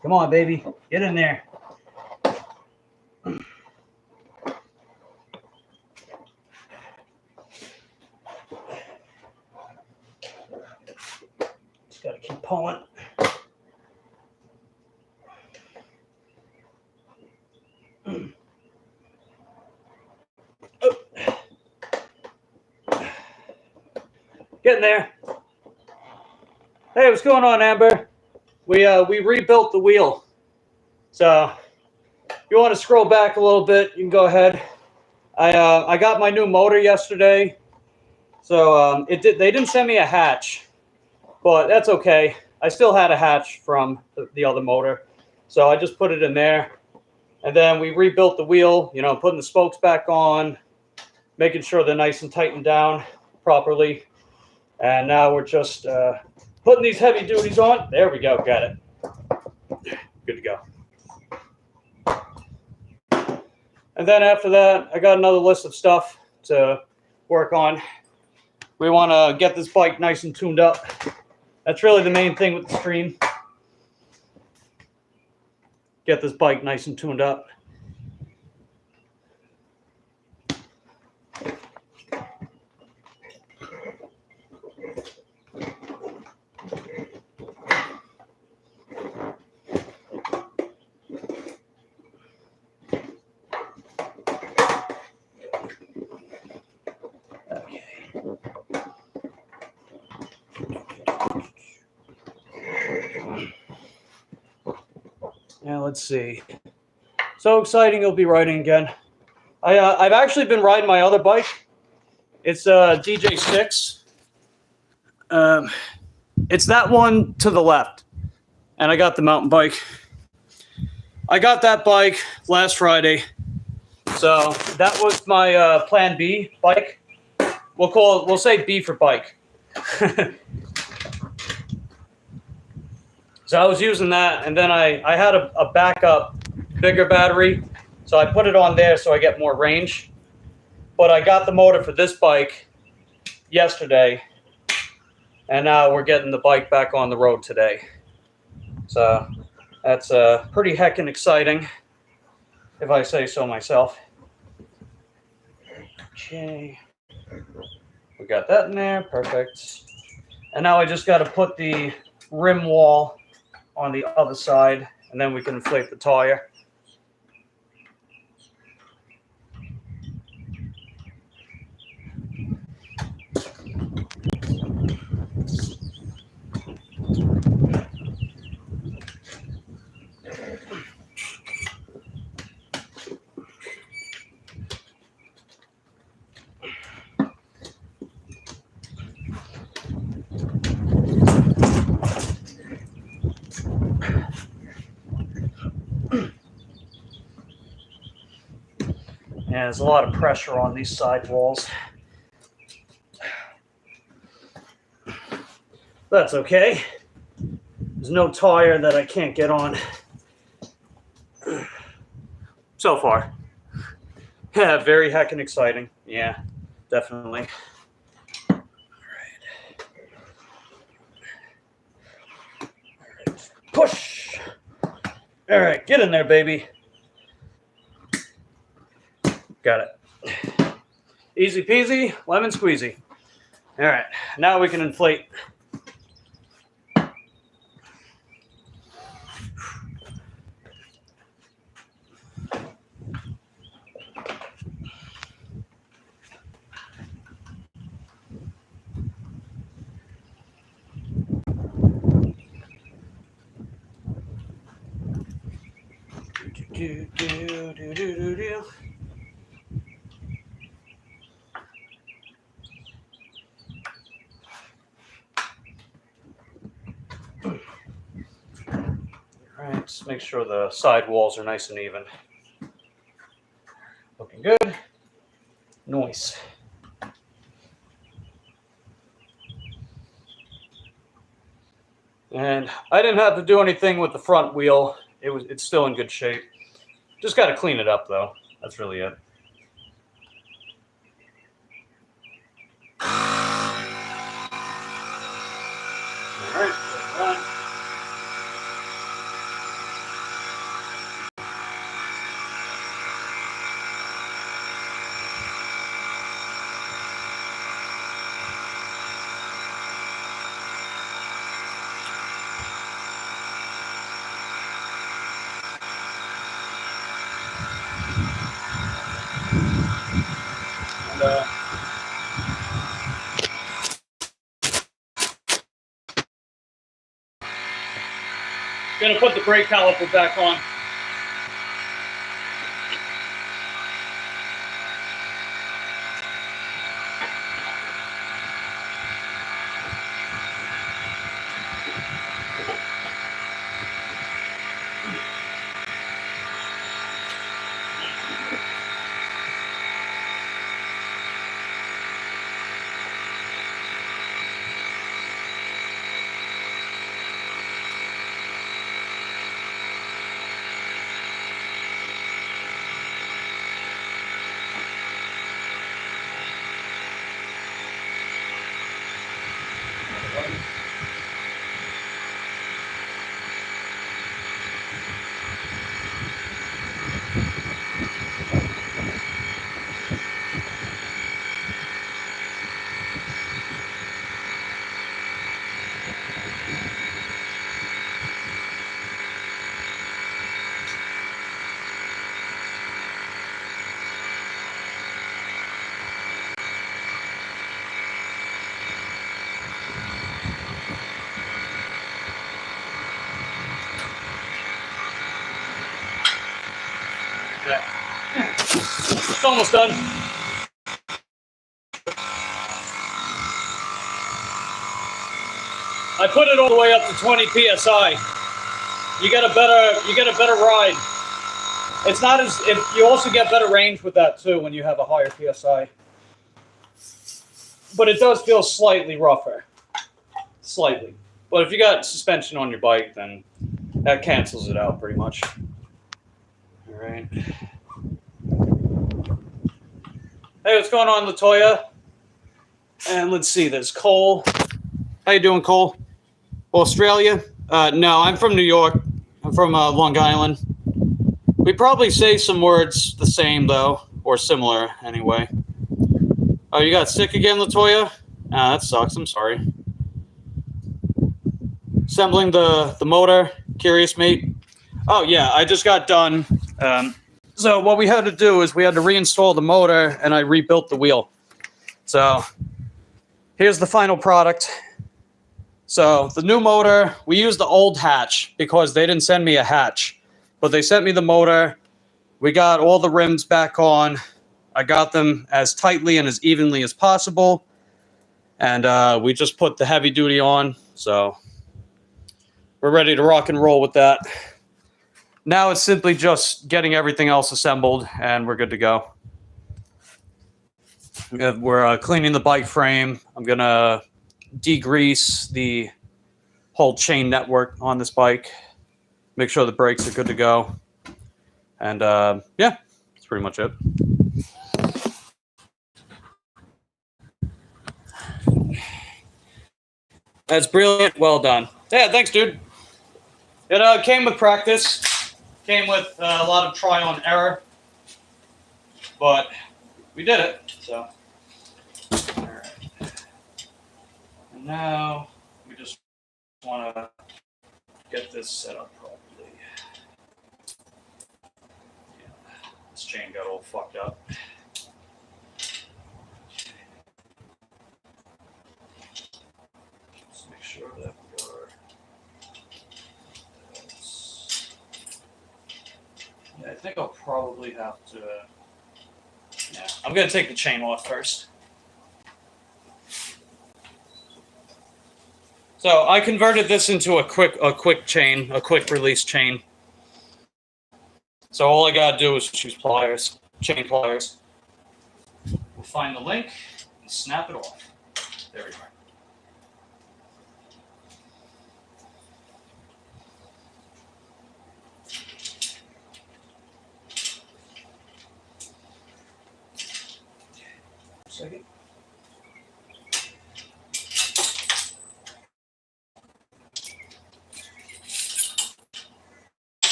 Come on, baby. Get in there. Just got to keep pulling. Getting there. Hey, what's going on, Amber? We rebuilt the wheel. So if you want to scroll back a little bit, you can go ahead. I got my new motor yesterday. So they didn't send me a hatch, but that's okay. I still had a hatch from the other motor. So I just put it in there. And then we rebuilt the wheel, you know, putting the spokes back on, making sure they're nice and tightened down properly. And now we're just putting these heavy duties on. There we go. Got it. Good to go. And then after that, I got another list of stuff to work on. We want to get this bike nice and tuned up. That's really the main thing with the stream. Get this bike nice and tuned up. Yeah, let's see. So exciting, you'll be riding again. I've actually been riding my other bike. It's a DJ6. It's that one to the left. And I got the mountain bike. I got that bike last Friday. So that was my plan B bike. We'll say B for bike. So I was using that, and then I had a backup bigger battery. So I put it on there so I get more range. But I got the motor for this bike yesterday, and now we're getting the bike back on the road today. So that's pretty heckin' exciting, if I say so myself. Okay, we got that in there, perfect. And now I just got to put the rim wall on the other side, and then we can inflate the tire. Yeah, there's a lot of pressure on these side walls. That's okay. There's no tire that I can't get on. So far. Yeah, very heckin' exciting. Yeah, definitely. All right. Push. All right, get in there, baby. Got it. Easy peasy, lemon squeezy. All right, now we can inflate. Do, do, do, do, do, do. All right, just make sure the side walls are nice and even. Looking good. Nice. And I didn't have to do anything with the front wheel. It's still in good shape. Just got to clean it up though. That's really it. All right, done. And, gonna put the brake caliper back on. It's almost done. I put it all the way up to 20 psi. You get a better ride. It's not as you also get better range with that too when you have a higher psi. But it does feel slightly rougher. Slightly. But if you got suspension on your bike, then that cancels it out pretty much. All right. Hey, what's going on, Latoya? And let's see, there's Cole. How you doing, Cole? Australia? No, I'm from New York. I'm from Long Island. We probably say some words the same, though, or similar, anyway. Oh, you got sick again, Latoya? Ah, that sucks. I'm sorry. Assembling the motor. Curious, mate? Oh, yeah, I just got done. So what we had to do is we had to reinstall the motor, and I rebuilt the wheel. So here's the final product. So the new motor, we used the old hatch because they didn't send me a hatch. But they sent me the motor. We got all the rims back on. I got them as tightly and as evenly as possible. And we just put the heavy duty on. So we're ready to rock and roll with that. Now it's simply just getting everything else assembled, and we're good to go. We're cleaning the bike frame. I'm going to degrease the whole chain network on this bike. Make sure the brakes are good to go. And yeah, that's pretty much it. That's brilliant. Well done. Yeah, thanks, dude. It came with practice. Came with a lot of trial and error. But we did it. So, all right. And now we just want to get this set up properly. Yeah, this chain got all fucked up. Just make sure that we are. Yeah, I think I'll probably have to. Yeah, I'm gonna take the chain off first. So I converted this into a quick chain, a quick release chain. So all I gotta do is choose pliers, chain pliers. We'll find the link and snap it off. There we go. Second.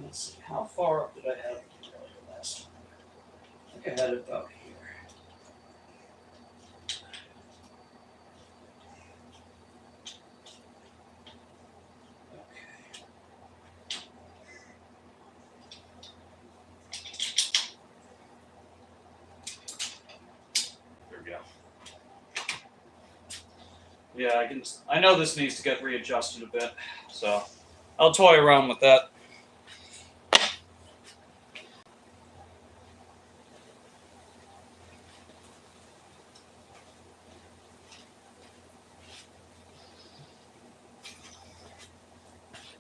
Let's see, how far up did I have the last time? I think I had it about here. Yeah, I know this needs to get readjusted a bit, so I'll toy around with that.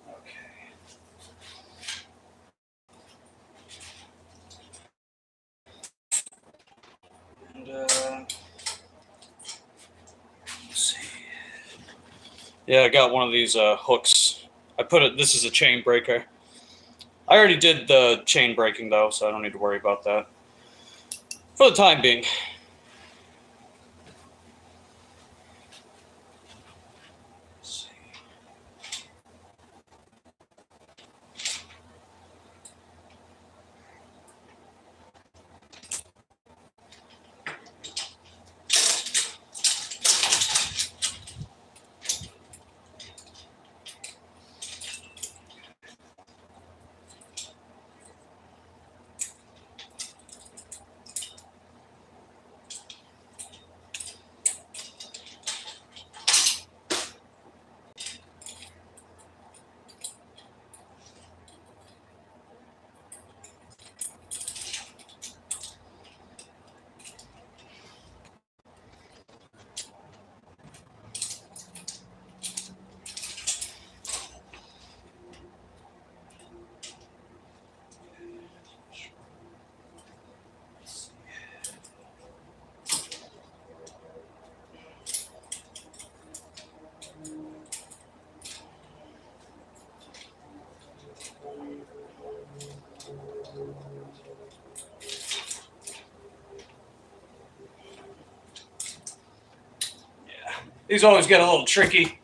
Okay. And let's see. Yeah, I got one of these hooks. I put it. This is a chain breaker. I already did the chain breaking though, so I don't need to worry about that for the time being. Let's see. These always get a little tricky.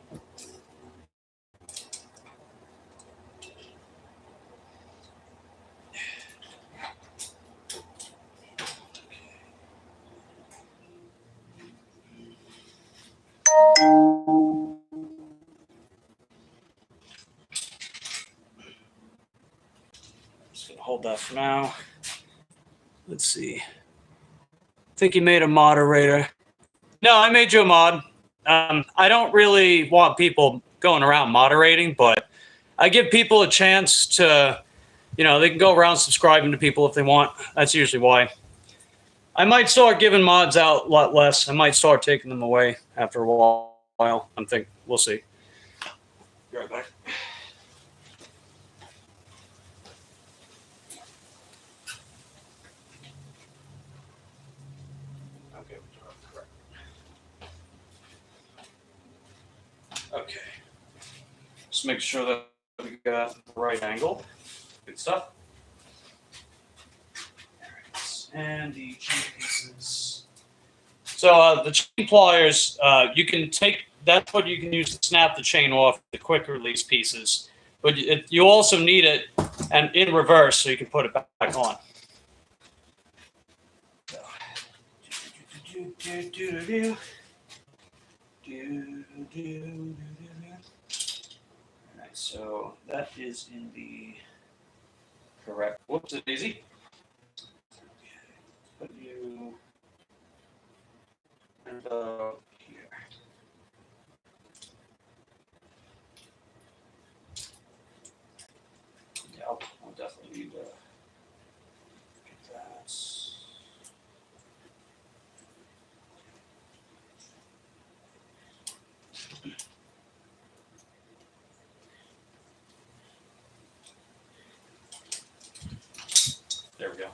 Just gonna hold that for now. Let's see. I think you made a moderator. No, I made you a mod. I don't really want people going around moderating, but I give people a chance to, they can go around subscribing to people if they want. That's usually why. I might start giving mods out a lot less. I might start taking them away after a while. We'll see. Be right back. Okay. Okay. Just make sure that we got the right angle. Good stuff. And the chain pieces. So the chain pliers, you can take, that's what you can use to snap the chain off the quick release pieces. But you also need it and in reverse so you can put it back on. So. Alright, so that is in the correct. Whoops, it's easy. Put you and here. Yeah, I'll definitely need to get that. There we go.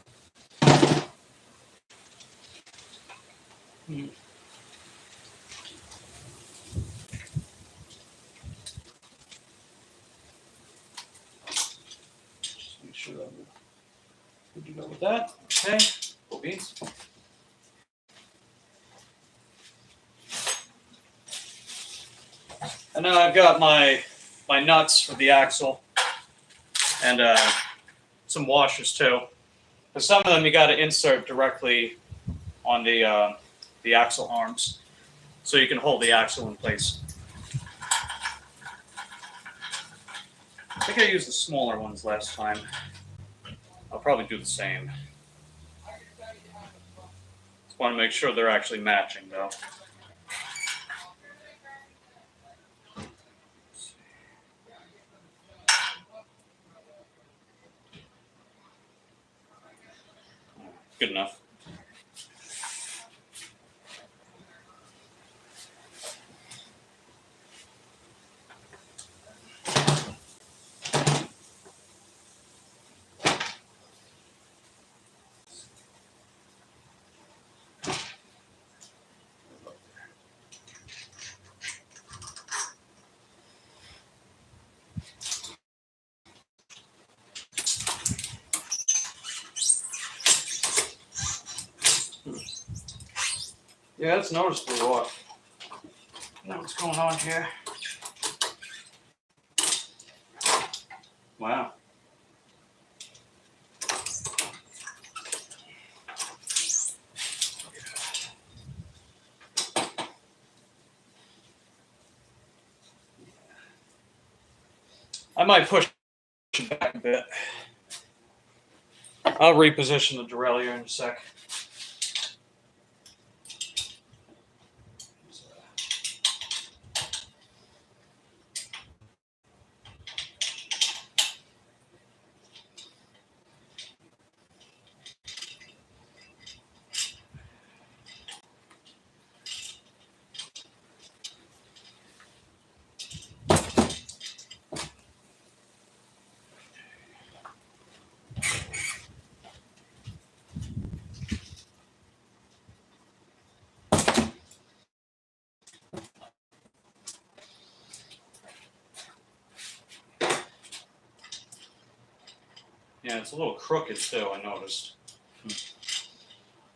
Just make sure that we're good to go with that. Okay, cool beans. And now I've got my nuts for the axle and some washers too. Because some of them you got to insert directly on the axle arms, so you can hold the axle in place. I think I used the smaller ones last time. I'll probably do the same. Just want to make sure they're actually matching though. Good enough. Yeah, that's noticeably off. I know what's going on here. Wow. I might push it back a bit. I'll reposition the derailleur in a sec. Yeah, it's a little crooked too, I noticed.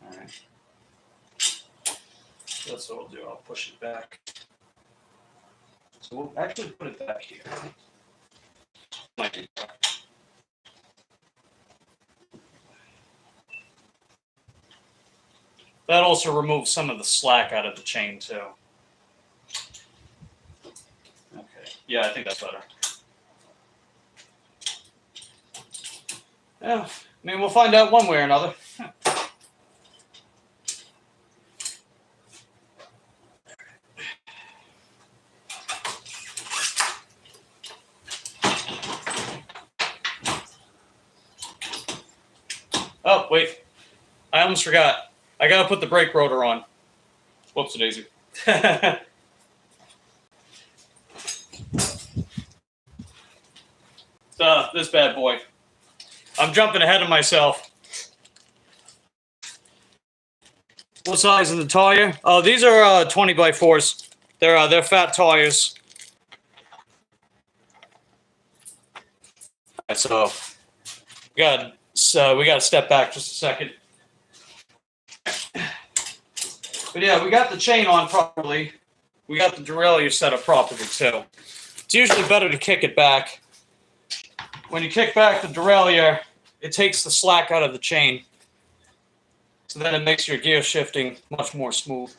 All right. That's what I'll do. I'll push it back. So we'll actually put it back here. Might be better. That also removes some of the slack out of the chain too. Okay, yeah, I think that's better. Yeah, I mean, we'll find out one way or another. Oh, wait. I almost forgot. I gotta put the brake rotor on. Whoops, daisy. This bad boy. I'm jumping ahead of myself. What size is the tire? Oh, these are 20 by 4s. They're fat tires. Right, so we got to step back just a second. But yeah, we got the chain on properly. We got the derailleur set up properly too. It's usually better to kick it back. When you kick back the derailleur, it takes the slack out of the chain. So then it makes your gear shifting much more smooth.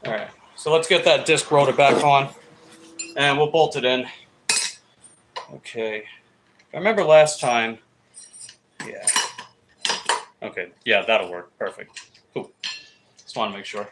All right, so let's get that disc rotor back on, and we'll bolt it in. Okay, I remember last time. Yeah. Okay, yeah, that'll work. Perfect. Cool. Just want to make sure.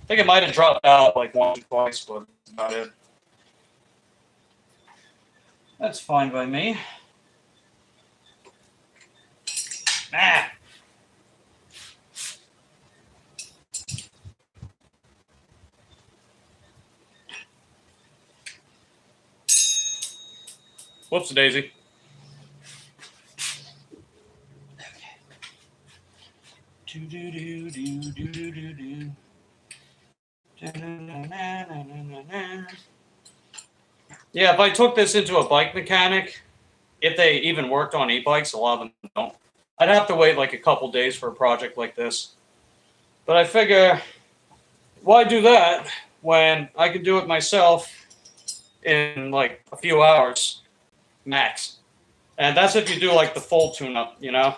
I think it might have dropped out like once or twice, but that's about it. That's fine by me. Ah. Whoops, daisy. Yeah, if I took this into a bike mechanic, if they even worked on e-bikes, a lot of them don't. I'd have to wait like a couple days for a project like this. But I figure, why do that when I can do it myself in like a few hours max? And that's if you do like the full tune-up, you know?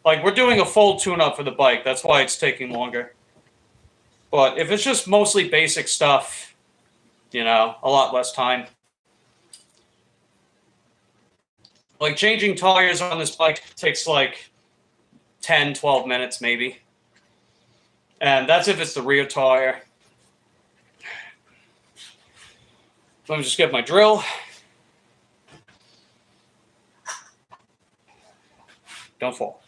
Like we're doing a full tune-up for the bike. That's why it's taking longer. But if it's just mostly basic stuff, you know, a lot less time. Like changing tires on this bike takes like 10, 12 minutes maybe. And that's if it's the rear tire. Let me just get my drill. Don't fall.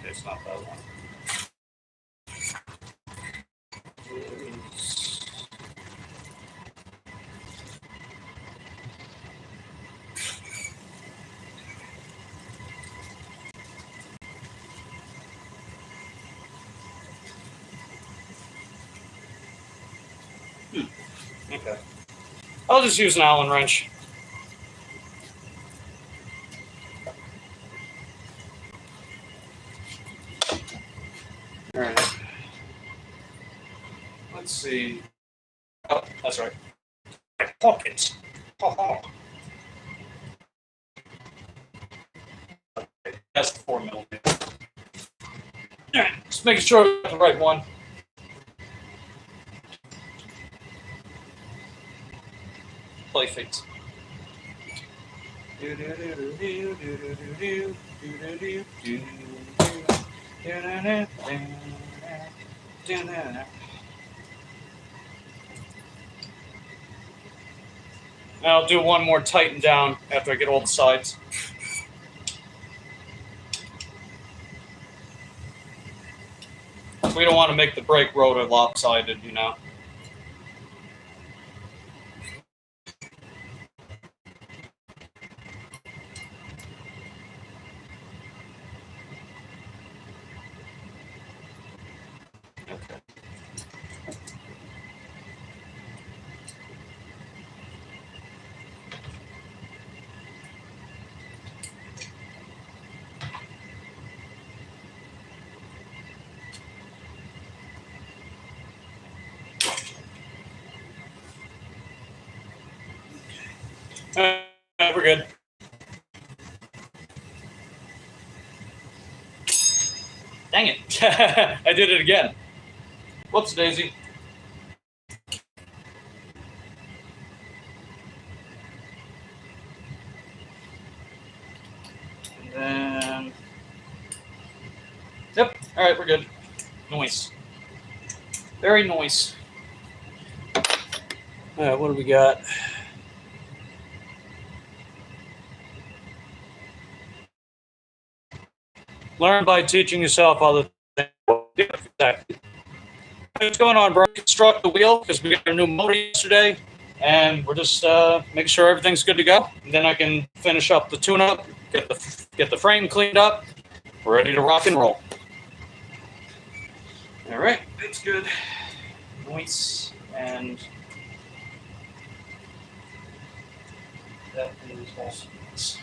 It's not that one. Okay. I'll just use an Allen wrench. All right. Let's see. Oh, that's right. My pockets. Okay, that's the 4 millimeter. All right, just making sure I got the right one. Play feet. I'll do one more tighten down after I get all the sides. We don't want to make the brake rotor lopsided, you know. We're good. Dang it. I did it again. Whoops, Daisy. And then... Yep. All right, we're good. Noise. Very noise. All right, what do we got? Learn by teaching yourself other things. Yeah, exactly. What's going on, bro? Construct the wheel because we got a new motor yesterday, and we're just making sure everything's good to go. And then I can finish up the tune-up, get the frame cleaned up. We're ready to rock and roll. All right, that's good. Noise and that is also nice.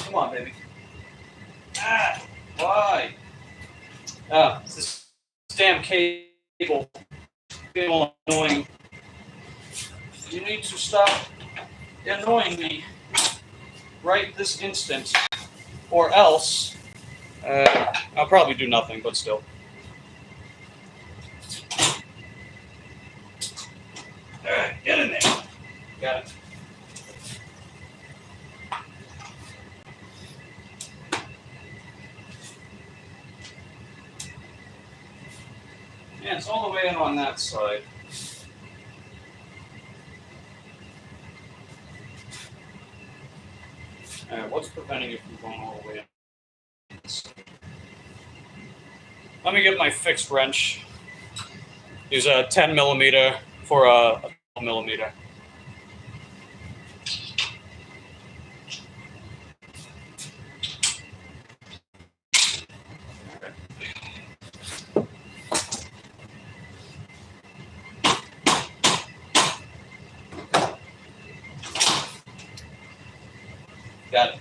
Come on, baby. Ah, why? This damn cable being annoying. You need to stop annoying me right this instant, or else I'll probably do nothing, but still. Get in there. Got it. Yeah, it's all the way in on that side. What's preventing it from going all the way in? Let me get my fixed wrench. Use a 10 millimeter for a 12 millimeter. Got it.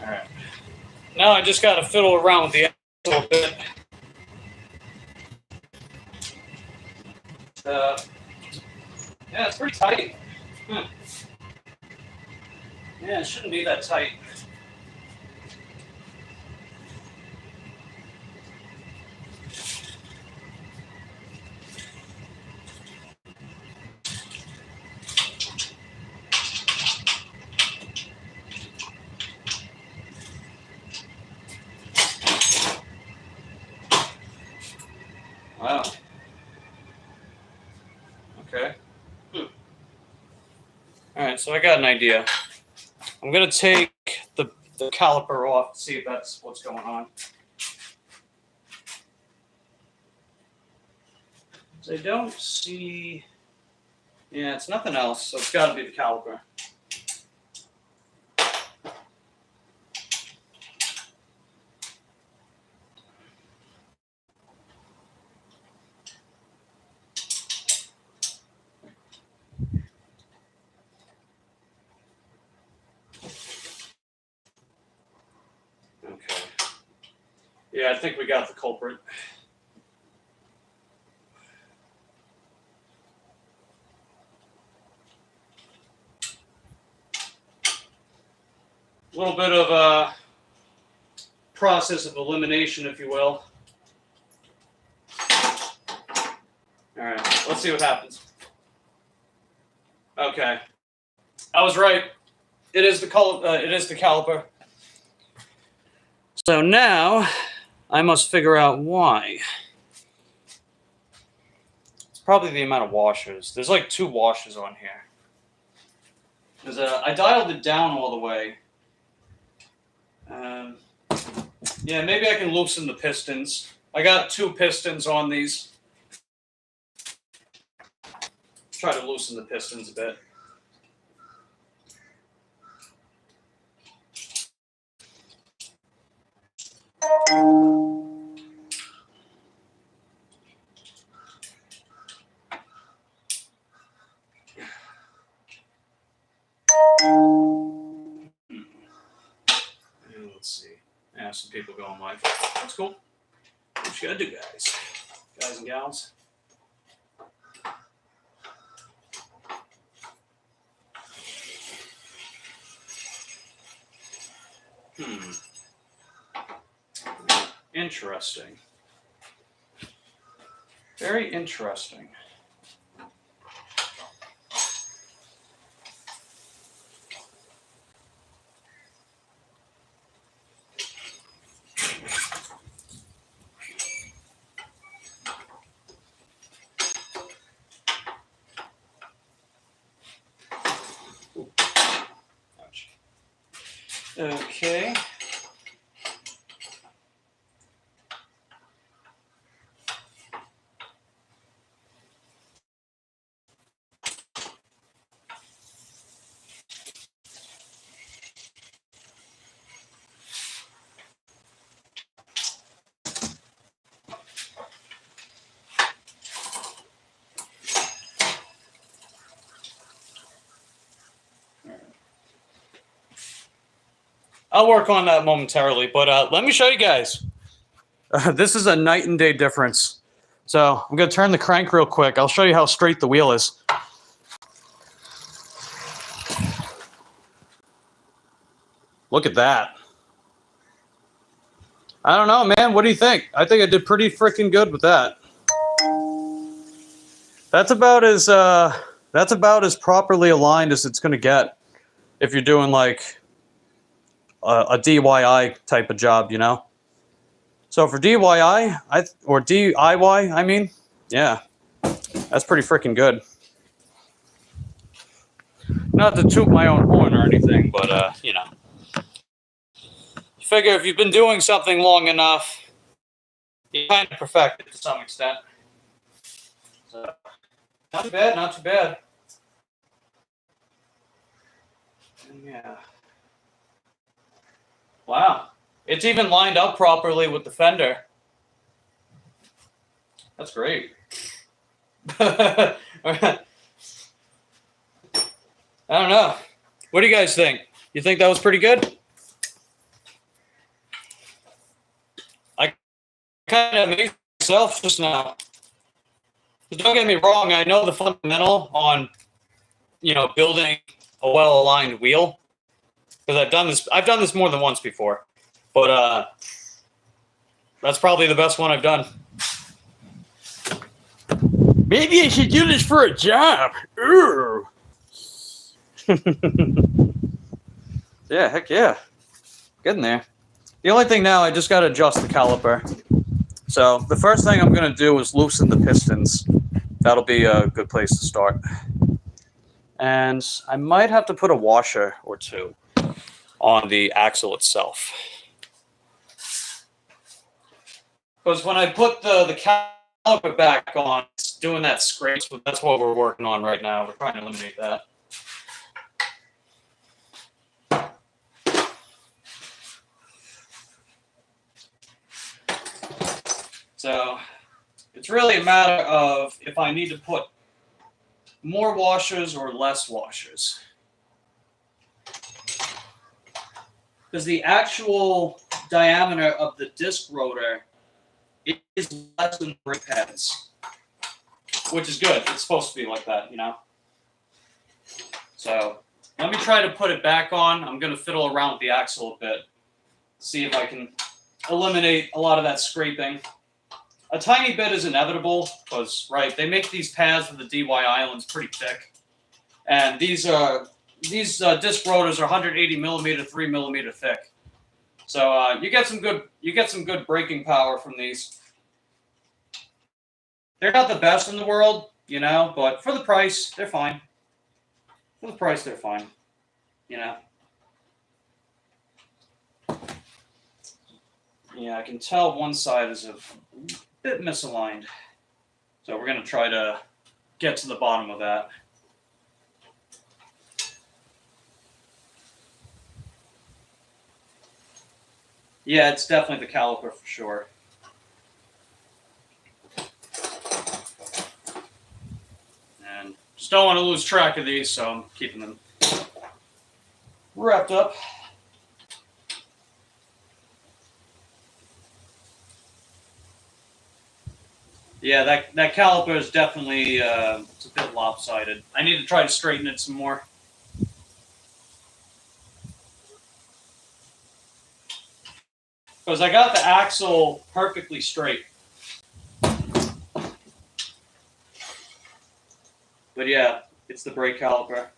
All right. Now I just got to fiddle around with the a little bit. Yeah, it's pretty tight. Yeah, it shouldn't be that tight. Wow. Okay. All right, so I got an idea. I'm gonna take the caliper off, see if that's what's going on. So I don't see. Yeah, it's nothing else, so it's got to be the caliper. Yeah, I think we got the culprit. A little bit of a process of elimination, if you will. All right, let's see what happens. Okay, I was right. It is the caliper. So now I must figure out why. It's probably the amount of washers. There's like 2 washers on here. I dialed it down all the way. Yeah, maybe I can loosen the pistons. I got 2 pistons on these. Let's try to loosen the pistons a bit. Let's see. Yeah, some people going live. That's cool. What you gotta do, guys and gals. Interesting. Very interesting. Ouch. Okay. I'll work on that momentarily, but let me show you guys. This is a night and day difference. So I'm going to turn the crank real quick. I'll show you how straight the wheel is. Look at that. I don't know, man. What do you think? I think I did pretty freaking good with that. That's about as properly aligned as it's going to get if you're doing like a DIY type of job, you know? So for DIY, or DIY, I mean, yeah, that's pretty freaking good. Not to toot my own horn or anything, but, you know. You figure if you've been doing something long enough, you kind of perfect it to some extent. So, not too bad, not too bad. And yeah. Wow. It's even lined up properly with the fender. That's great. I don't know. What do you guys think? You think that was pretty good? I kind of made myself just now. But don't get me wrong. I know the fundamental on, you know, building a well-aligned wheel. Because I've done this more than once before, but that's probably the best one I've done. Maybe I should do this for a job. Yeah, heck yeah, getting there. The only thing now, I just got to adjust the caliper. So the first thing I'm gonna do is loosen the pistons. That'll be a good place to start. And I might have to put a washer or 2 on the axle itself. Because when I put the caliper back on, it's doing that scrape, so that's what we're working on right now. We're trying to eliminate that. So it's really a matter of if I need to put more washers or less washers. Because the actual diameter of the disc rotor is less than the brake pads, which is good. It's supposed to be like that, you know? So let me try to put it back on. I'm going to fiddle around with the axle a bit, see if I can eliminate a lot of that scraping. A tiny bit is inevitable because, right, they make these pads with the DY islands pretty thick. And these disc rotors are 180 millimeter, 3 millimeter thick. So you get some good braking power from these. They're not the best in the world, you know, but for the price, they're fine. For the price, they're fine, you know. Yeah, I can tell one side is a bit misaligned. So we're going to try to get to the bottom of that. Yeah, it's definitely the caliper for sure. And just don't want to lose track of these, so I'm keeping them wrapped up. Yeah, that caliper is definitely it's a bit lopsided. I need to try to straighten it some more. Because I got the axle perfectly straight. But yeah, it's the brake caliper.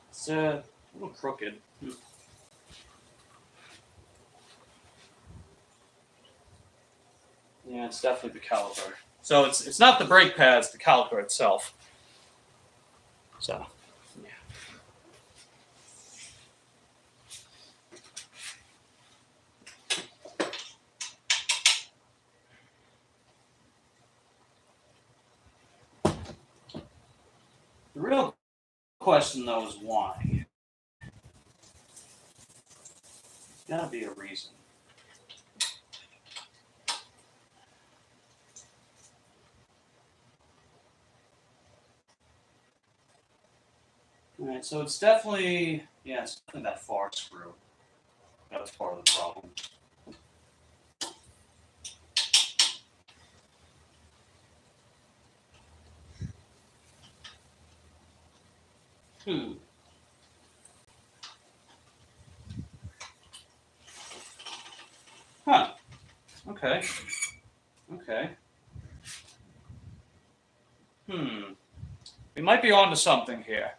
It's a little crooked. Yeah, it's definitely the caliper. So it's not the brake pads, the caliper itself. So, yeah. The real question, though, is why? There's gotta be a reason. All right, so it's definitely, yeah, it's definitely that far screw. That's part of the problem. Huh. Okay. Okay. We might be onto something here.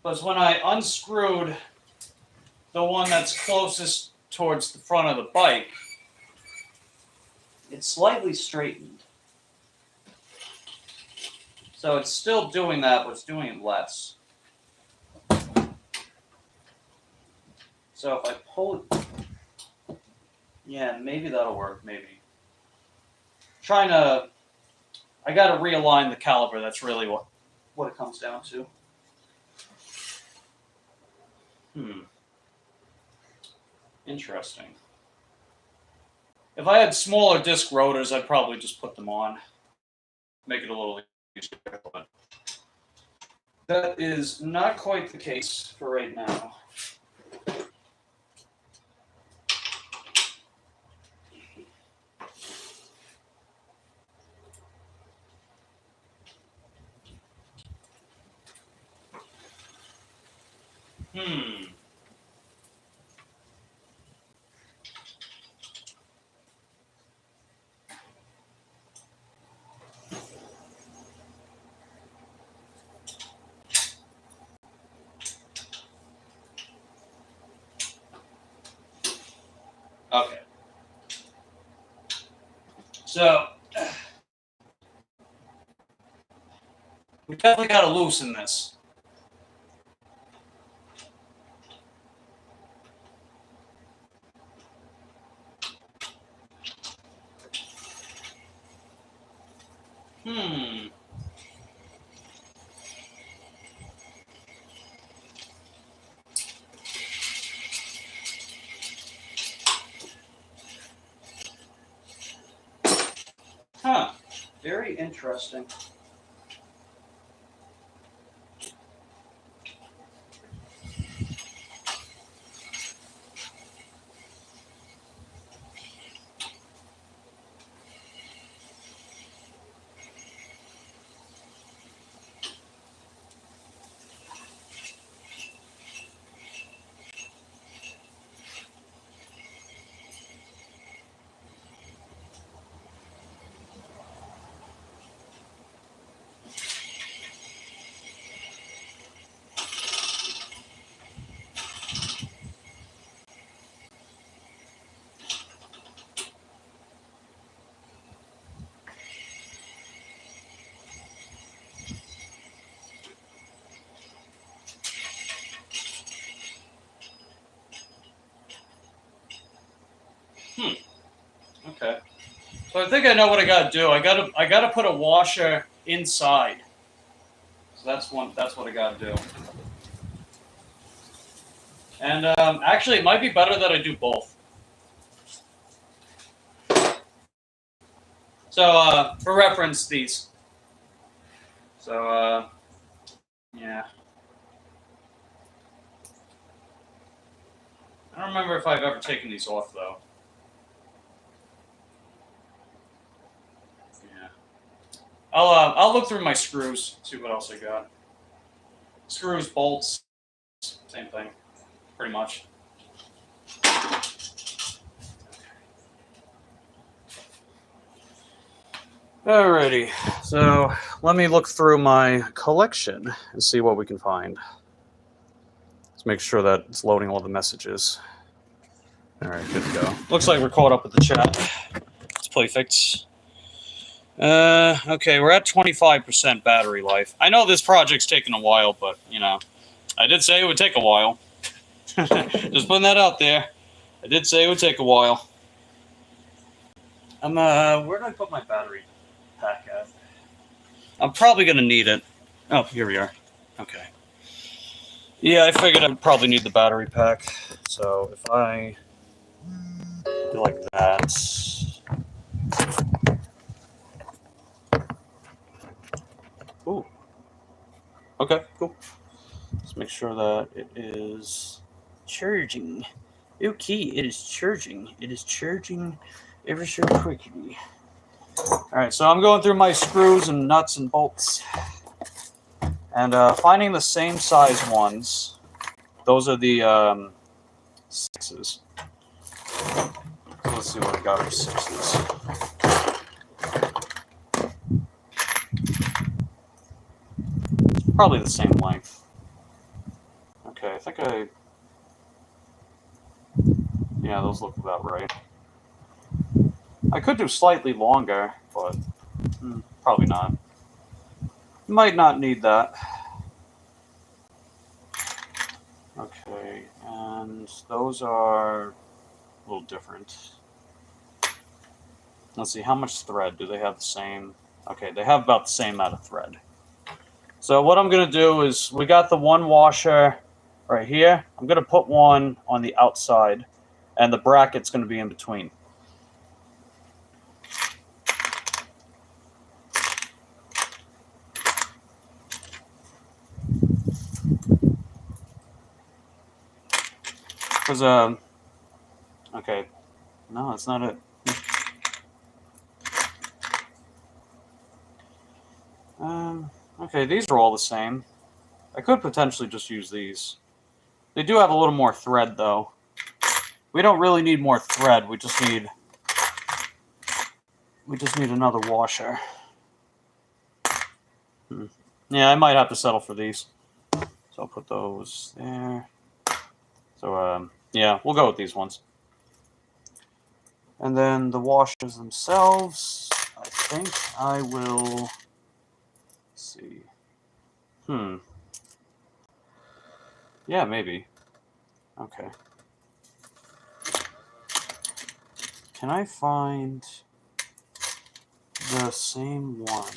Because when I unscrewed the one that's closest towards the front of the bike, it's slightly straightened. So it's still doing that, but it's doing it less. So if I pull it, yeah, maybe that'll work, maybe. I gotta realign the caliper, that's really what it comes down to. Interesting. If I had smaller disc rotors, I'd probably just put them on. Make it a little easier. But that is not quite the case for right now. Okay. So, we definitely got to loosen this. Huh. Very interesting. Okay. So I think I know what I gotta do. I gotta put a washer inside. So that's what I gotta do. And actually, it might be better that I do both. So for reference, these. So yeah. I don't remember if I've ever taken these off though. Yeah. I'll look through my screws, see what else I got. Screws, bolts, same thing, pretty much. Alrighty, so let me look through my collection and see what we can find. Let's make sure that it's loading all the messages. Alright, good to go. Looks like we're caught up with the chat. It's perfect. Okay, we're at 25% battery life. I know this project's taken a while, but, you know, I did say it would take a while. Just putting that out there. I did say it would take a while. Where did I put my battery pack at? I'm probably going to need it. Oh, here we are. Okay. Yeah, I figured I would probably need the battery pack. So if I do like that. Ooh. Okay, cool. Let's make sure that it is charging. Okay, it is charging. It is charging ever so quickly. Alright, so I'm going through my screws and nuts and bolts. And finding the same size ones. Those are the 6s. So let's see what I got for 6s. Probably the same length. Okay, I think yeah, those look about right. I could do slightly longer, but probably not. Might not need that. Okay, and those are a little different. Let's see, how much thread? Do they have the same? Okay, they have about the same amount of thread. So what I'm going to do is, we got the one washer right here. I'm going to put one on the outside, and the bracket's going to be in between. Because, okay, no, that's not it. Okay, these are all the same. I could potentially just use these. They do have a little more thread, though. We don't really need more thread. We just need another washer. Yeah, I might have to settle for these. So I'll put those there. So, yeah, we'll go with these ones. And then the washers themselves, I think I will... see. Yeah, maybe. Okay. Can I find the same one?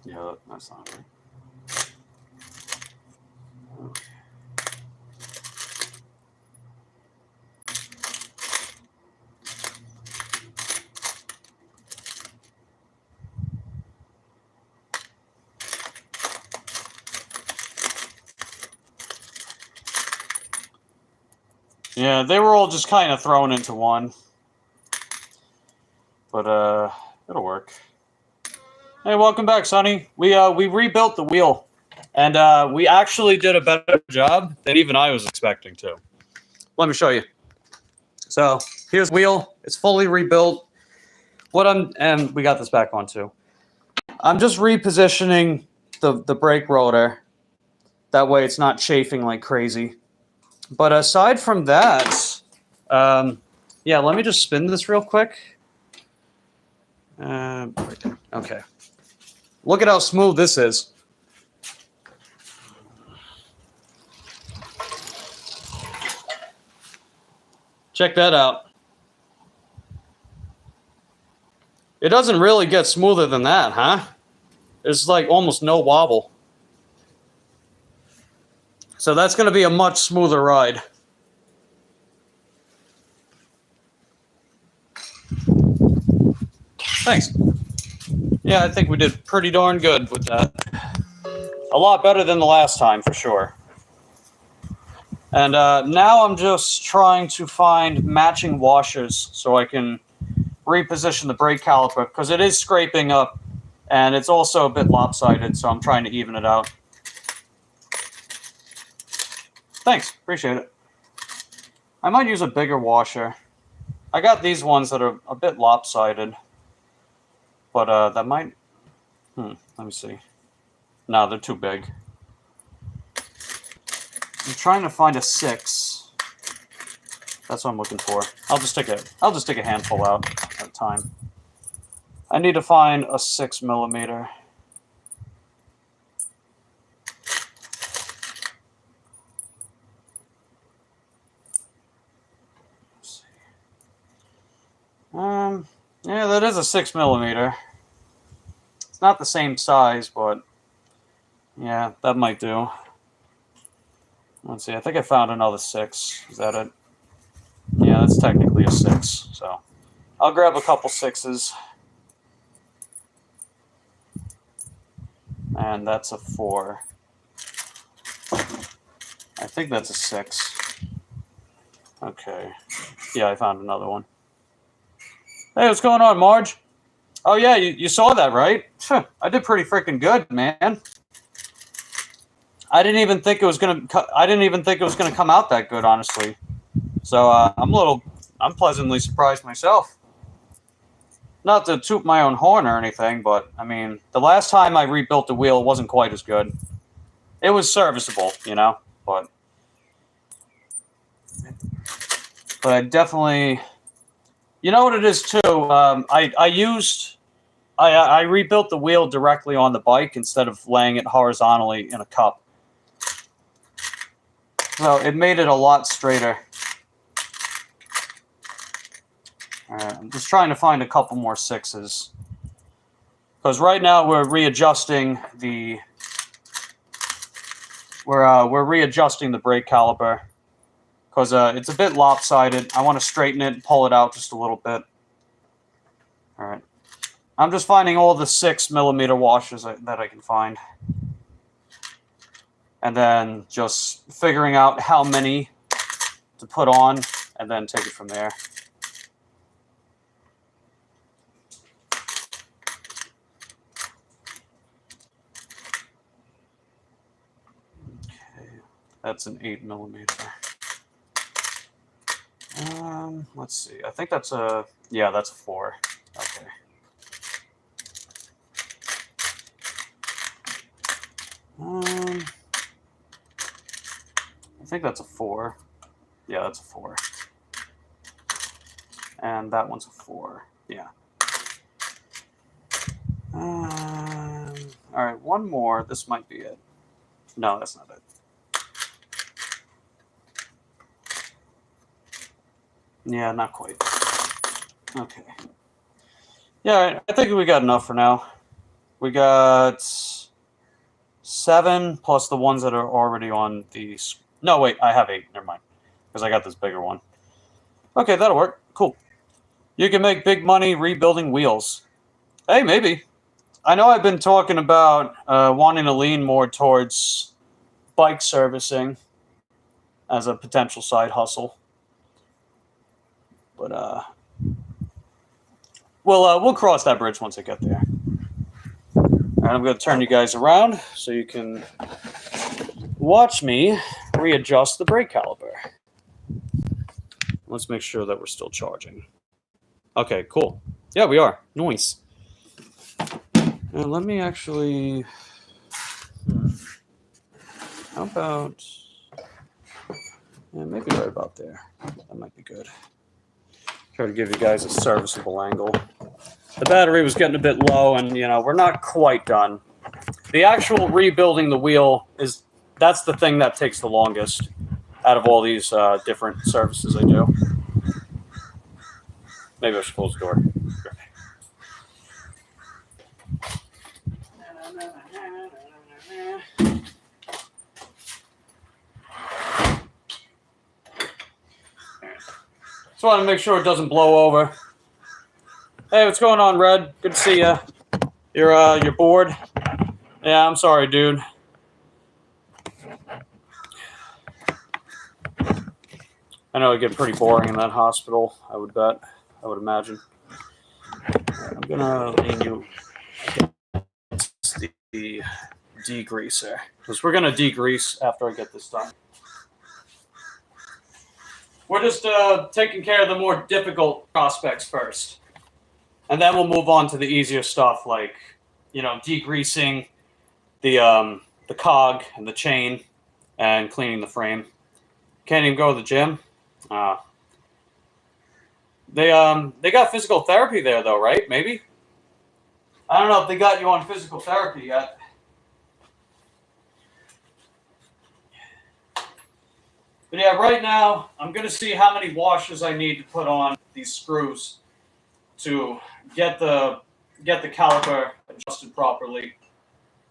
Yeah, that's not right. Okay. Yeah, they were all just kind of thrown into one. But, it'll work. Hey, welcome back, Sonny. We rebuilt the wheel. And, we actually did a better job than even I was expecting to. Let me show you. So, here's the wheel. It's fully rebuilt. And we got this back on, too. I'm just repositioning the brake rotor. That way it's not chafing like crazy. But aside from that, yeah, let me just spin this real quick. Right there. Okay. Look at how smooth this is. Check that out. It doesn't really get smoother than that, huh? There's like almost no wobble. So that's going to be a much smoother ride. Thanks. Yeah, I think we did pretty darn good with that. A lot better than the last time, for sure. And now I'm just trying to find matching washers so I can reposition the brake caliper, because it is scraping up, and it's also a bit lopsided, so I'm trying to even it out. Thanks, appreciate it. I might use a bigger washer. I got these ones that are a bit lopsided, but that might... let me see. No, they're too big. I'm trying to find a 6. That's what I'm looking for. I'll just take a handful out at a time. I need to find a 6mm. Yeah, that is a 6mm. It's not the same size, but yeah, that might do. Let's see, I think I found another 6. Is that it? Yeah, that's technically a 6, so I'll grab a couple 6s. And that's a 4. I think that's a 6. Okay. Yeah, I found another one. Hey, what's going on, Marge? Oh yeah, you saw that, right? I did pretty freaking good, man. I didn't even think it was gonna come out that good, honestly. So I'm pleasantly surprised myself. Not to toot my own horn or anything, but I mean, the last time I rebuilt the wheel, it wasn't quite as good. It was serviceable, you know, but I definitely, you know what it is too. I rebuilt the wheel directly on the bike instead of laying it horizontally in a cup. So it made it a lot straighter. Alright, I'm just trying to find a couple more 6s. Because right now we're readjusting the brake caliper. Because it's a bit lopsided. I want to straighten it and pull it out just a little bit. Alright. I'm just finding all the 6mm washers that I can find. And then just figuring out how many to put on, and then take it from there. Okay, that's an 8mm. Let's see. I think that's a, yeah, that's a 4. Okay. I think that's a 4. Yeah, that's a 4. And that one's a 4. Yeah. All right, one more. This might be it. No, that's not it. Yeah, not quite. Okay. Yeah, I think we got enough for now. We got 7 plus the ones that are already on the... No, wait, I have 8. Never mind. Because I got this bigger one. Okay, that'll work. Cool. You can make big money rebuilding wheels. Hey, maybe. I know I've been talking about wanting to lean more towards bike servicing as a potential side hustle. But we'll cross that bridge once I get there. All right, I'm going to turn you guys around so you can watch me readjust the brake caliper. Let's make sure that we're still charging. Okay, cool. Yeah, we are. Nice. Now let me actually... How about... Yeah, maybe right about there. That might be good. Try to give you guys a serviceable angle. the battery was getting a bit low, and you know, we're not quite done. The actual rebuilding the wheel that's the thing that takes the longest out of all these different services I do. Maybe I should close the door. Just want to make sure it doesn't blow over. Hey, what's going on, Red? Good to see you. You're bored? Yeah, I'm sorry, dude. I know it'd get pretty boring in that hospital, I would bet. I would imagine. I'm gonna lean you against the degreaser, because we're gonna degrease after I get this done. We're just taking care of the more difficult prospects first. And then we'll move on to the easier stuff, like, you know, degreasing the cog and the chain and cleaning the frame. Can't even go to the gym. They got physical therapy there though, right? Maybe. I don't know if they got you on physical therapy yet. But yeah, right now I'm gonna see how many washers I need to put on these screws to get the caliper adjusted properly,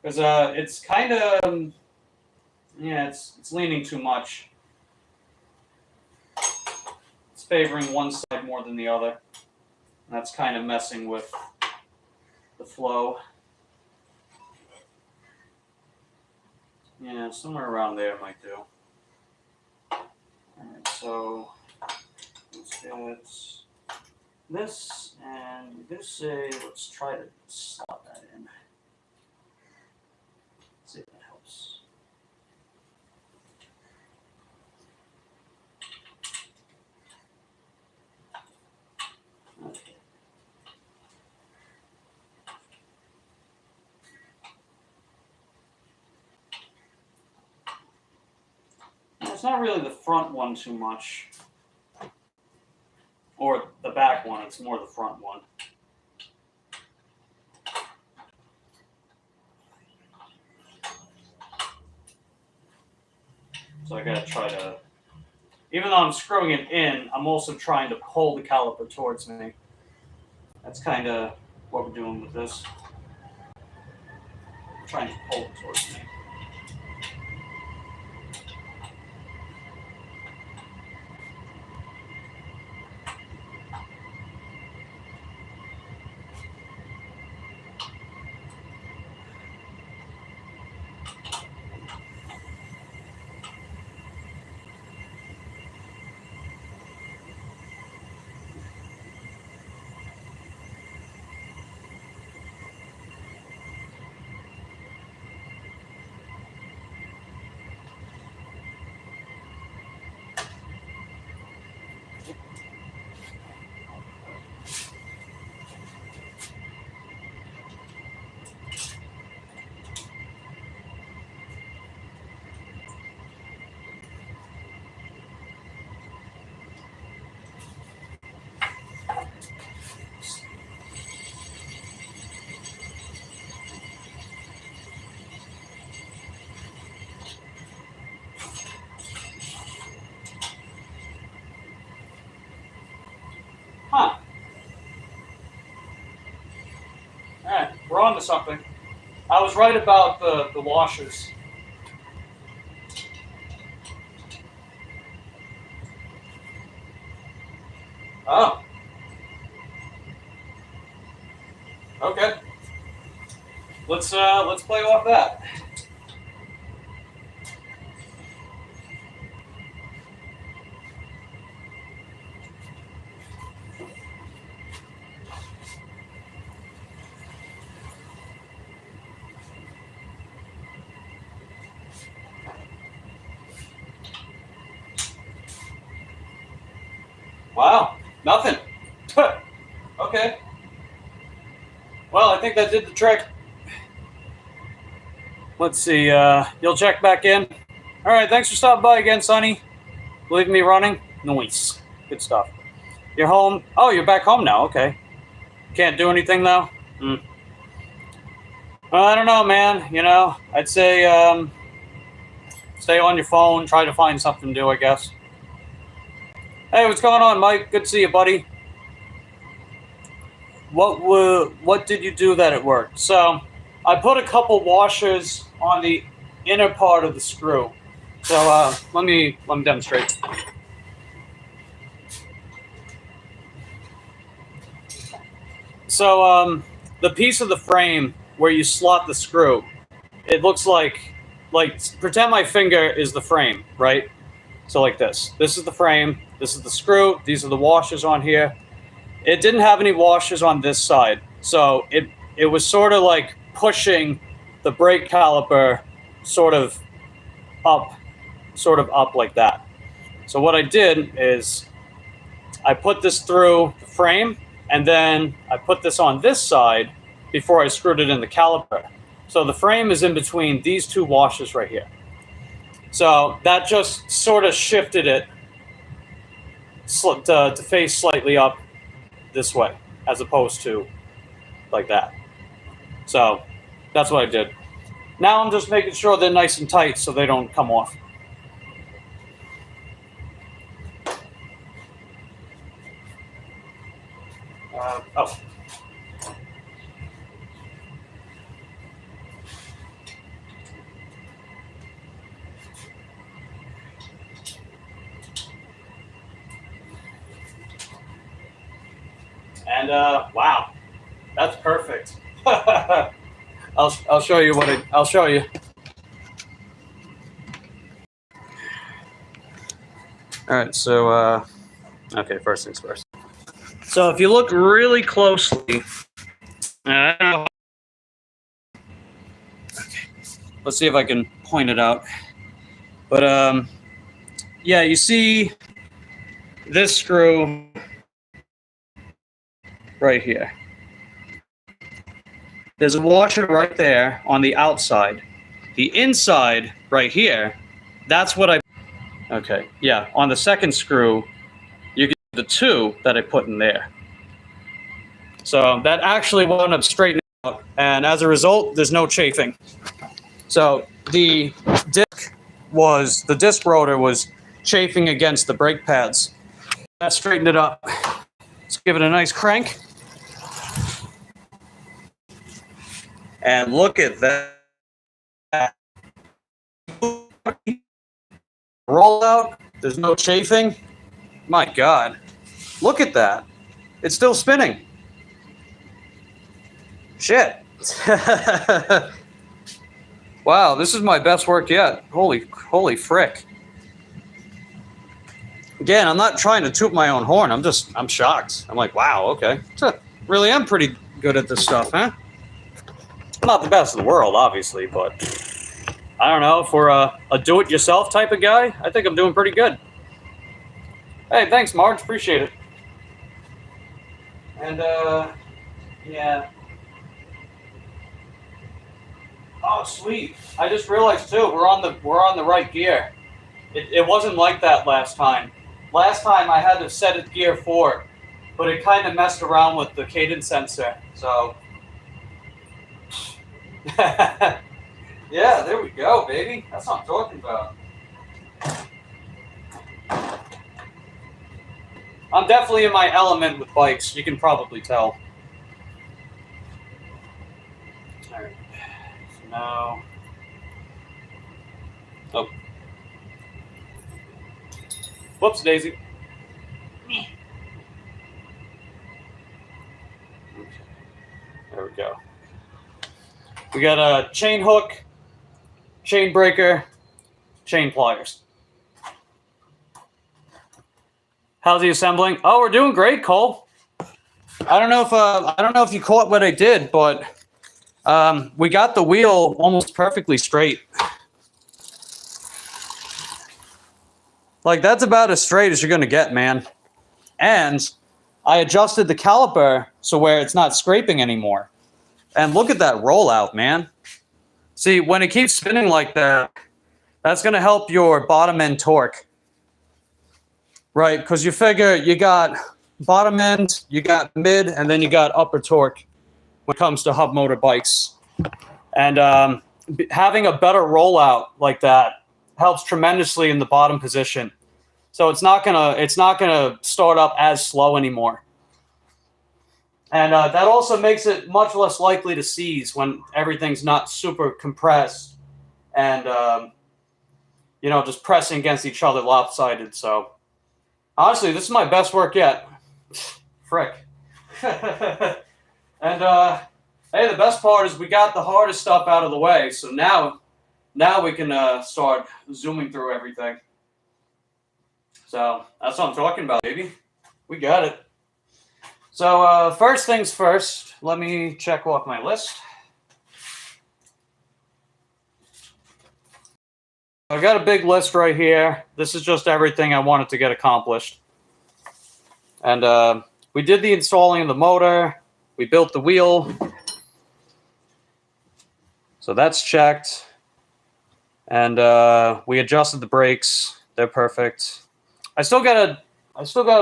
because it's kind of it's leaning too much. It's favoring one side more than the other, and that's kind of messing with the flow. Yeah, somewhere around there might do. Alright, so let's get this, and I'm gonna say let's try to slot that in. See if that helps. Okay. It's not really the front one too much, or the back one, it's more the front one. So I gotta try to, even though I'm screwing it in, I'm also trying to pull the caliper towards me. That's kind of what we're doing with this. I'm trying to pull it towards me. Huh. Alright, we're on to something. I was right about the washers. Oh. Okay. Let's play off that. Wow, nothing. Okay. Well, I think that did the trick. Let's see, you'll check back in. All right, thanks for stopping by again, Sonny. Leaving me running? Nice. Good stuff. You're home? Oh, you're back home now, okay. Can't do anything though? Well, I don't know, man. You know, I'd say stay on your phone, try to find something to do, I guess. Hey, what's going on, Mike? Good to see you, buddy. What did you do that it worked? So, I put a couple washers on the inner part of the screw. So, let me demonstrate. So, the piece of the frame where you slot the screw, it looks like pretend my finger is the frame, right? So like this. This is the frame. This is the screw. These are the washers on here. It didn't have any washers on this side, so it was sort of like pushing the brake caliper sort of up like that. So what I did is I put this through the frame, and then I put this on this side before I screwed it in the caliper. So the frame is in between these two washers right here. So that just sort of shifted it to face slightly up this way, as opposed to like that. So that's what I did. Now I'm just making sure they're nice and tight so they don't come off. Oh. And wow, that's perfect. I'll show you I'll show you. All right, so okay, first things first. So if you look really closely, okay, let's see if I can point it out. But yeah, you see this screw right here. There's a washer right there on the outside. The inside right here, that's what I... Okay, yeah, on the second screw, you get the two that I put in there. So that actually wound up straightening out, and as a result, there's no chafing. So the disc rotor was chafing against the brake pads. That straightened it up. Let's give it a nice crank. And look at that. Roll out. There's no chafing. My God. Look at that. It's still spinning. Shit. Wow, this is my best work yet. Holy frick. Again, I'm not trying to toot my own horn. I'm shocked. I'm like, wow, okay. Really am pretty good at this stuff, huh? I'm not the best in the world, obviously, but I don't know. For a do-it-yourself type of guy, I think I'm doing pretty good. Hey, thanks, Marge. Appreciate it. And, yeah. Oh, sweet. I just realized, too, we're on the right gear. It wasn't like that last time. Last time I had to set it gear 4, but it kind of messed around with the cadence sensor, so... Yeah, there we go, baby. That's what I'm talking about. I'm definitely in my element with bikes. You can probably tell. All right. So now... Oh. Whoops, Daisy. Okay. There we go. We got a chain hook, chain breaker, chain pliers. How's he assembling? Oh, we're doing great, Cole. I don't know if you caught what I did, but we got the wheel almost perfectly straight. Like, that's about as straight as you're gonna get, man. And I adjusted the caliper so where it's not scraping anymore. And look at that rollout, man. See, when it keeps spinning like that, that's going to help your bottom end torque. Right? Because you figure you got bottom end, you got mid, and then you got upper torque when it comes to hub motor bikes. And having a better rollout like that helps tremendously in the bottom position. So it's not gonna start up as slow anymore. And that also makes it much less likely to seize when everything's not super compressed and you know, just pressing against each other lopsided. So honestly, this is my best work yet. Frick. And hey, the best part is we got the hardest stuff out of the way. So now we can start zooming through everything. So that's what I'm talking about, baby. We got it. So first things first, let me check off my list. I got a big list right here. This is just everything I wanted to get accomplished. And we did the installing of the motor. We built the wheel. So that's checked. And we adjusted the brakes. They're perfect. I still gotta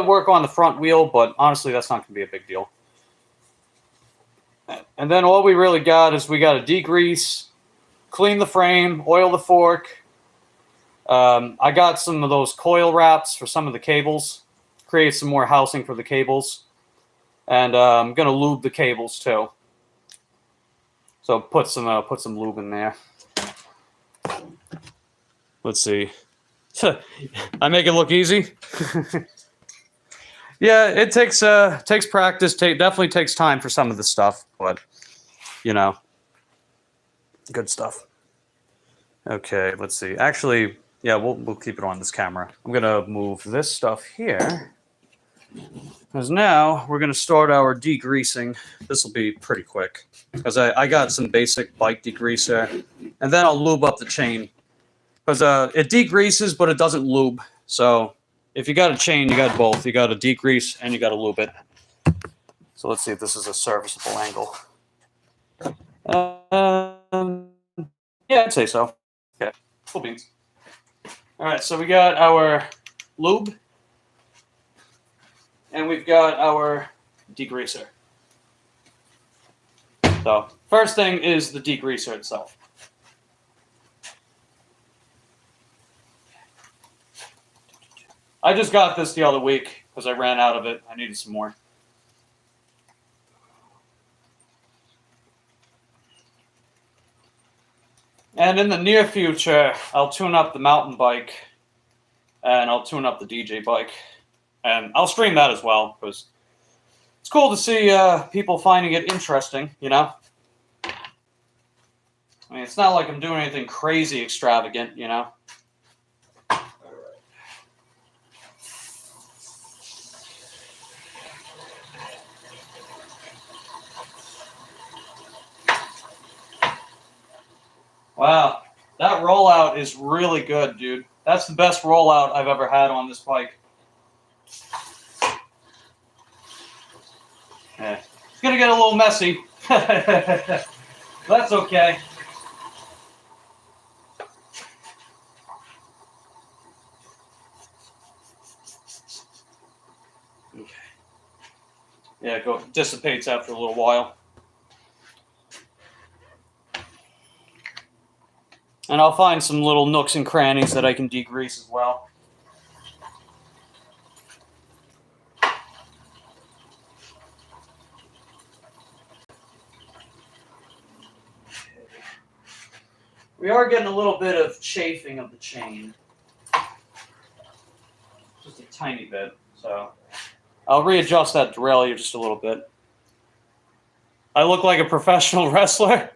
work on the front wheel, but honestly, that's not gonna be a big deal. And then all we really got is we gotta degrease, clean the frame, oil the fork. I got some of those coil wraps for some of the cables, create some more housing for the cables, and I'm gonna lube the cables too. So put some lube in there. Let's see. I make it look easy. Yeah, it takes practice. Definitely takes time for some of the stuff, but you know, good stuff. Okay, let's see. Actually, yeah, we'll keep it on this camera. I'm gonna move this stuff here because now we're gonna start our degreasing. This will be pretty quick because I got some basic bike degreaser, and then I'll lube up the chain. Because it degreases, but it doesn't lube. So if you got a chain, you got both. You got to degrease and you got to lube it. So let's see if this is a serviceable angle. Yeah, I'd say so. Okay, cool beans. All right, so we got our lube. And we've got our degreaser. So first thing is the degreaser itself. I just got this the other week because I ran out of it. I needed some more. And in the near future, I'll tune up the mountain bike and I'll tune up the DJ bike. And I'll stream that as well because it's cool to see people finding it interesting, you know? I mean, it's not like I'm doing anything crazy extravagant, you know? Wow, that rollout is really good, dude. That's the best rollout I've ever had on this bike. Yeah. It's gonna get a little messy. That's okay. Okay. Yeah, it dissipates after a little while. And I'll find some little nooks and crannies that I can degrease as well. We are getting a little bit of chafing of the chain. Just a tiny bit. So I'll readjust that derailleur just a little bit. I look like a professional wrestler.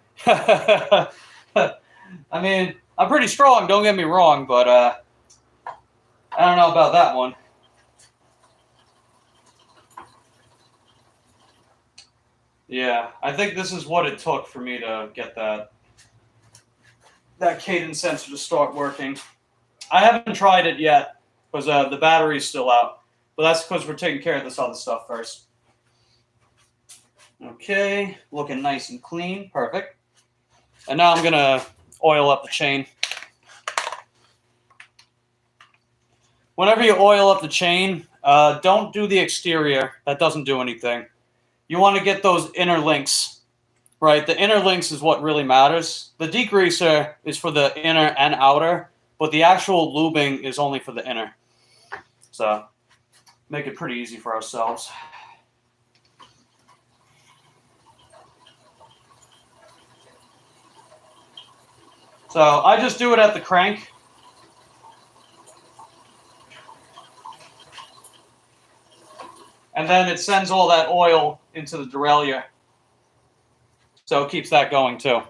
I mean, I'm pretty strong, don't get me wrong, but I don't know about that one. Yeah, I think this is what it took for me to get that cadence sensor to start working. I haven't tried it yet because the battery's still out, but that's because we're taking care of this other stuff first. Okay, looking nice and clean, perfect. And now I'm gonna oil up the chain. Whenever you oil up the chain, Don't do the exterior. That doesn't do anything. You want to get those inner links, right? The inner links is what really matters. The degreaser is for the inner and outer, but the actual lubing is only for the inner. So make it pretty easy for ourselves. So I just do it at the crank. And then it sends all that oil into the derailleur. So it keeps that going too.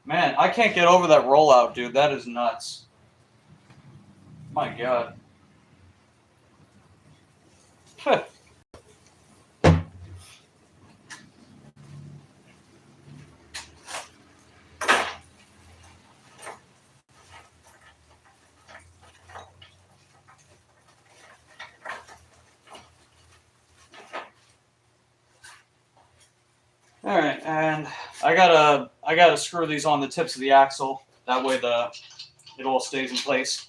Man, I can't get over that rollout, dude. That is nuts. My God. All right, and I gotta screw these on the tips of the axle. That way it all stays in place.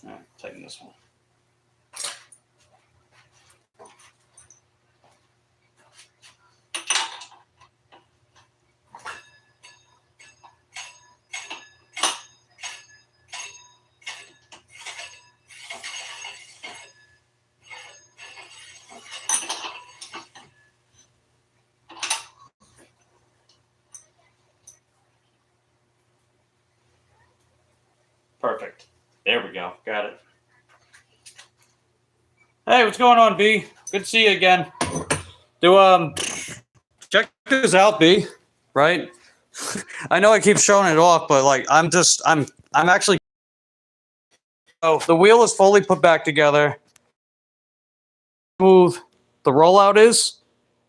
All right, tighten this one. Perfect. There we go. Got it. Hey, what's going on, B? Good to see you again. Check this out, B. Right? I know I keep showing it off, but like I'm actually. Oh, the wheel is fully put back together. Smooth the rollout is,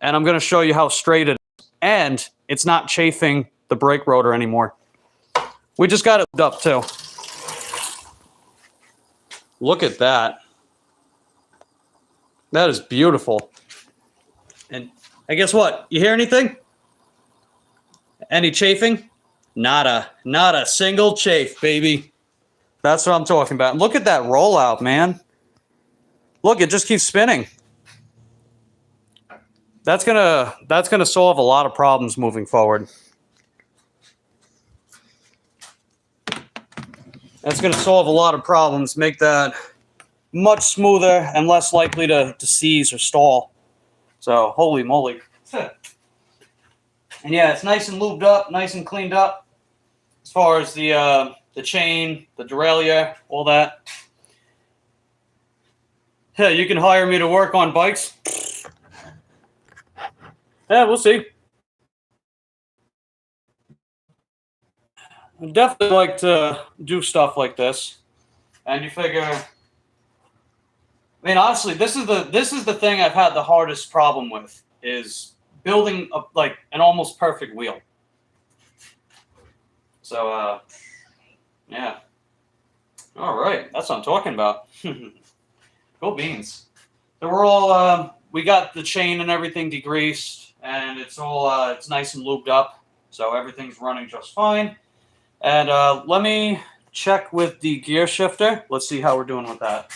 and I'm going to show you how straight it is. And it's not chafing the brake rotor anymore. We just got it up too. Look at that. That is beautiful. And guess what? You hear anything? Any chafing? Not a single chafe, baby. That's what I'm talking about. Look at that rollout, man. Look, it just keeps spinning. That's gonna solve a lot of problems moving forward. That's gonna solve a lot of problems, make that much smoother and less likely to seize or stall. So, holy moly. And yeah, it's nice and lubed up, nice and cleaned up. As far as the chain, the derailleur, all that. Hey, you can hire me to work on bikes. Yeah, we'll see. I definitely like to do stuff like this. And you figure, I mean, honestly, this is the thing I've had the hardest problem with, is building like an almost perfect wheel. So, yeah. All right, that's what I'm talking about. Go beans. So we're all, we got the chain and everything degreased, and it's all, it's nice and lubed up, so everything's running just fine. And let me check with the gear shifter. Let's see how we're doing with that.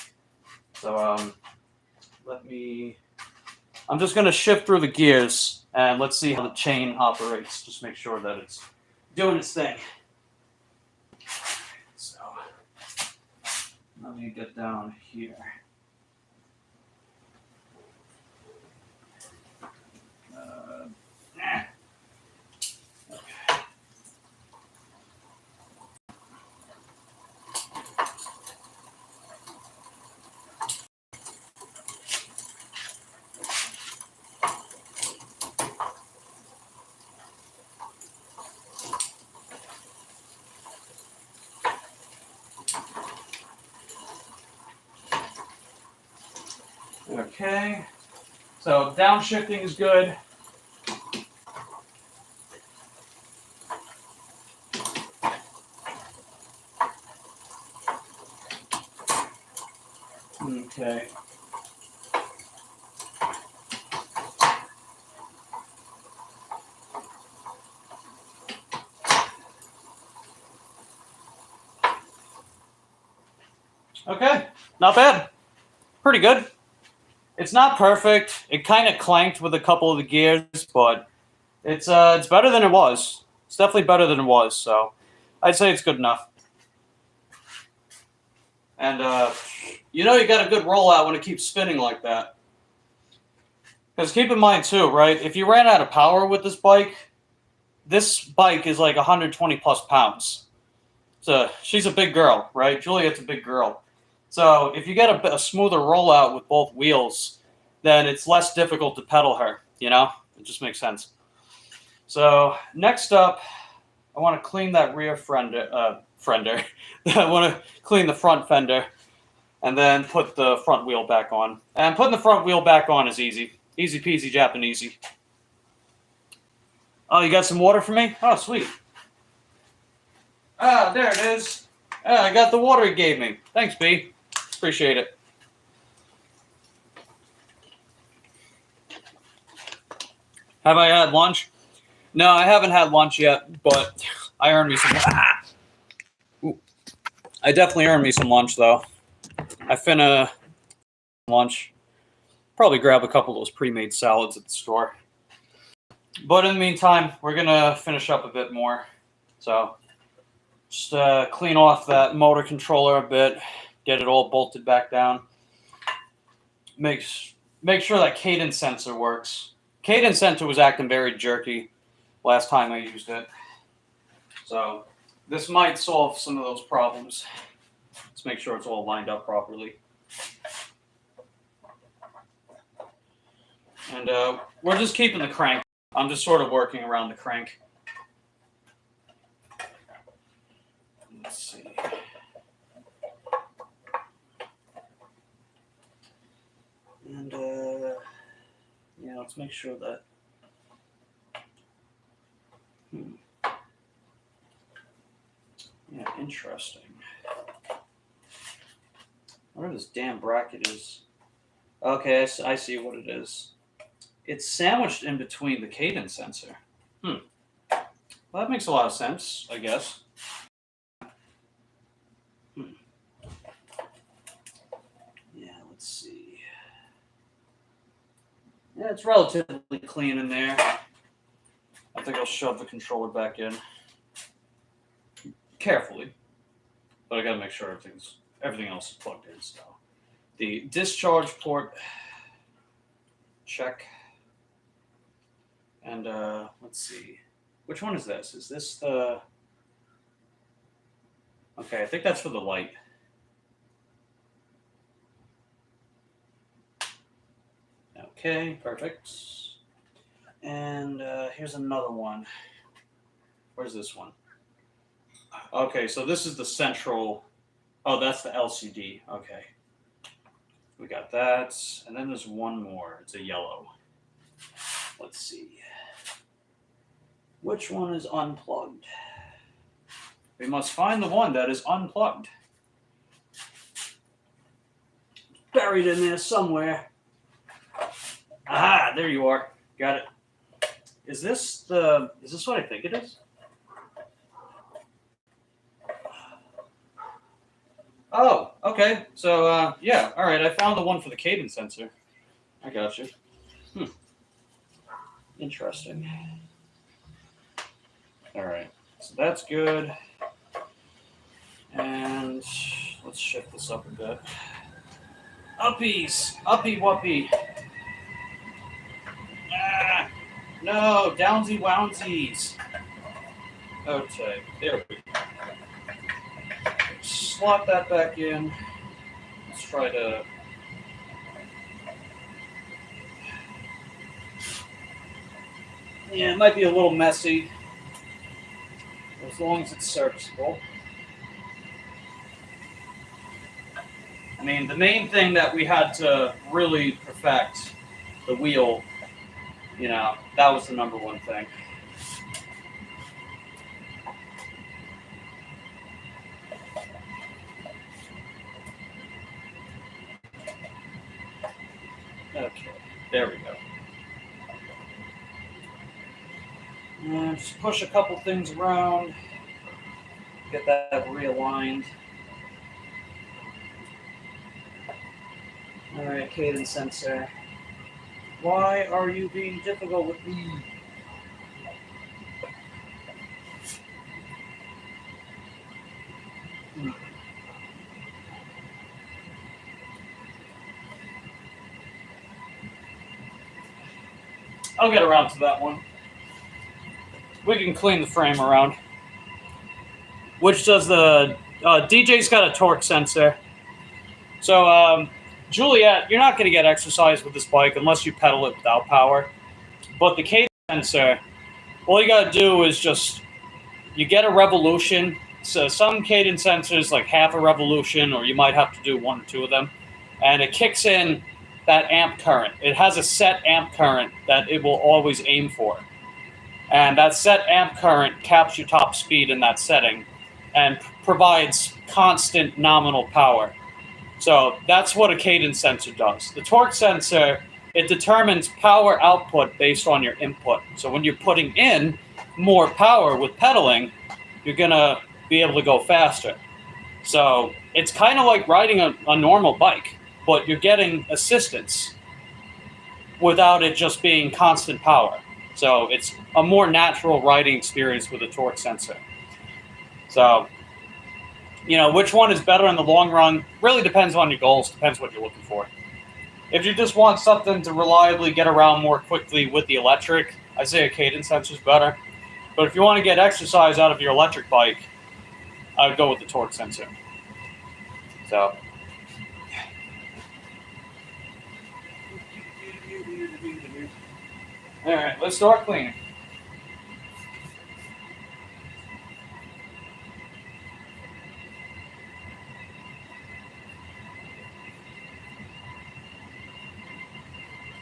So I'm just going to shift through the gears, and let's see how the chain operates. Just make sure that it's doing its thing. So let me get down here. Okay, so downshifting is good. Okay, not bad. Pretty good. It's not perfect. It kind of clanked with a couple of the gears, but it's better than it was. It's definitely better than it was, so I'd say it's good enough. And you know you got a good rollout when it keeps spinning like that. Because keep in mind too, right? If you ran out of power with this bike is like 120 plus pounds. So she's a big girl, right? Juliet's a big girl. So if you get a smoother rollout with both wheels, then it's less difficult to pedal her, you know? It just makes sense. So next up, I want to clean that rear fender. I want to clean the front fender and then put the front wheel back on. And putting the front wheel back on is easy. Easy peasy Japanesey. Oh, you got some water for me? Oh, sweet. Ah, there it is. I got the water he gave me. Thanks, B. Appreciate it. Have I had lunch? No, I haven't had lunch yet, but I earned me some. Ooh. I definitely earned me some lunch, though. I finna lunch. Probably grab a couple of those pre-made salads at the store. But in the meantime, we're gonna finish up a bit more. So just clean off that motor controller a bit, get it all bolted back down. Make sure that cadence sensor works. Cadence sensor was acting very jerky last time I used it. So this might solve some of those problems. Let's make sure it's all lined up properly. And we're just keeping the crank. I'm just sort of working around the crank. Let's see. And yeah, let's make sure that. Yeah, interesting. Whatever this damn bracket is. Okay, I see what it is. It's sandwiched in between the cadence sensor. Well, that makes a lot of sense, I guess. Yeah, let's see. Yeah, it's relatively clean in there. I think I'll shove the controller back in. Carefully. But I gotta make sure everything else is plugged in, so. The discharge port, check. And let's see. Which one is this? Is this the... Okay, I think that's for the light. Okay, perfect. And here's another one. Where's this one? Okay, so this is the central... Oh, that's the LCD. Okay. We got that. And then there's one more. It's a yellow. Let's see. Which one is unplugged? We must find the one that is unplugged. Buried in there somewhere. Aha, there you are. Got it. Is this what I think it is? Oh, okay. So, yeah. All right. I found the one for the cadence sensor. I got you. Interesting. All right. So that's good. And let's shift this up a bit. Uppies. Uppy wuppy. Ah, no. Downsy wounsies. Okay. There we go. Slot that back in. Let's try to... Yeah, it might be a little messy, as long as it's serviceable. I mean, the main thing that we had to really perfect, the wheel, you know, that was the number one thing. Okay, there we go. And just push a couple things around, get that realigned. Alright, cadence sensor. Why are you being difficult with me? I'll get around to that one. We can clean the frame around. Which does the... DJ's got a torque sensor. So, Juliet, you're not going to get exercise with this bike unless you pedal it without power. But the cadence sensor, all you got to do is just... You get a revolution. So some cadence sensors, like half a revolution, or you might have to do one or two of them. And it kicks in that amp current. It has a set amp current that it will always aim for. And that set amp current caps your top speed in that setting and provides constant nominal power. So that's what a cadence sensor does. The torque sensor, it determines power output based on your input. So when you're putting in more power with pedaling, you're going to be able to go faster. So it's kind of like riding a normal bike, but you're getting assistance without it just being constant power. So it's a more natural riding experience with a torque sensor. So, you know, which one is better in the long run really depends on your goals, depends what you're looking for. If you just want something to reliably get around more quickly with the electric, I say a cadence sensor is better. But if you want to get exercise out of your electric bike, I would go with the torque sensor. So. All right, let's start cleaning.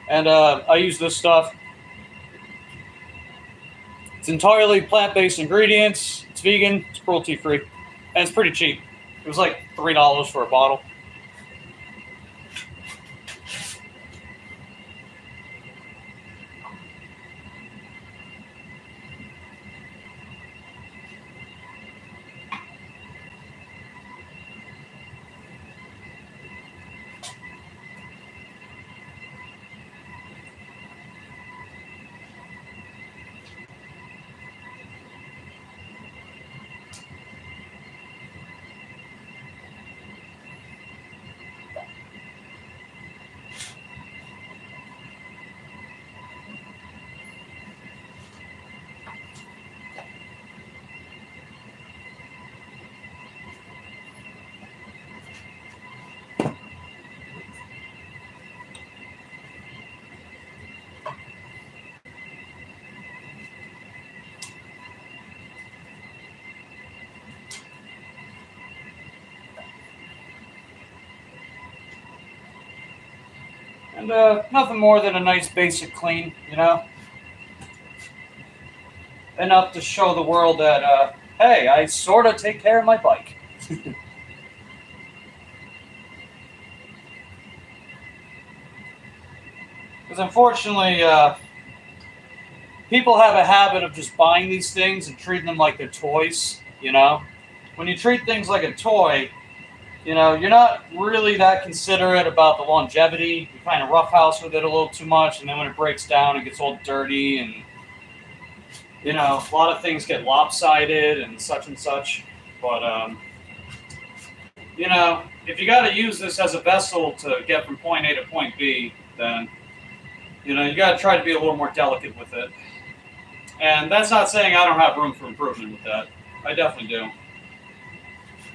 And I use this stuff. It's entirely plant-based ingredients. It's vegan. It's cruelty-free. And it's pretty cheap. It was like $3 for a bottle. And nothing more than a nice basic clean, you know? Enough to show the world that, hey, I sort of take care of my bike. Because unfortunately, people have a habit of just buying these things and treating them like they're toys, you know? When you treat things like a toy, you know, you're not really that considerate about the longevity. You kind of roughhouse with it a little too much, and then when it breaks down, it gets all dirty, and, you know, a lot of things get lopsided and such. But, you know, if you got to use this as a vessel to get from point A to point B, then, you know, you got to try to be a little more delicate with it. And that's not saying I don't have room for improvement with that. I definitely do.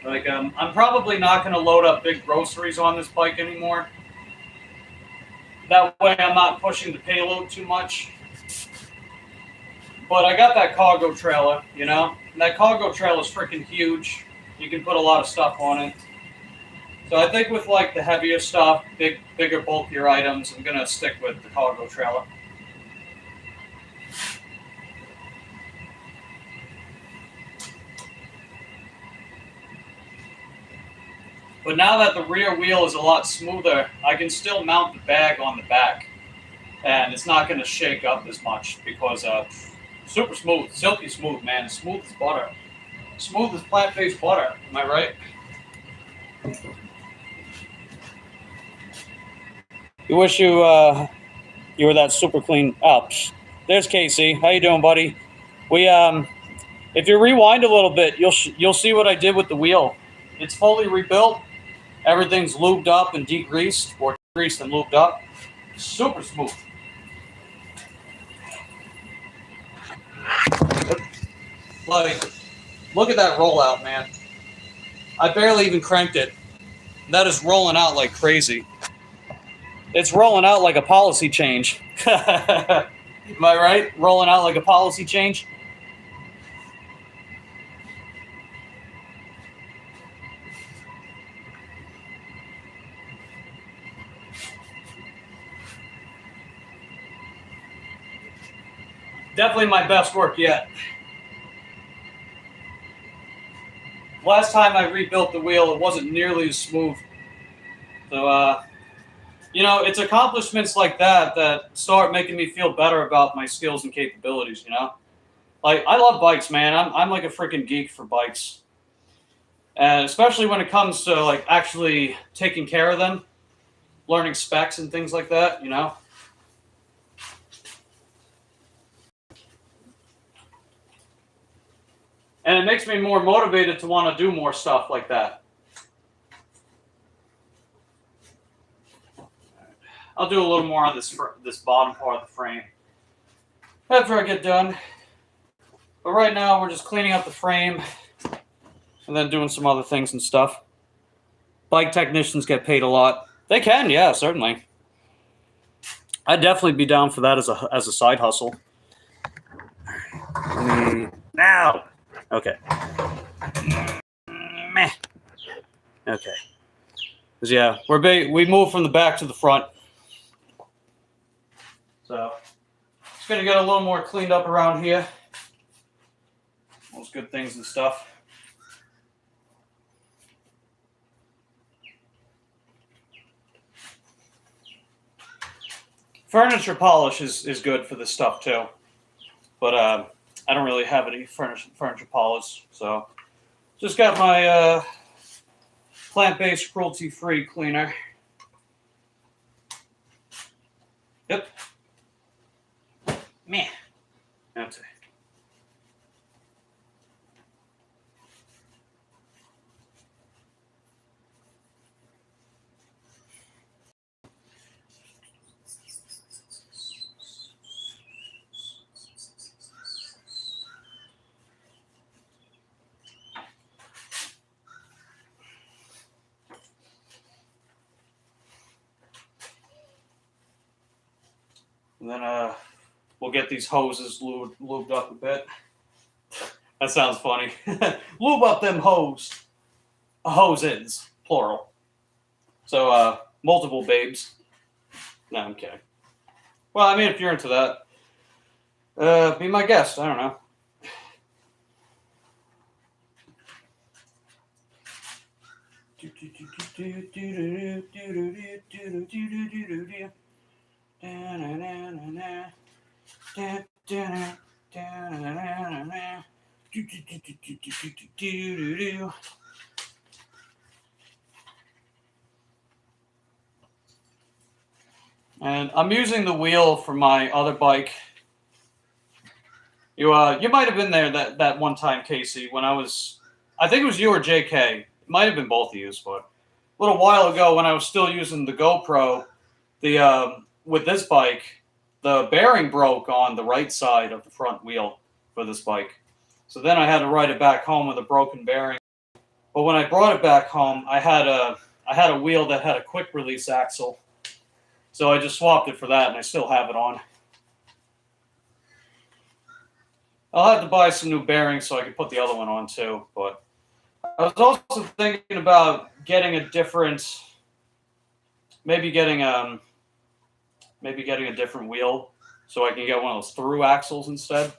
Like, I'm probably not going to load up big groceries on this bike anymore. That way I'm not pushing the payload too much. But I got that cargo trailer, you know? And that cargo trailer is freaking huge. You can put a lot of stuff on it. So I think with, like, the heavier stuff, bigger, bulkier items, I'm going to stick with the cargo trailer. But now that the rear wheel is a lot smoother, I can still mount the bag on the back. And it's not going to shake up as much because super smooth, silky smooth, man. Smooth as butter. Smooth as plant-based butter. Am I right? You wish you were that super clean. Oh, psh. There's Casey. How you doing, buddy? We if you rewind a little bit, you'll see what I did with the wheel. It's fully rebuilt. Everything's lubed up and degreased, or degreased and lubed up. Super smooth. Like, look at that rollout, man. I barely even cranked it. That is rolling out like crazy. It's rolling out like a policy change. Am I right? Rolling out like a policy change? Definitely my best work yet. Last time I rebuilt the wheel, it wasn't nearly as smooth. So, you know, it's accomplishments like that that start making me feel better about my skills and capabilities, you know? Like, I love bikes, man. I'm like a freaking geek for bikes. And especially when it comes to, like, actually taking care of them, learning specs and things like that, you know? And it makes me more motivated to want to do more stuff like that. I'll do a little more on this bottom part of the frame after I get done. But right now, we're just cleaning up the frame and then doing some other things and stuff. Bike technicians get paid a lot. They can, yeah, certainly. I'd definitely be down for that as a side hustle. Now. Okay. Meh. Okay. Cause yeah, we moved from the back to the front. So just gonna get a little more cleaned up around here. Those good things and stuff. Furniture polish is good for this stuff too. But I don't really have any furniture polish, so just got my plant-based, cruelty-free cleaner. Yep. Meh. Okay. And then we'll get these hoses lubed up a bit. That sounds funny. Lube up them hoses, plural. So multiple babes. No, I'm kidding. Well, I mean, if you're into that, be my guest. I don't know. And I'm using the wheel for my other bike. You might have been there that one time, Casey, when I think it was you or JK. It might have been both of you, but a little while ago when I was still using the GoPro, with this bike, the bearing broke on the right side of the front wheel for this bike. So then I had to ride it back home with a broken bearing. But when I brought it back home, I had a wheel that had a quick release axle. So I just swapped it for that, and I still have it on. I'll have to buy some new bearings so I can put the other one on too. But I was also thinking about getting a different, maybe getting a different wheel so I can get one of those through axles instead.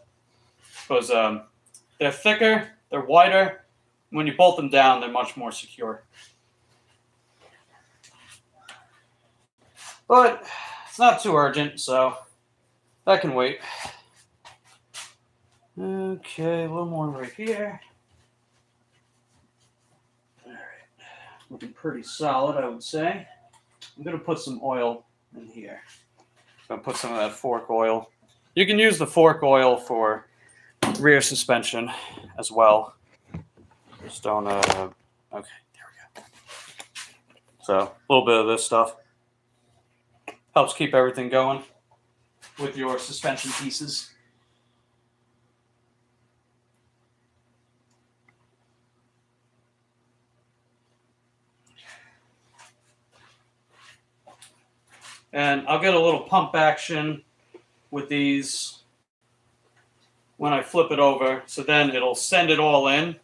Because they're thicker, they're wider. When you bolt them down, they're much more secure. But it's not too urgent, so that can wait. Okay, a little more right here. All right, looking pretty solid, I would say. I'm gonna put some oil in here. Gonna put some of that fork oil. You can use the fork oil for rear suspension as well. Just don't, okay, there we go. So a little bit of this stuff helps keep everything going with your suspension pieces. And I'll get a little pump action with these when I flip it over. So then it'll send it all in,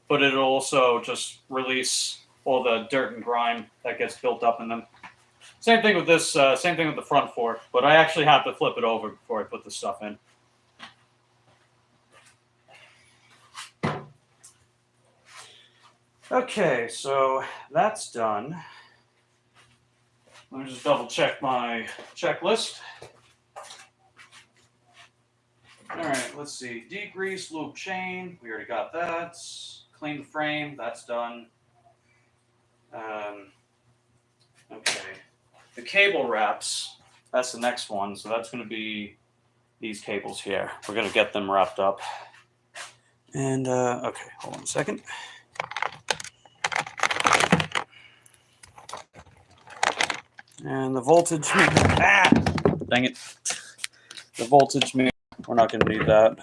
but it'll also just release all the dirt and grime that gets built up in them. Same thing with this, same thing with the front fork, but I actually have to flip it over before I put the stuff in. Okay, so that's done. Let me just double check my checklist. All right, let's see. Degrease, lube chain. We already got that. Clean the frame. That's done. Okay. The cable wraps. That's the next one. So that's going to be these cables here. We're going to get them wrapped up. And, okay, hold on a second. And the voltage meter. Ah! Dang it. The voltage meter. We're not going to need that.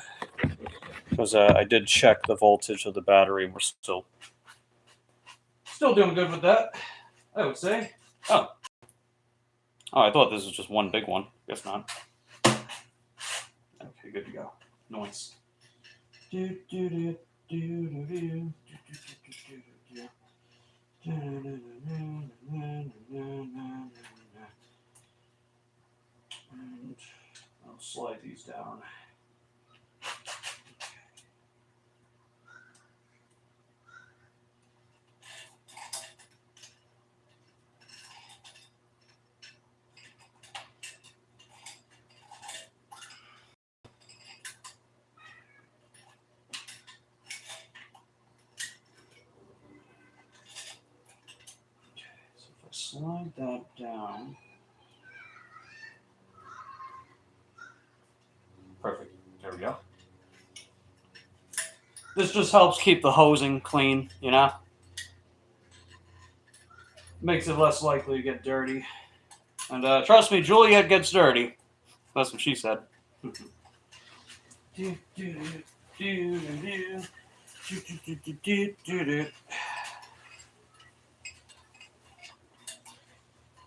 Because I did check the voltage of the battery. We're still doing good with that, I would say. Oh, I thought this was just one big one. Guess not. Okay, good to go. Noise. And I'll slide these down. Slide that down. Perfect. There we go. This just helps keep the hosing clean, you know? Makes it less likely to get dirty. And trust me, Juliet gets dirty. That's what she said.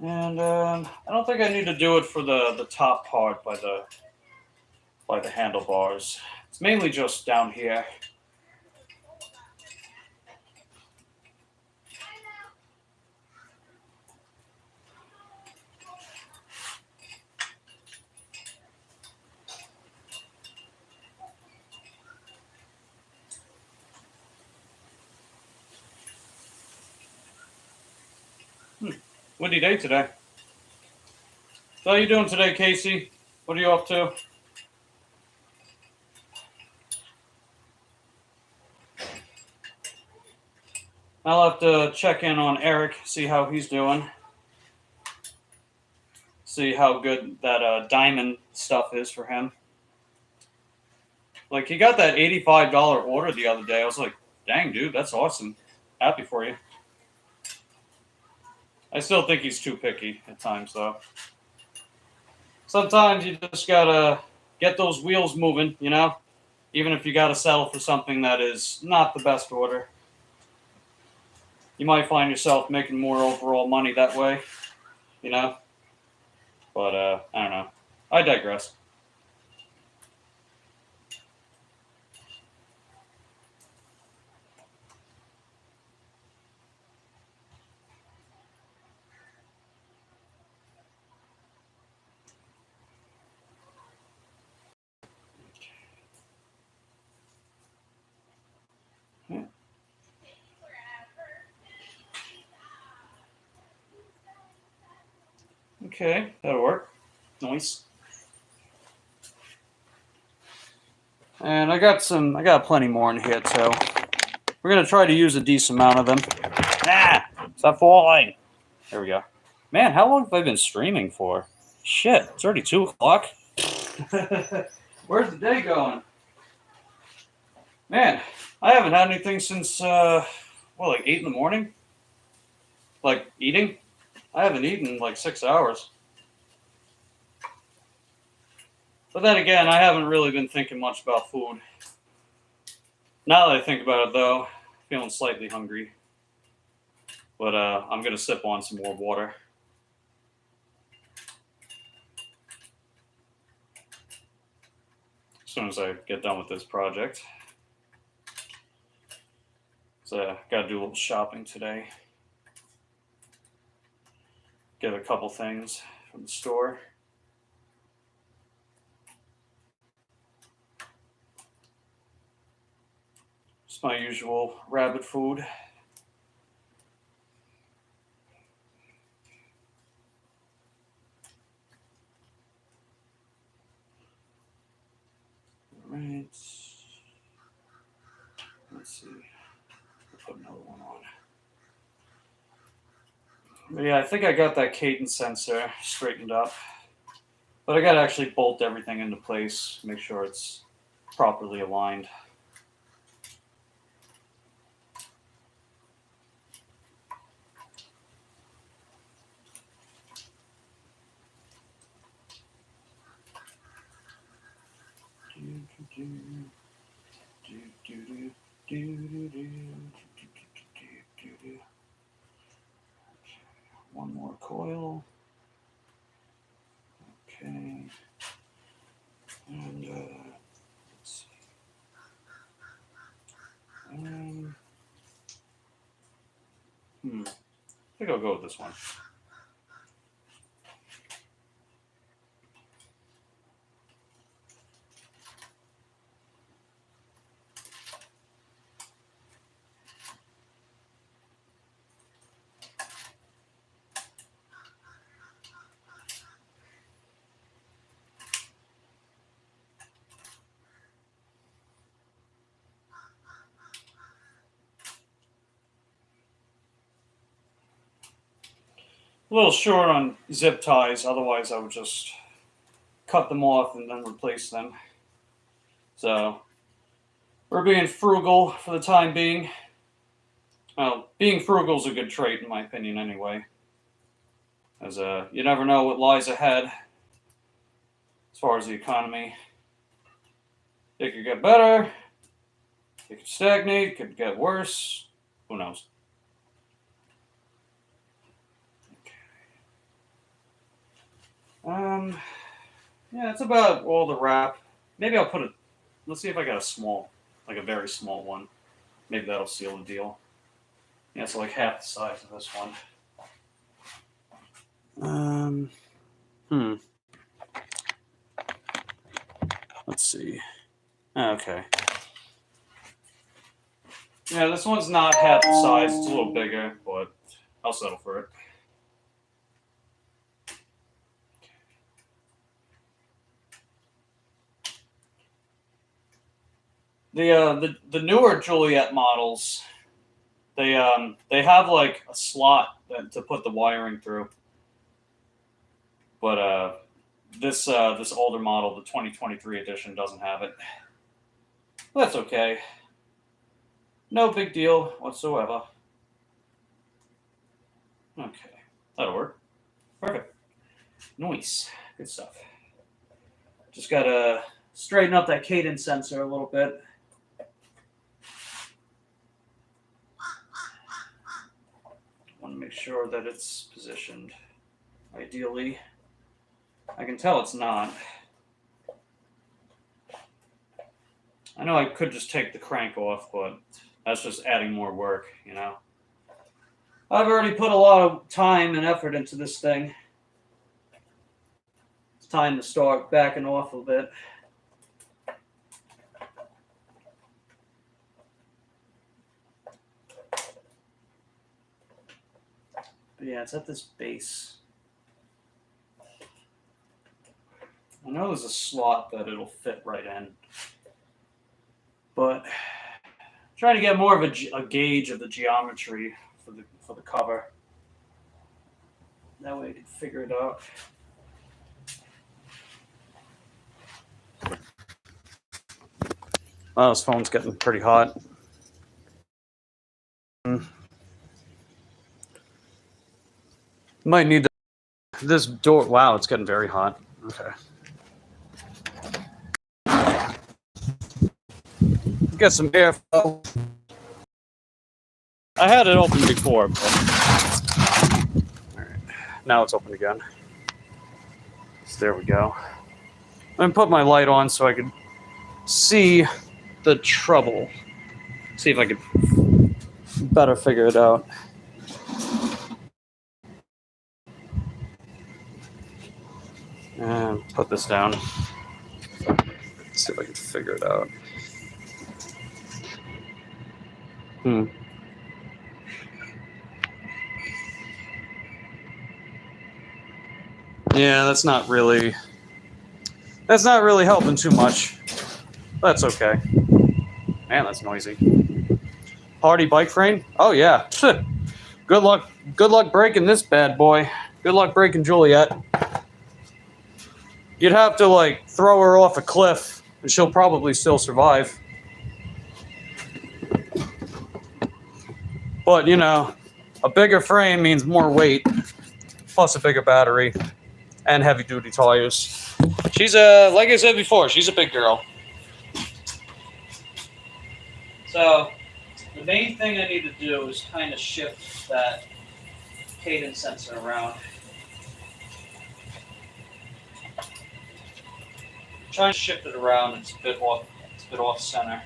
And I don't think I need to do it for the top part by the handlebars. It's mainly just down here. Windy day today. So how you doing today, Casey? What are you up to? I'll have to check in on Eric, see how he's doing. See how good that diamond stuff is for him. Like, he got that $85 order the other day. I was like, dang, dude, that's awesome. Happy for you. I still think he's too picky at times, though. Sometimes you just gotta get those wheels moving, you know? Even if you gotta settle for something that is not the best order. You might find yourself making more overall money that way, you know? But, I don't know. I digress. Okay, that'll work. Nice. And I got plenty more in here too. We're gonna try to use a decent amount of them. Ah! Stop falling! There we go. Man, how long have I been streaming for? Shit, it's already 2 o'clock. Where's the day going? Man, I haven't had anything since, like 8 in the morning? Like, eating? I haven't eaten in like 6 hours. But then again, I haven't really been thinking much about food. Now that I think about it, though, feeling slightly hungry. But I'm going to sip on some more water. As soon as I get done with this project. So, got to do a little shopping today. Get a couple things from the store. Just my usual rabbit food. Right. Let's see. I'll put another one on. But yeah, I think I got that cadence sensor straightened up. But I got to actually bolt everything into place, make sure it's properly aligned. One more coil. Okay. And let's see. I think I'll go with this one. A little short on zip ties, otherwise I would just cut them off and then replace them. So we're being frugal for the time being. Well, being frugal is a good trait in my opinion anyway. As you never know what lies ahead as far as the economy. It could get better, it could stagnate, it could get worse, who knows. Yeah, it's about all the wrap. Maybe I'll put let's see if I got a small, like a very small one. Maybe that'll seal the deal. Yeah, it's like half the size of this one. Let's see. Okay. Yeah, this one's not half the size. It's a little bigger, but I'll settle for it. The newer Juliet models, they have like a slot to put the wiring through, but this older model, the 2023 edition, doesn't have it. Well, that's okay. No big deal whatsoever. Okay, that'll work. Perfect. Nice. Good stuff. Just gotta straighten up that cadence sensor a little bit. Want to make sure that it's positioned ideally. I can tell it's not. I know I could just take the crank off, but that's just adding more work, you know. I've already put a lot of time and effort into this thing. It's time to start backing off a bit. But yeah, it's at this base. I know there's a slot that it'll fit right in, but trying to get more of a gauge of the geometry for the cover. That way I can figure it out. Oh, this phone's getting pretty hot. Might need this door. Wow, it's getting very hot. Okay. Get some airflow. I had it open before, but all right. Now it's open again. So there we go. I'm gonna put my light on so I can see the trouble. See if I can better figure it out. And put this down. Let's see if I can figure it out. Yeah, that's not really helping too much. That's okay. Man, that's noisy. Party bike frame? Oh yeah. Good luck breaking this bad boy. Good luck breaking Juliet. You'd have to like throw her off a cliff and she'll probably still survive. But you know, a bigger frame means more weight, plus a bigger battery, and heavy duty tires. She's like I said before, she's a big girl. So the main thing I need to do is kind of shift that cadence sensor around. Trying to shift it around, it's a bit off center.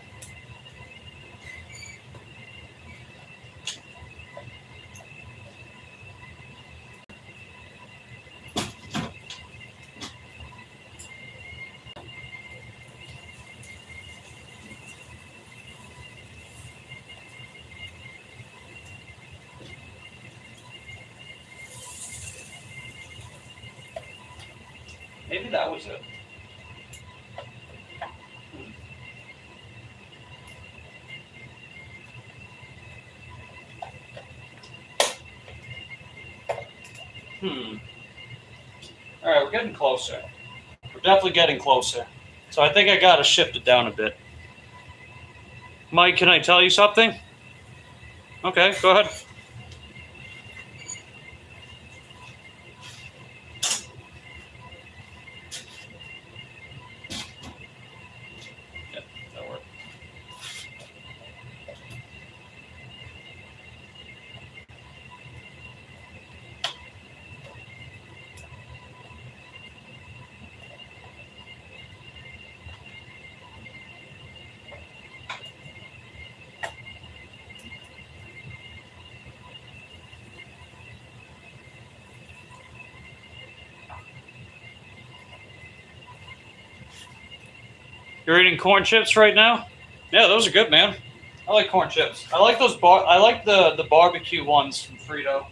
Maybe that was it. All right, we're getting closer. We're definitely getting closer. So I think I got to shift it down a bit. Mike, can I tell you something? Okay, go ahead. Yeah, that'll work. You're eating corn chips right now? Yeah, those are good, man. I like corn chips. I like those I like the barbecue ones from Frito.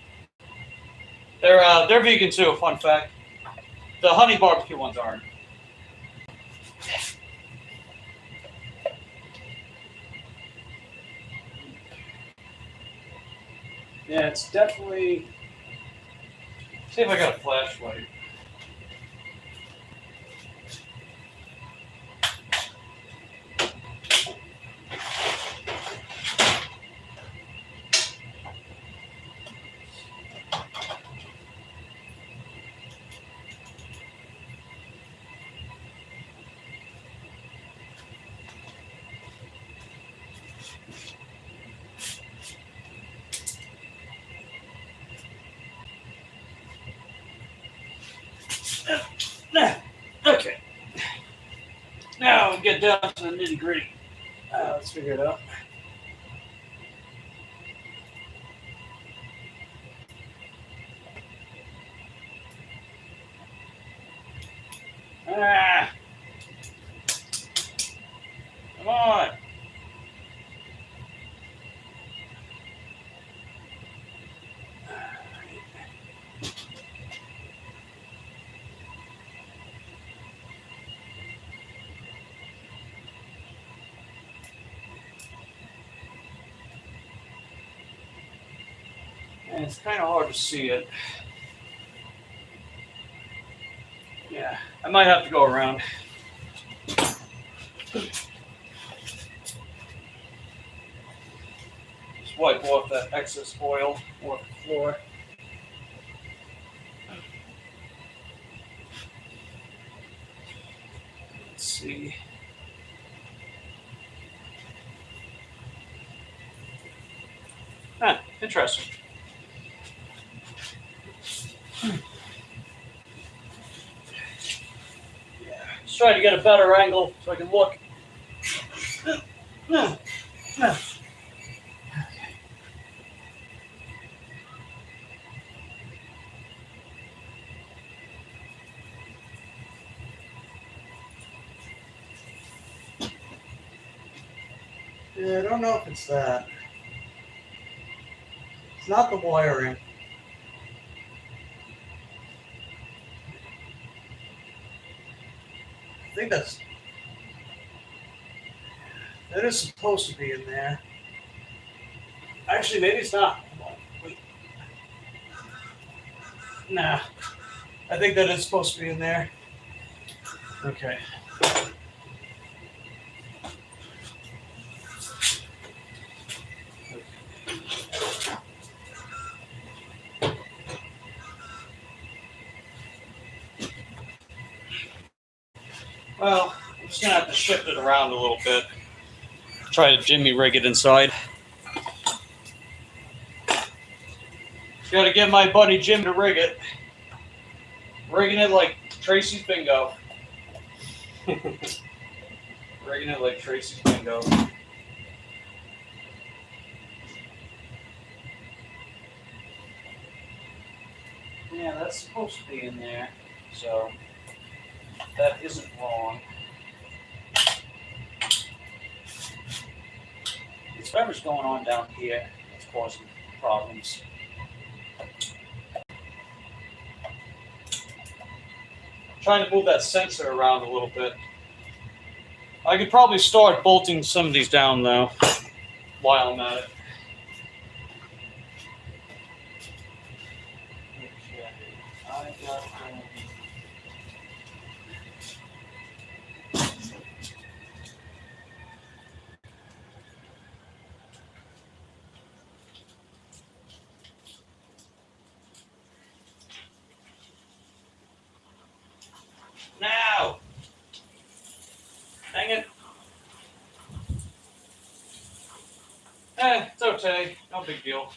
They're vegan too. Fun fact. The honey barbecue ones aren't. Yeah, it's definitely. See if I got a flashlight. Okay. Now we get down to the nitty gritty. Let's figure it out. Come on. And it's kind of hard to see it. I might have to go around. Just wipe off that excess oil off the floor. Let's see. Interesting. Yeah, just trying to get a better angle so I can look. Yeah, I don't know if it's that. It's not the wiring. I think that is supposed to be in there. Actually, maybe it's not. Hold on, wait. Nah, I think that is supposed to be in there. Okay. Well, I'm just gonna have to shift it around a little bit. Try to jimmy rig it inside. Gotta get my buddy Jim to rig it. Rigging it like Tracy's bingo. Rigging it like Tracy's bingo. Yeah, that's supposed to be in there. So that isn't wrong. It's whatever's going on down here that's causing problems. I'm trying to move that sensor around a little bit. I could probably start bolting some of these down though while I'm at it. Okay. I got now. Dang it. It's okay. No big deal.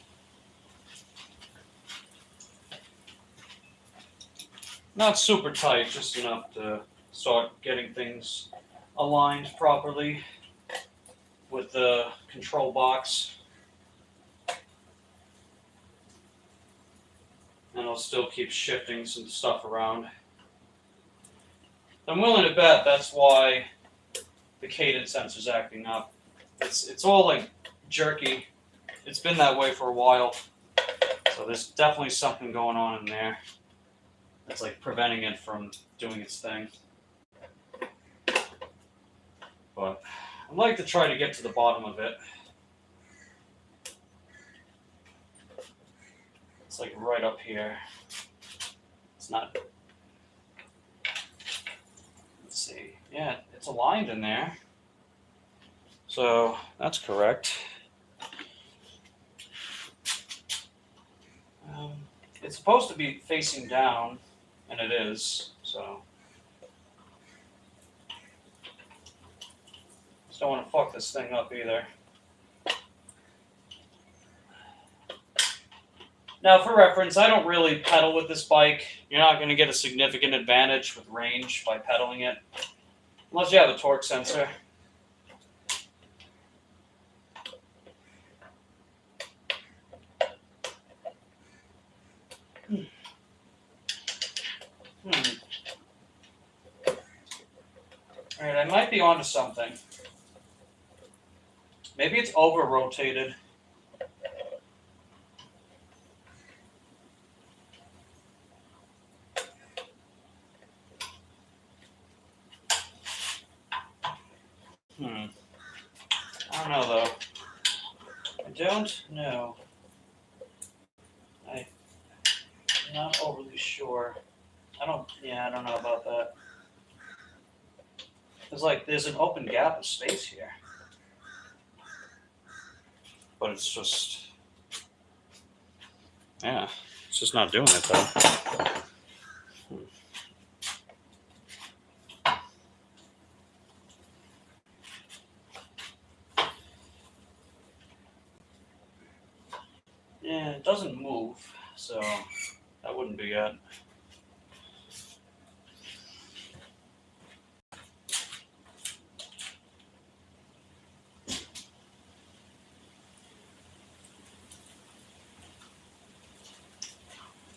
Not super tight, just enough to start getting things aligned properly with the control box. And I'll still keep shifting some stuff around. I'm willing to bet that's why the cadence sensor's acting up. It's all like jerky. It's been that way for a while. So there's definitely something going on in there that's like preventing it from doing its thing. But I'd like to try to get to the bottom of it. It's like right up here. It's not. Let's see. Yeah, it's aligned in there. So that's correct. It's supposed to be facing down, and it is. So just don't want to fuck this thing up either. Now, for reference, I don't really pedal with this bike. You're not going to get a significant advantage with range by pedaling it, unless you have a torque sensor. Alright, I might be onto something. Maybe it's over-rotated. I don't know, though. I don't know. I'm not overly sure. I don't know about that. there's an open gap of space here. But it's just, yeah, it's just not doing it though. Yeah, it doesn't move, so that wouldn't be it.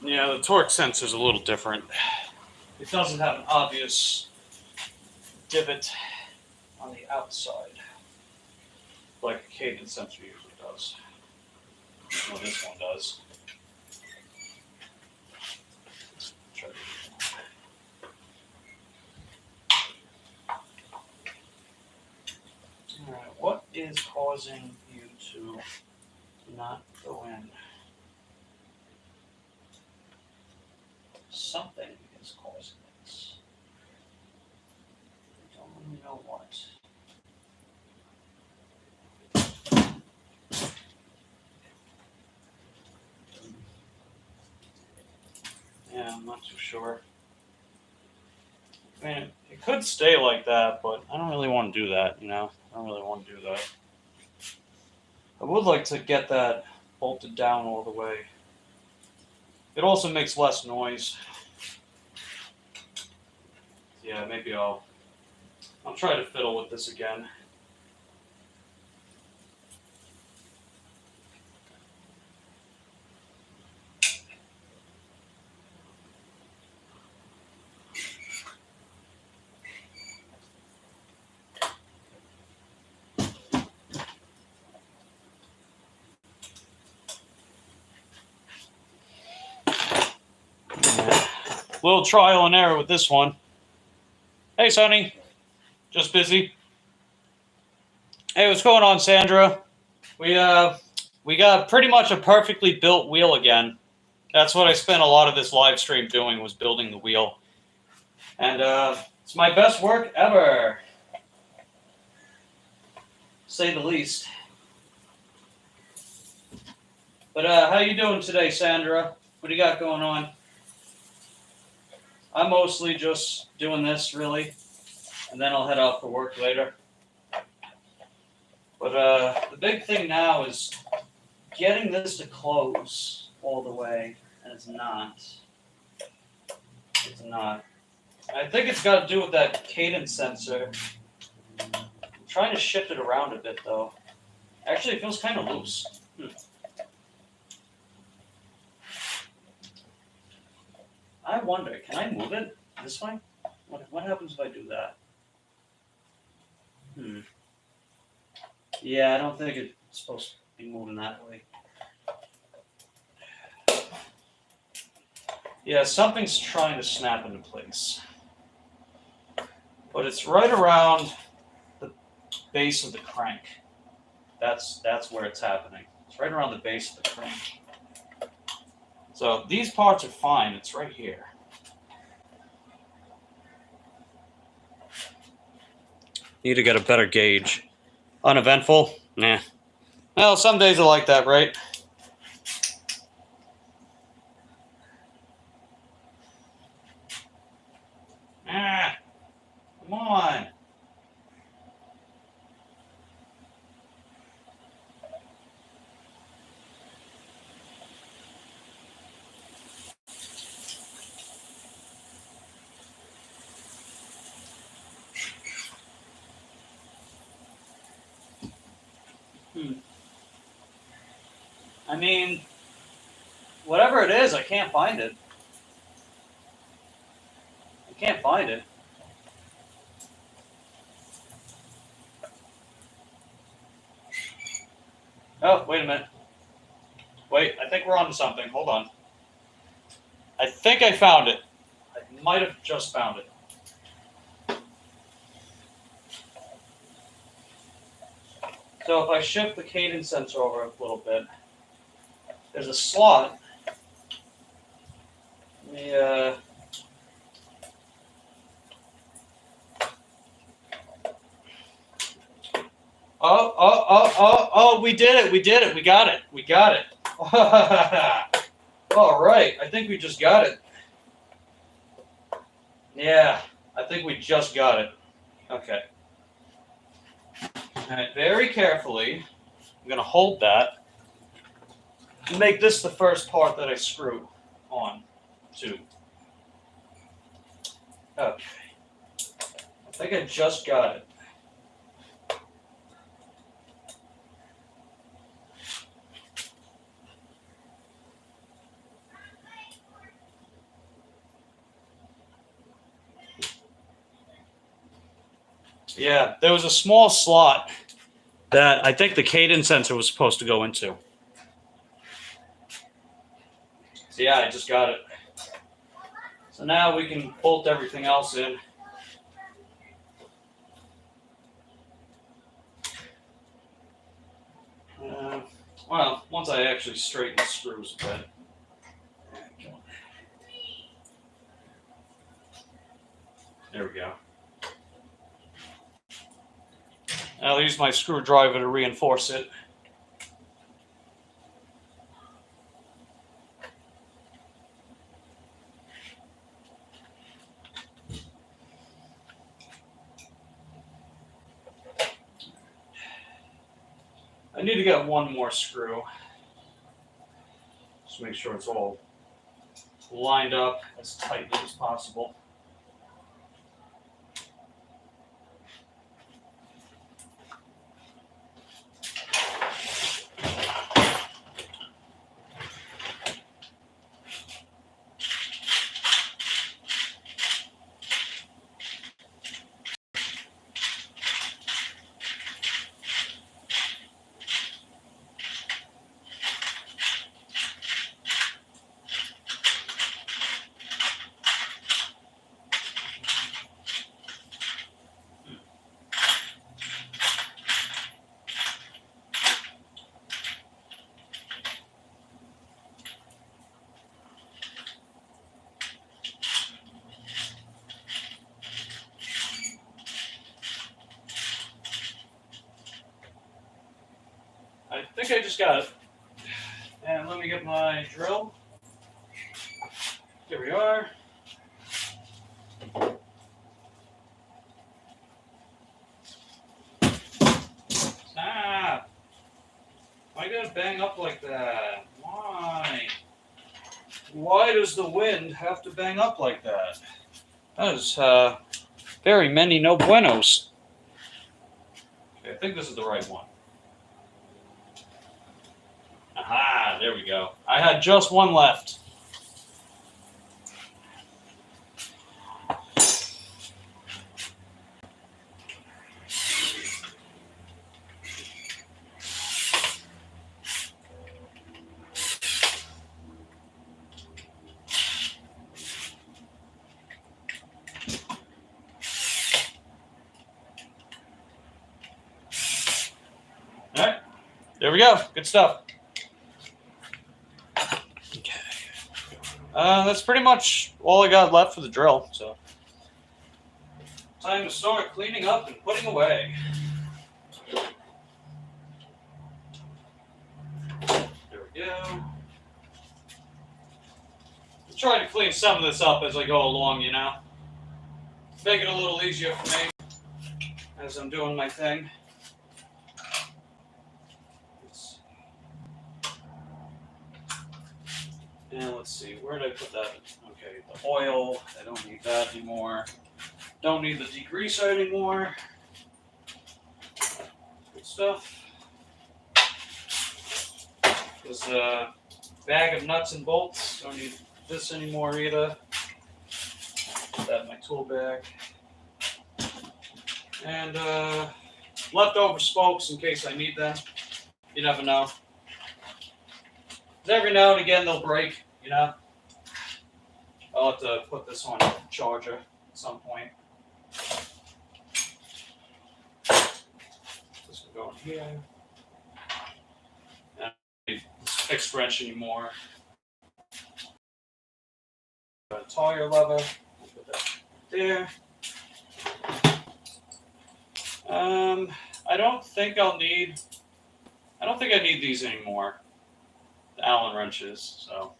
Yeah, the torque sensor is a little different. It doesn't have an obvious divot on the outside, like a cadence sensor usually does. Well, this one does. Try to All right, what is causing you to not go in? Something is causing this. I don't really know what. Yeah, I'm not too sure. I mean, it could stay like that, but I don't really want to do that, you know? I don't really want to do that. I would like to get that bolted down all the way. It also makes less noise. Yeah, maybe I'll try to fiddle with this again. Little trial and error with this one. Hey, Sonny. Just busy. Hey, what's going on, Sandra? We got pretty much a perfectly built wheel again. That's what I spent a lot of this live stream doing, was building the wheel. And it's my best work ever, say the least. But how you doing today, Sandra? What do you got going on? I'm mostly just doing this, really, and then I'll head out for work later. But the big thing now is getting this to close all the way, and it's not. It's not. I think it's got to do with that cadence sensor. I'm trying to shift it around a bit, though. Actually, it feels kind of loose. I wonder, can I move it this way? What happens if I do that? Yeah, I don't think it's supposed to be moving that way. Yeah, something's trying to snap into place. But it's right around the base of the crank. That's where it's happening. It's right around the base of the crank. So these parts are fine. It's right here. Need to get a better gauge. Uneventful? Nah. Well, some days are like that, right? Ah, come on. I mean, whatever it is, I can't find it. I can't find it. Oh, wait a minute. Wait, I think we're on to something. Hold on. I think I found it. I might have just found it. So if I shift the cadence sensor over a little bit, there's a slot. Let me Oh, we did it. We did it. We got it. We got it. All right. I think we just got it. Yeah, I think we just got it. Okay. All right, very carefully, I'm going to hold that and make this the first part that I screw on to. Okay. I think I just got it. Yeah, there was a small slot that I think the cadence sensor was supposed to go into. So yeah, I just got it. So now we can bolt everything else in. Well, once I actually straighten the screws a bit. There we go. I'll use my screwdriver to reinforce it. I need to get one more screw. Just make sure it's all lined up as tightly as possible. I think I just got it. And let me get my drill. Here we are. Stop! Why you gotta bang up like that? Why? Why does the wind have to bang up like that? That is very many no buenos. Okay, I think this is the right one. Aha, there we go. I had just one left. All right, there we go. Good stuff. Okay. That's pretty much all I got left for the drill. So, time to start cleaning up and putting away. There we go. I'm trying to clean some of this up as I go along, you know. Make it a little easier for me as I'm doing my thing. And let's see, where did I put that? Okay, the oil, I don't need that anymore. Don't need the degreaser anymore. Good stuff. This bag of nuts and bolts, don't need this anymore either. Put that in my tool bag. And leftover spokes in case I need them. You never know. Every now and again they'll break, you know. I'll have to put this on charger at some point. This will go in here. And I don't need this fixed wrench anymore. Got a tire lever. Put that there. I don't think I need these anymore. The Allen wrenches, so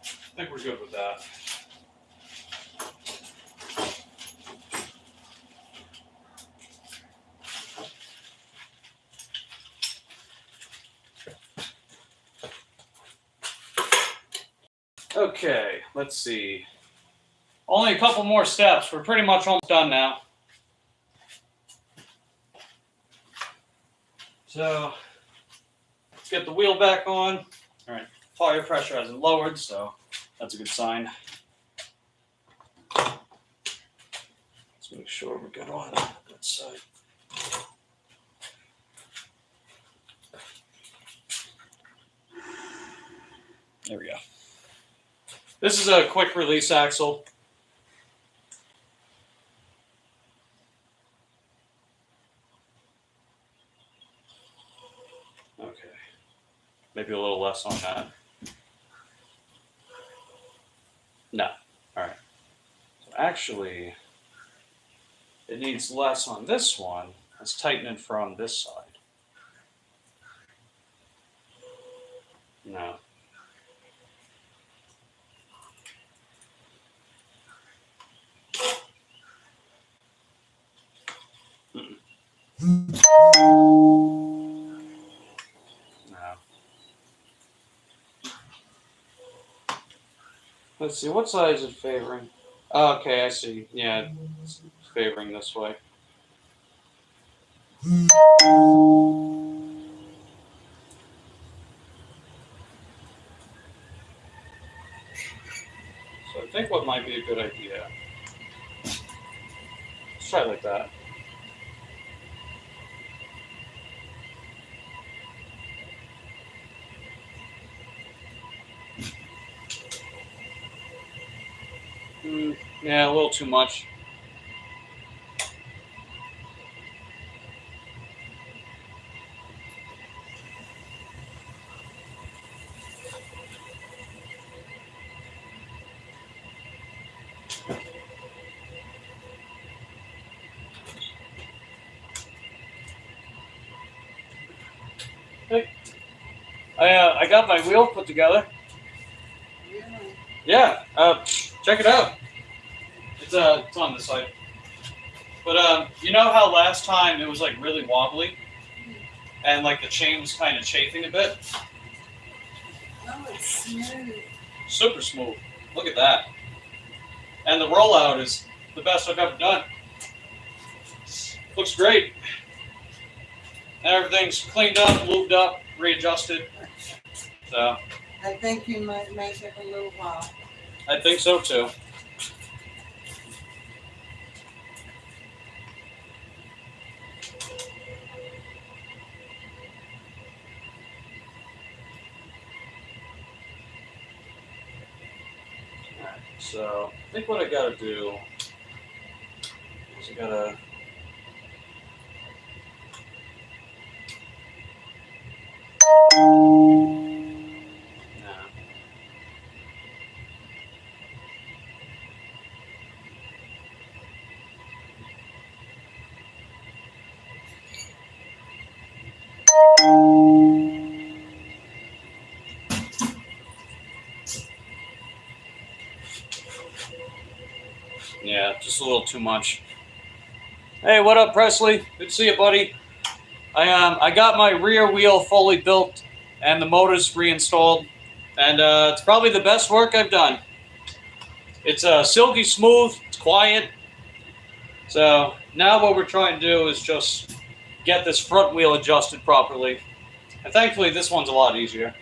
I think we're good with that. Okay, let's see. Only a couple more steps. We're pretty much almost done now. So let's get the wheel back on. All right, tire pressure hasn't lowered, so that's a good sign. Let's make sure we're good on that side. There we go. This is a quick release axle. Okay. Maybe a little less on that. No. All right. So actually, it needs less on this one. Let's tighten it from this side. No. No. Let's see, what side is it favoring? Oh, okay, I see. Yeah, it's favoring this way. So I think what might be a good idea. Let's try it like that. Yeah, a little too much. Hey, I got my wheel put together. Really? Yeah, check it out. It's on this side. But you know how last time it was like really wobbly, and like the chain was kind of chafing a bit. Oh, it's smooth. Super smooth. Look at that. And the rollout is the best I've ever done. Looks great. And everything's cleaned up, lubed up, readjusted. So I think you might make it a little while. I think so too. Alright, so I think what I gotta do is I gotta yeah, just a little too much. Hey, what up, Presley? Good to see you, buddy. I got my rear wheel fully built and the motor's reinstalled, and it's probably the best work I've done. It's silky smooth, it's quiet. So now what we're trying to do is just get this front wheel adjusted properly, and thankfully this one's a lot easier.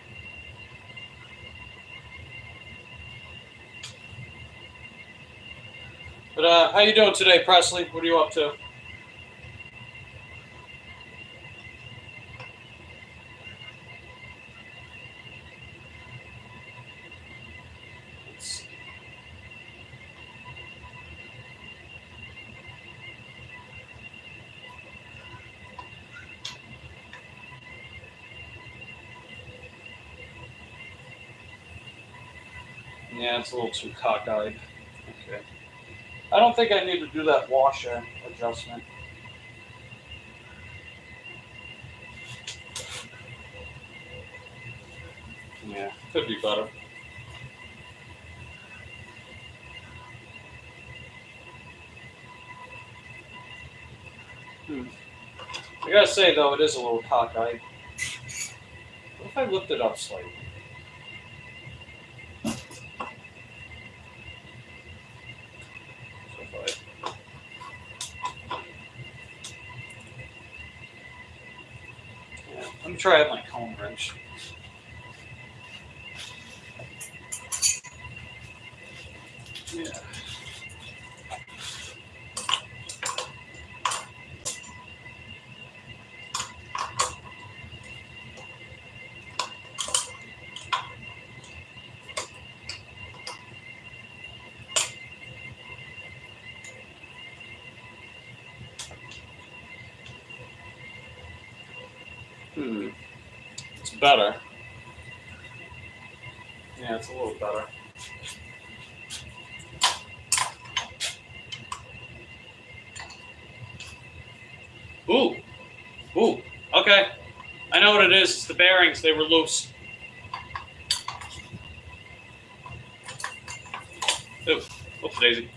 But how you doing today, Presley? What are you up to? Yeah, it's a little too cockeyed. Okay. I don't think I need to do that washer adjustment. Yeah, could be better. I gotta say though, it is a little cockeyed. What if I lift it up slightly? So if let me try out my cone wrench. Yeah. It's better. Yeah, it's a little better. Ooh. Ooh. Okay. I know what it is. It's the bearings. They were loose. Ooh. Oops, daisy.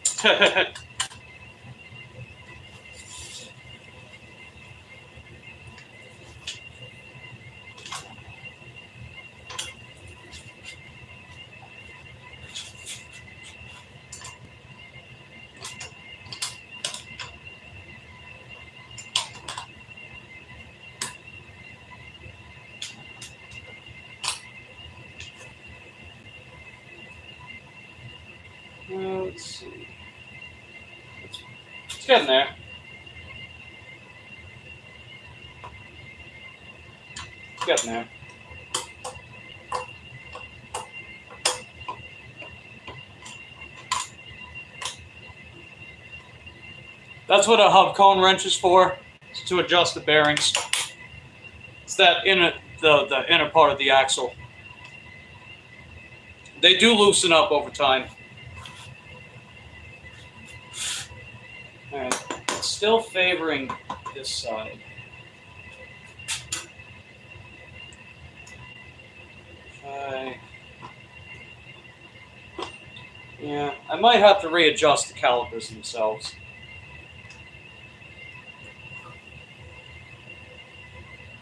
Let's see. It's getting there. It's getting there. That's what a hub cone wrench is for. It's to adjust the bearings. It's that the inner part of the axle. They do loosen up over time. Alright. It's still favoring this side. Yeah, I might have to readjust the calipers themselves.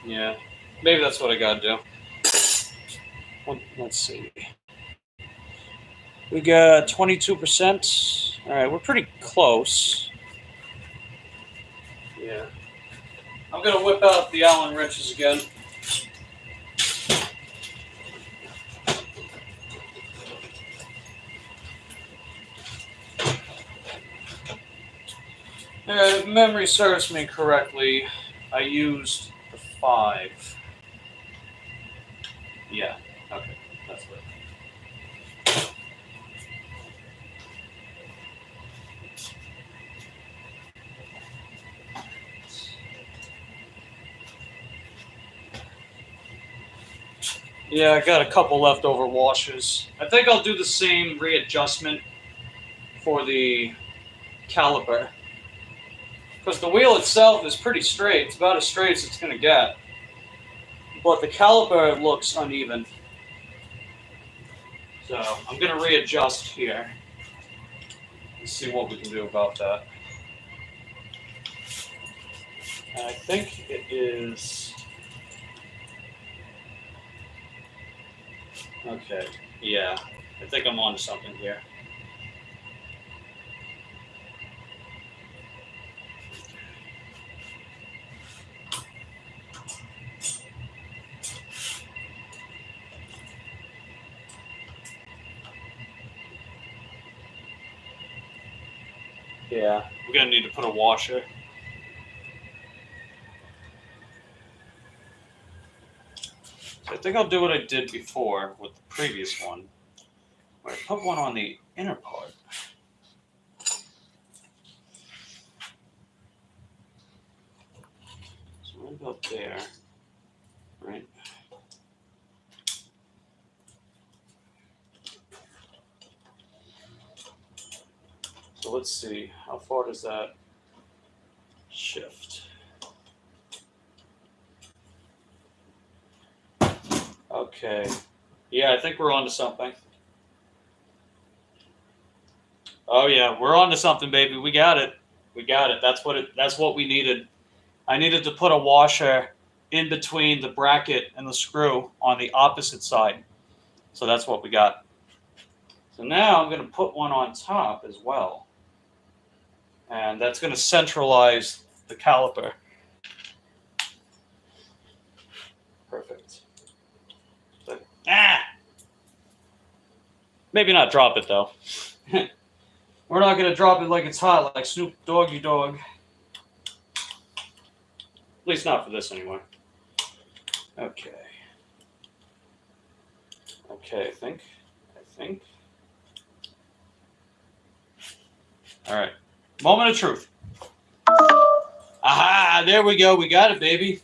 Yeah, maybe that's what I gotta do. Let's see. We got 22%. All right, we're pretty close. Yeah. I'm gonna whip out the Allen wrenches again. If memory serves me correctly, I used the 5. Yeah, okay, that's it. Yeah, I got a couple leftover washers. I think I'll do the same readjustment for the caliper. Because the wheel itself is pretty straight. It's about as straight as it's going to get. But the caliper looks uneven. So I'm going to readjust here. Let's see what we can do about that. And I think it is... Okay, yeah. I think I'm on to something here. Yeah, we're going to need to put a washer. So I think I'll do what I did before with the previous one, where I put one on the inner part. So what about there, right? So let's see, how far does that shift? Okay, Yeah, I think we're on to something. Oh yeah, we're on to something, baby. We got it. We got it. That's what we needed. I needed to put a washer in between the bracket and the screw on the opposite side. So that's what we got. So now I'm going to put one on top as well. And that's going to centralize the caliper. Perfect. But, maybe not drop it though. We're not going to drop it like it's hot, like Snoop Doggy Dog. At least not for this anyway. Okay. Okay, I think. All right. Moment of truth. Aha! There we go. We got it, baby.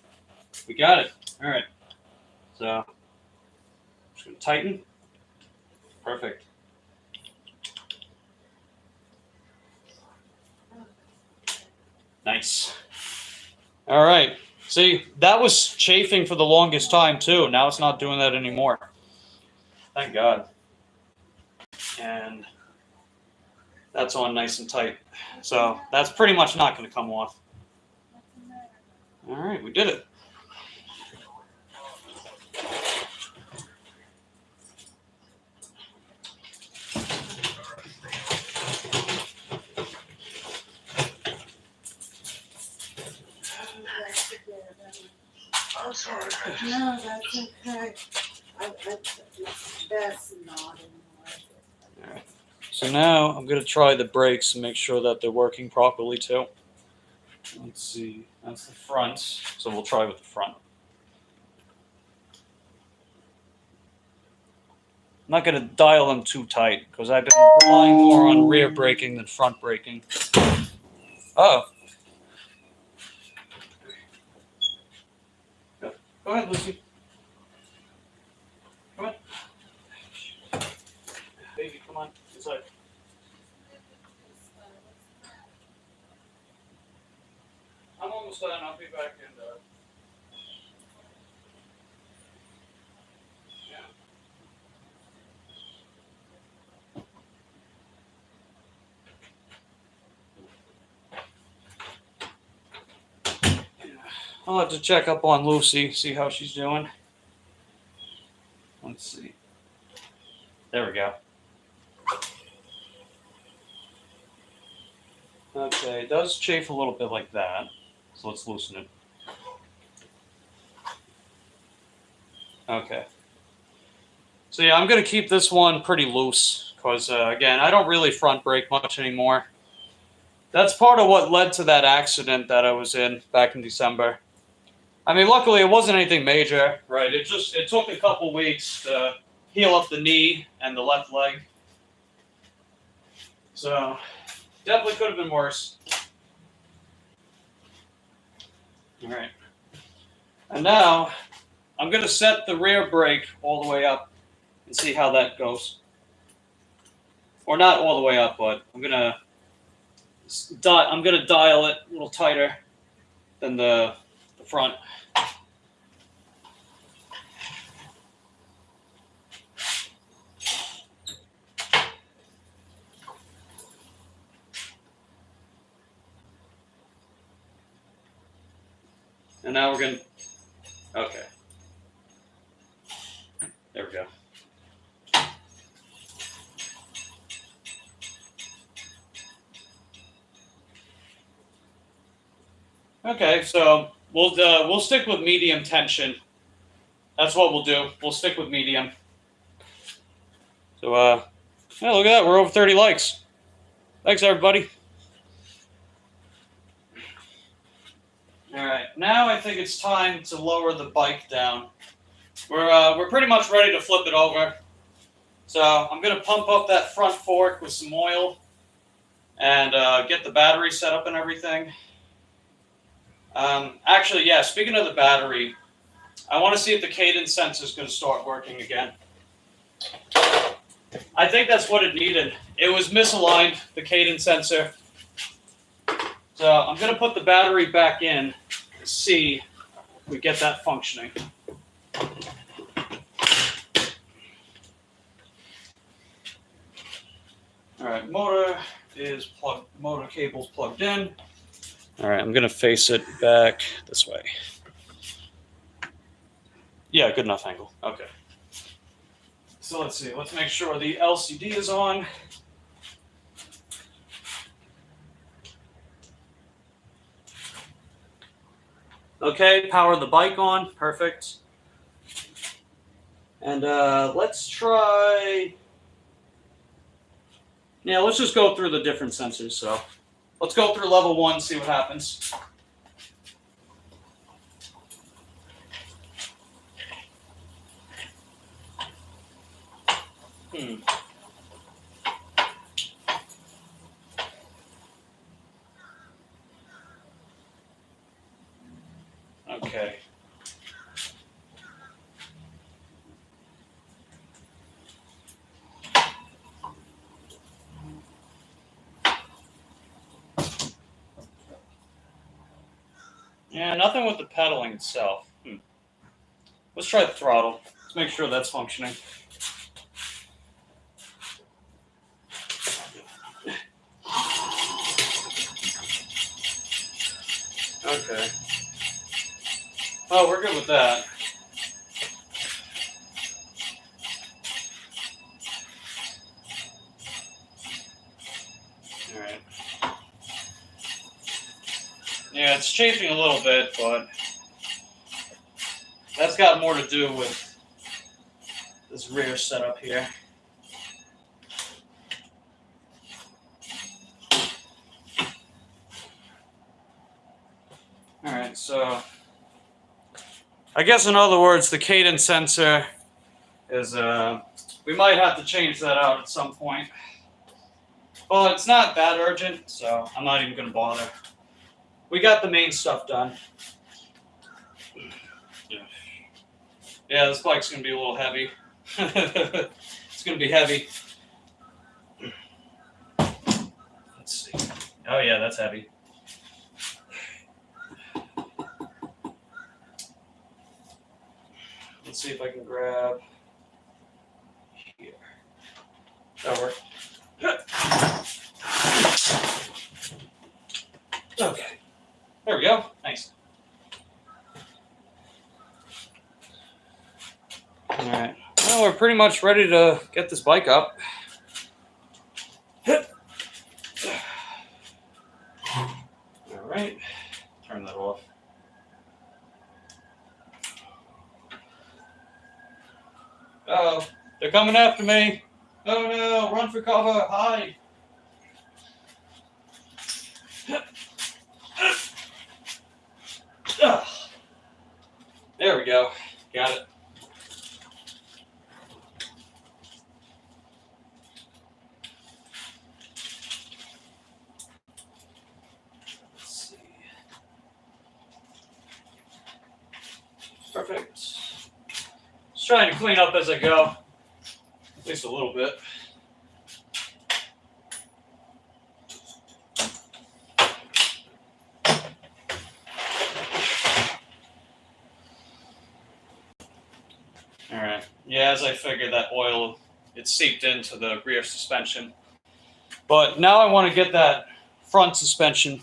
We got it. All right. So, just gonna tighten. Perfect. Nice. All right. See, that was chafing for the longest time too. Now it's not doing that anymore. Thank God. And that's on nice and tight. So that's pretty much not going to come off. All right, we did it. Okay, no, that's okay. That's not anymore. All right. So now I'm going to try the brakes and make sure that they're working properly too. Let's see. That's the front. So we'll try with the front. I'm not going to dial them too tight because I've been relying more on rear braking than front braking. Oh. Go ahead, Lucy. Come on. Baby, come on. Inside. I'm almost done. I'll be back in I'll have to check up on Lucy, see how she's doing. Let's see. There we go. Okay, it does chafe a little bit like that. So let's loosen it. Okay. So yeah, I'm going to keep this one pretty loose because, again, I don't really front brake much anymore. That's part of what led to that accident that I was in back in December. I mean, luckily it wasn't anything major, right? It took a couple weeks to heal up the knee and the left leg. So definitely could have been worse. All right. And now I'm going to set the rear brake all the way up and see how that goes. Or not all the way up, but I'm going to dial it a little tighter than the front. And now we're going to, okay. There we go. Okay, so we'll stick with medium tension. That's what we'll do. We'll stick with medium. So, yeah, look at that. We're over 30 likes. Thanks, everybody. All right, now I think it's time to lower the bike down. We're pretty much ready to flip it over. So I'm going to pump up that front fork with some oil and get the battery set up and everything. Actually, yeah, speaking of the battery, I want to see if the cadence sensor is going to start working again. I think that's what it needed. It was misaligned, the cadence sensor. So I'm going to put the battery back in to see if we get that functioning. All right, motor cable's plugged in. All right, I'm gonna face it back this way. Yeah, good enough angle. Okay. So let's see. Let's make sure the LCD is on. Okay, power the bike on. Perfect. And let's try. Yeah, let's just go through the different sensors. So let's go through level 1, see what happens. Okay. Yeah, nothing with the pedaling itself. Let's try the throttle. Let's make sure that's functioning. Okay. Oh, we're good with that. All right. Yeah, it's chafing a little bit, but that's got more to do with this rear setup here. All right, so I guess in other words, the cadence sensor is, we might have to change that out at some point. Well, it's not that urgent, so I'm not even going to bother. We got the main stuff done. Yeah, this bike's going to be a little heavy. It's going to be heavy. Let's see. Oh, yeah, that's heavy. Let's see if I can grab here. That'll work. Okay. There we go. Nice. All right. Well, we're pretty much ready to get this bike up. All right. Turn that off. Uh-oh. They're coming after me. Oh no, run for cover, hide. There we go. Got it. Let's see. Perfect. Just trying to clean up as I go. At least a little bit. All right. Yeah, as I figured, that oil, it seeped into the rear suspension. But now I want to get that front suspension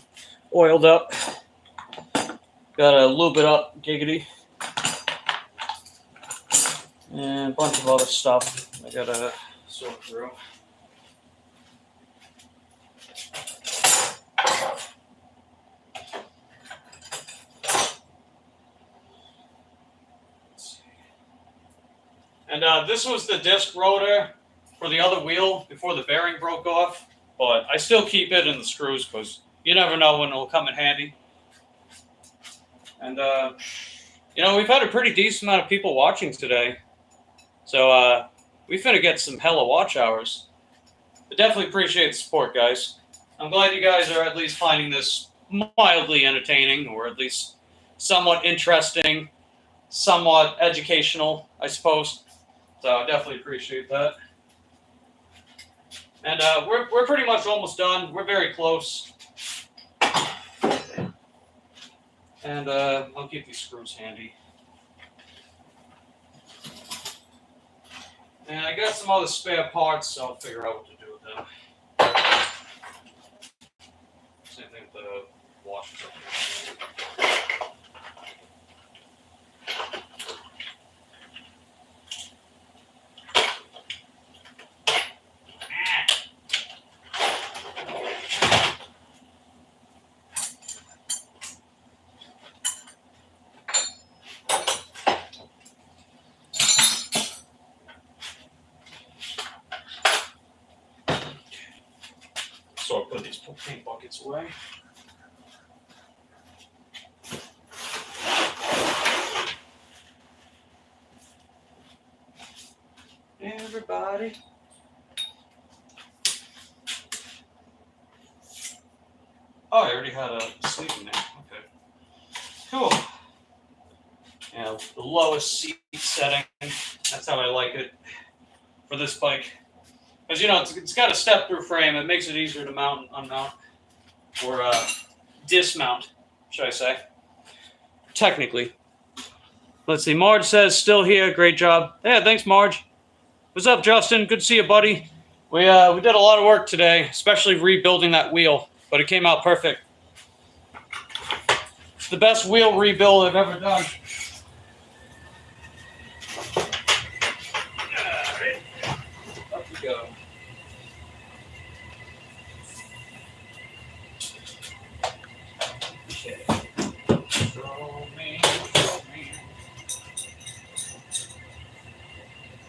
oiled up. Got to lube it up, giggity. And a bunch of other stuff I got to sort through. And this was the disc rotor for the other wheel before the bearing broke off. But I still keep it in the screws because you never know when it'll come in handy. And, you know, we've had a pretty decent amount of people watching today. So we finna get some hella watch hours. I definitely appreciate the support, guys. I'm glad you guys are at least finding this mildly entertaining, or at least somewhat interesting, somewhat educational, I suppose. So I definitely appreciate that. And we're pretty much almost done. We're very close. And I'll keep these screws handy. And I got some other spare parts, so I'll figure out what to do with them. the washers up here. So I'll put these paint buckets away. Everybody. Oh, I already had a sleeping there. Okay. Cool. Yeah, the lowest seat setting. That's how I like it for this bike. Because, you know, it's got a step-through frame. It makes it easier to mount and unmount. Or dismount, should I say. Technically. Let's see. Marge says, still here. Great job. Yeah, thanks, Marge. What's up, Justin? Good to see you, buddy. We did a lot of work today, especially rebuilding that wheel. But it came out perfect. It's the best wheel rebuild I've ever done. Alright. Up we go. Okay. Show me.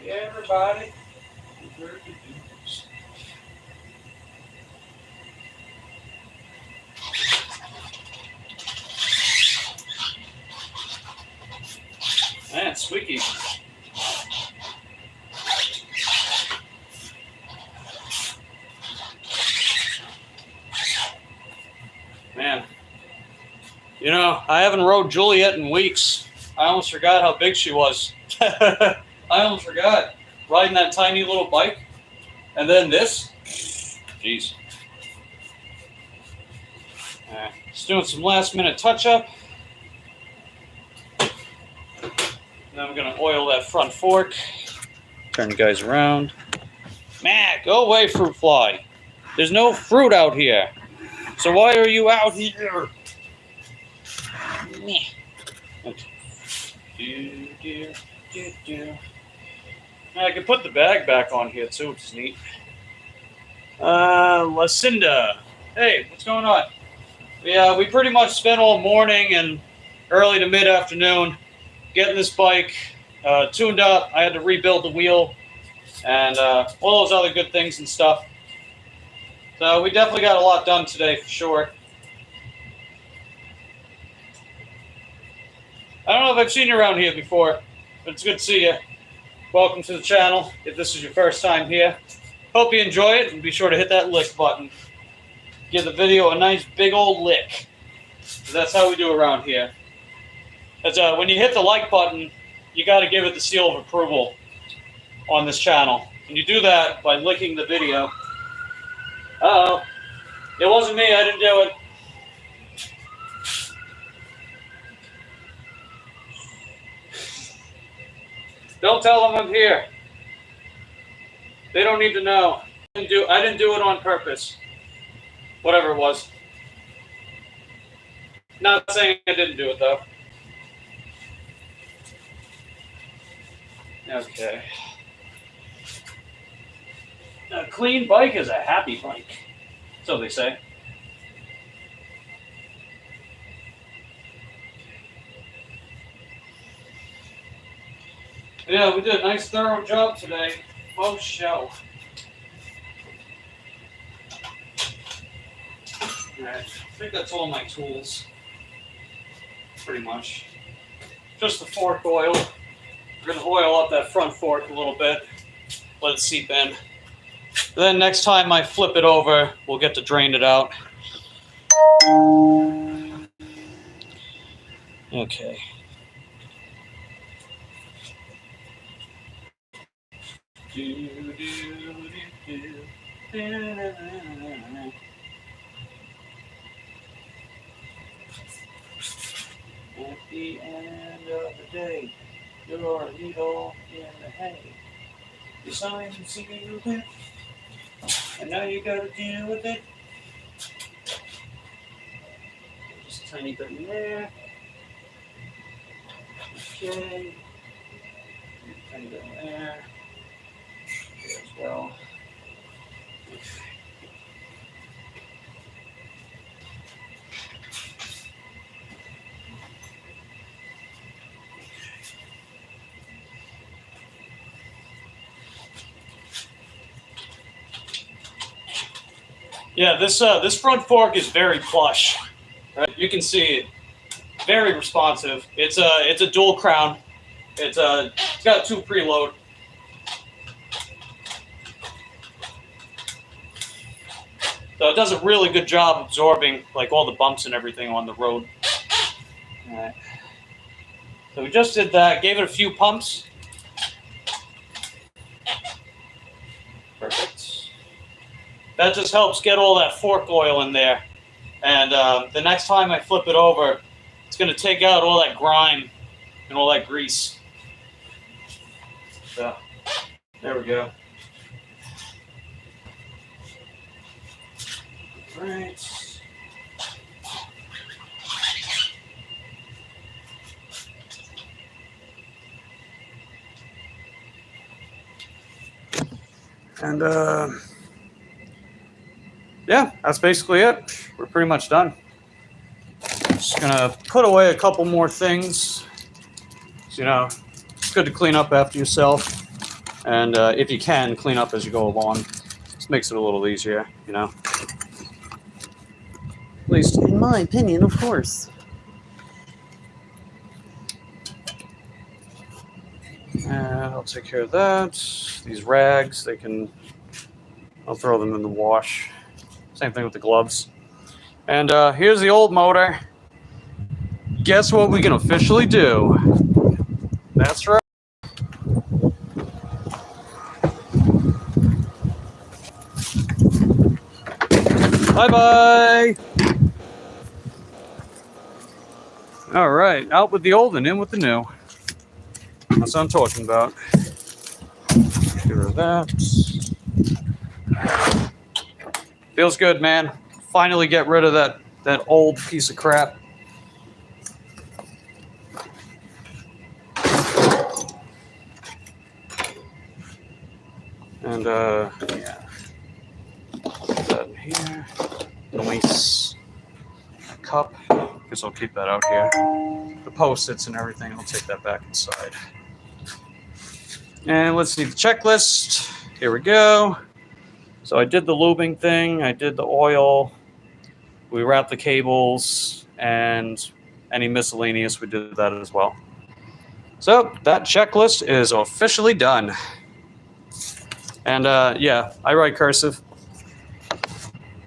Everybody. Man, squeaky. Man. You know, I haven't rode Juliet in weeks. I almost forgot how big she was. I almost forgot. Riding that tiny little bike. And then this. Jeez. Just doing some last minute touch up. And then I'm going to oil that front fork. Turn you guys around. Man, go away, fruit fly. There's no fruit out here. So why are you out here? Okay. I can put the bag back on here too, which is neat. Lucinda. Hey, what's going on? Yeah, we pretty much spent all morning and early to mid-afternoon getting this bike tuned up. I had to rebuild the wheel and all those other good things and stuff. So we definitely got a lot done today for sure. I don't know if I've seen you around here before, but it's good to see you. Welcome to the channel if this is your first time here. Hope you enjoy it and be sure to hit that lick button. Give the video a nice big old lick. That's how we do around here. That's, when you hit the like button, you got to give it the seal of approval on this channel. And you do that by licking the video. Uh-oh. It wasn't me. I didn't do it. Don't tell them I'm here. They don't need to know. I didn't do it on purpose. Whatever it was. Not saying I didn't do it, though. Okay. A clean bike is a happy bike. So they say. Yeah, we did a nice thorough job today. Most show. Alright, I think that's all my tools. Pretty much. Just the fork oil. We're going to oil up that front fork a little bit. Let it seep in. Then next time I flip it over, we'll get to drain it out. Okay. At the end of the day, you're a needle in the hay. You signed and sealed it, and now you gotta deal with it. tiny bit in there. Okay. Tiny bit in there. Here as well. Yeah, this front fork is very plush. Right? You can see it, very responsive. It's a dual crown. It's got 2 preload. So it does a really good job absorbing like all the bumps and everything on the road. All right. So we just did that. Gave it a few pumps. Perfect. That just helps get all that fork oil in there. And the next time I flip it over, it's going to take out all that grime and all that grease. So, there we go. All right. And yeah, that's basically it. We're pretty much done. Just gonna put away a couple more things. So, you know, it's good to clean up after yourself. And if you can, clean up as you go along. Just makes it a little easier, you know. At least in my opinion, of course. And I'll take care of that. These rags, I'll throw them in the wash. Same thing with the gloves. And here's the old motor. Guess what we can officially do? That's right. Bye-bye. All right, out with the old and in with the new. That's what I'm talking about. Get rid of that. Feels good, man. Finally get rid of that old piece of crap. And yeah. Put that in here. Nice. Cup. Guess I'll keep that out here. The post-its and everything, I'll take that back inside. And let's see the checklist. Here we go. So I did the lubing thing, I did the oil, we wrapped the cables, and any miscellaneous, we did that as well. So that checklist is officially done. And yeah, I write cursive.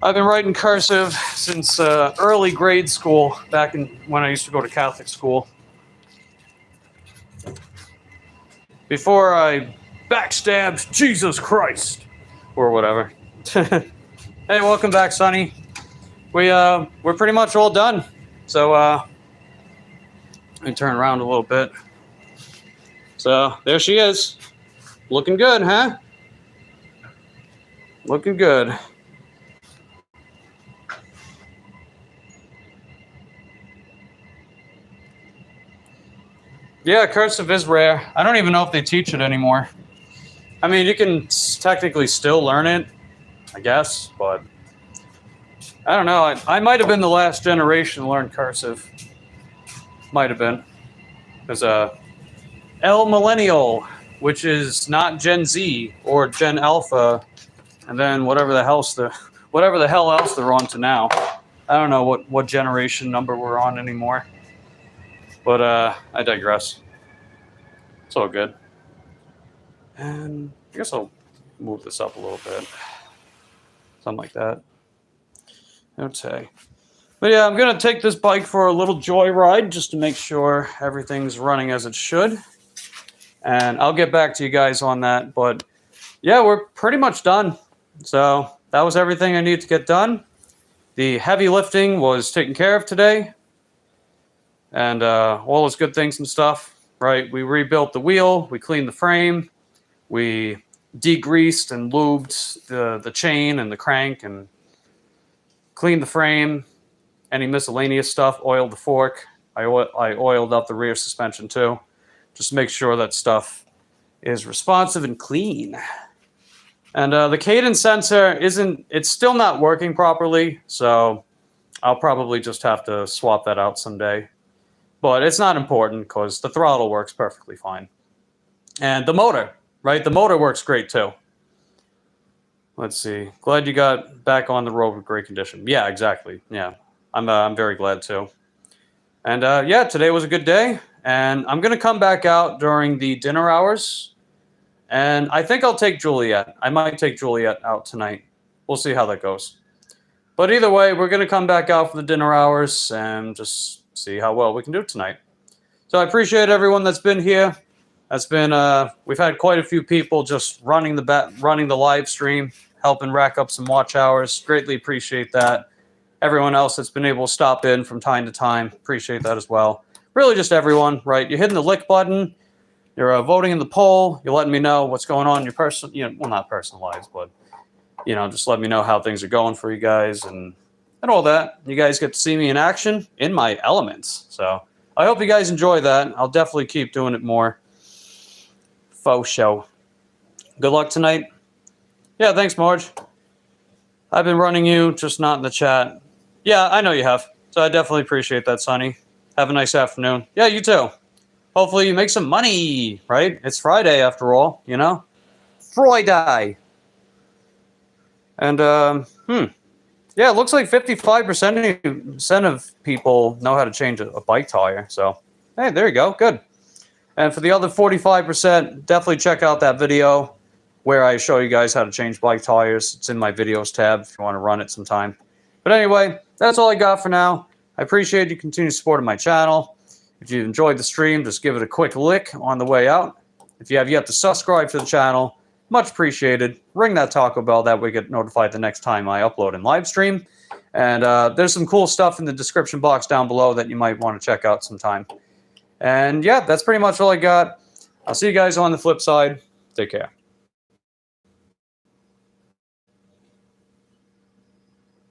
I've been writing cursive since early grade school, back when I used to go to Catholic school. Before I backstabbed Jesus Christ, or whatever. Hey, welcome back, Sonny. We're pretty much all done. So let me turn around a little bit. So there she is, looking good, huh? Looking good. Yeah, cursive is rare. I don't even know if they teach it anymore. I mean, you can technically still learn it, I guess, but I don't know. I might have been the last generation to learn cursive. Might have been. There's a L Millennial, which is not Gen Z or Gen Alpha, and then whatever the hell else they're on to now. I don't know what generation number we're on anymore. But I digress. It's all good. And I guess I'll move this up a little bit. Something like that. Okay. But yeah, I'm going to take this bike for a little joyride just to make sure everything's running as it should. And I'll get back to you guys on that. But yeah, we're pretty much done. So that was everything I needed to get done. The heavy lifting was taken care of today. And all those good things and stuff, right? We rebuilt the wheel, we cleaned the frame, we degreased and lubed the chain and the crank and cleaned the frame. any miscellaneous stuff. Oiled the fork. I oiled up the rear suspension too. Just make sure that stuff is responsive and clean. And the cadence sensor it's still not working properly, so I'll probably just have to swap that out someday. But it's not important because the throttle works perfectly fine. And the motor, right? The motor works great too. Let's see. Glad you got back on the road with great condition. Yeah, exactly. Yeah, I'm very glad too. And yeah, today was a good day. And I'm going to come back out during the dinner hours. And I think I'll take Juliet. I might take Juliet out tonight. We'll see how that goes. But either way, we're going to come back out for the dinner hours and just see how well we can do tonight. So I appreciate everyone that's been here. That's been we've had quite a few people just running the live stream, helping rack up some watch hours. Greatly appreciate that. Everyone else that's been able to stop in from time to time, appreciate that as well. Really just everyone, right? You're hitting the like button, you're voting in the poll, you're letting me know what's going on in your well, not personal lives, but just let me know how things are going for you guys and all that. You guys get to see me in action in my elements. So I hope you guys enjoy that. I'll definitely keep doing it more. Faux show. Good luck tonight. Yeah, thanks, Marge. I've been running you, just not in the chat. Yeah, I know you have. So I definitely appreciate that, Sonny. Have a nice afternoon. Yeah, you too. Hopefully you make some money, right? It's Friday after all, Friday. And, yeah, it looks like 55% of people know how to change a bike tire. So, hey, there you go. Good. And for the other 45%, definitely check out that video where I show you guys how to change bike tires. It's in my videos tab if you want to run it sometime. But anyway, that's all I got for now. I appreciate your continued support of my channel. If you enjoyed the stream, just give it a quick lick on the way out. If you have yet to subscribe to the channel, much appreciated. Ring that taco bell, that way you get notified the next time I upload and live stream. And there's some cool stuff in the description box down below that you might want to check out sometime. And yeah, that's pretty much all I got. I'll see you guys on the flip side. Take care.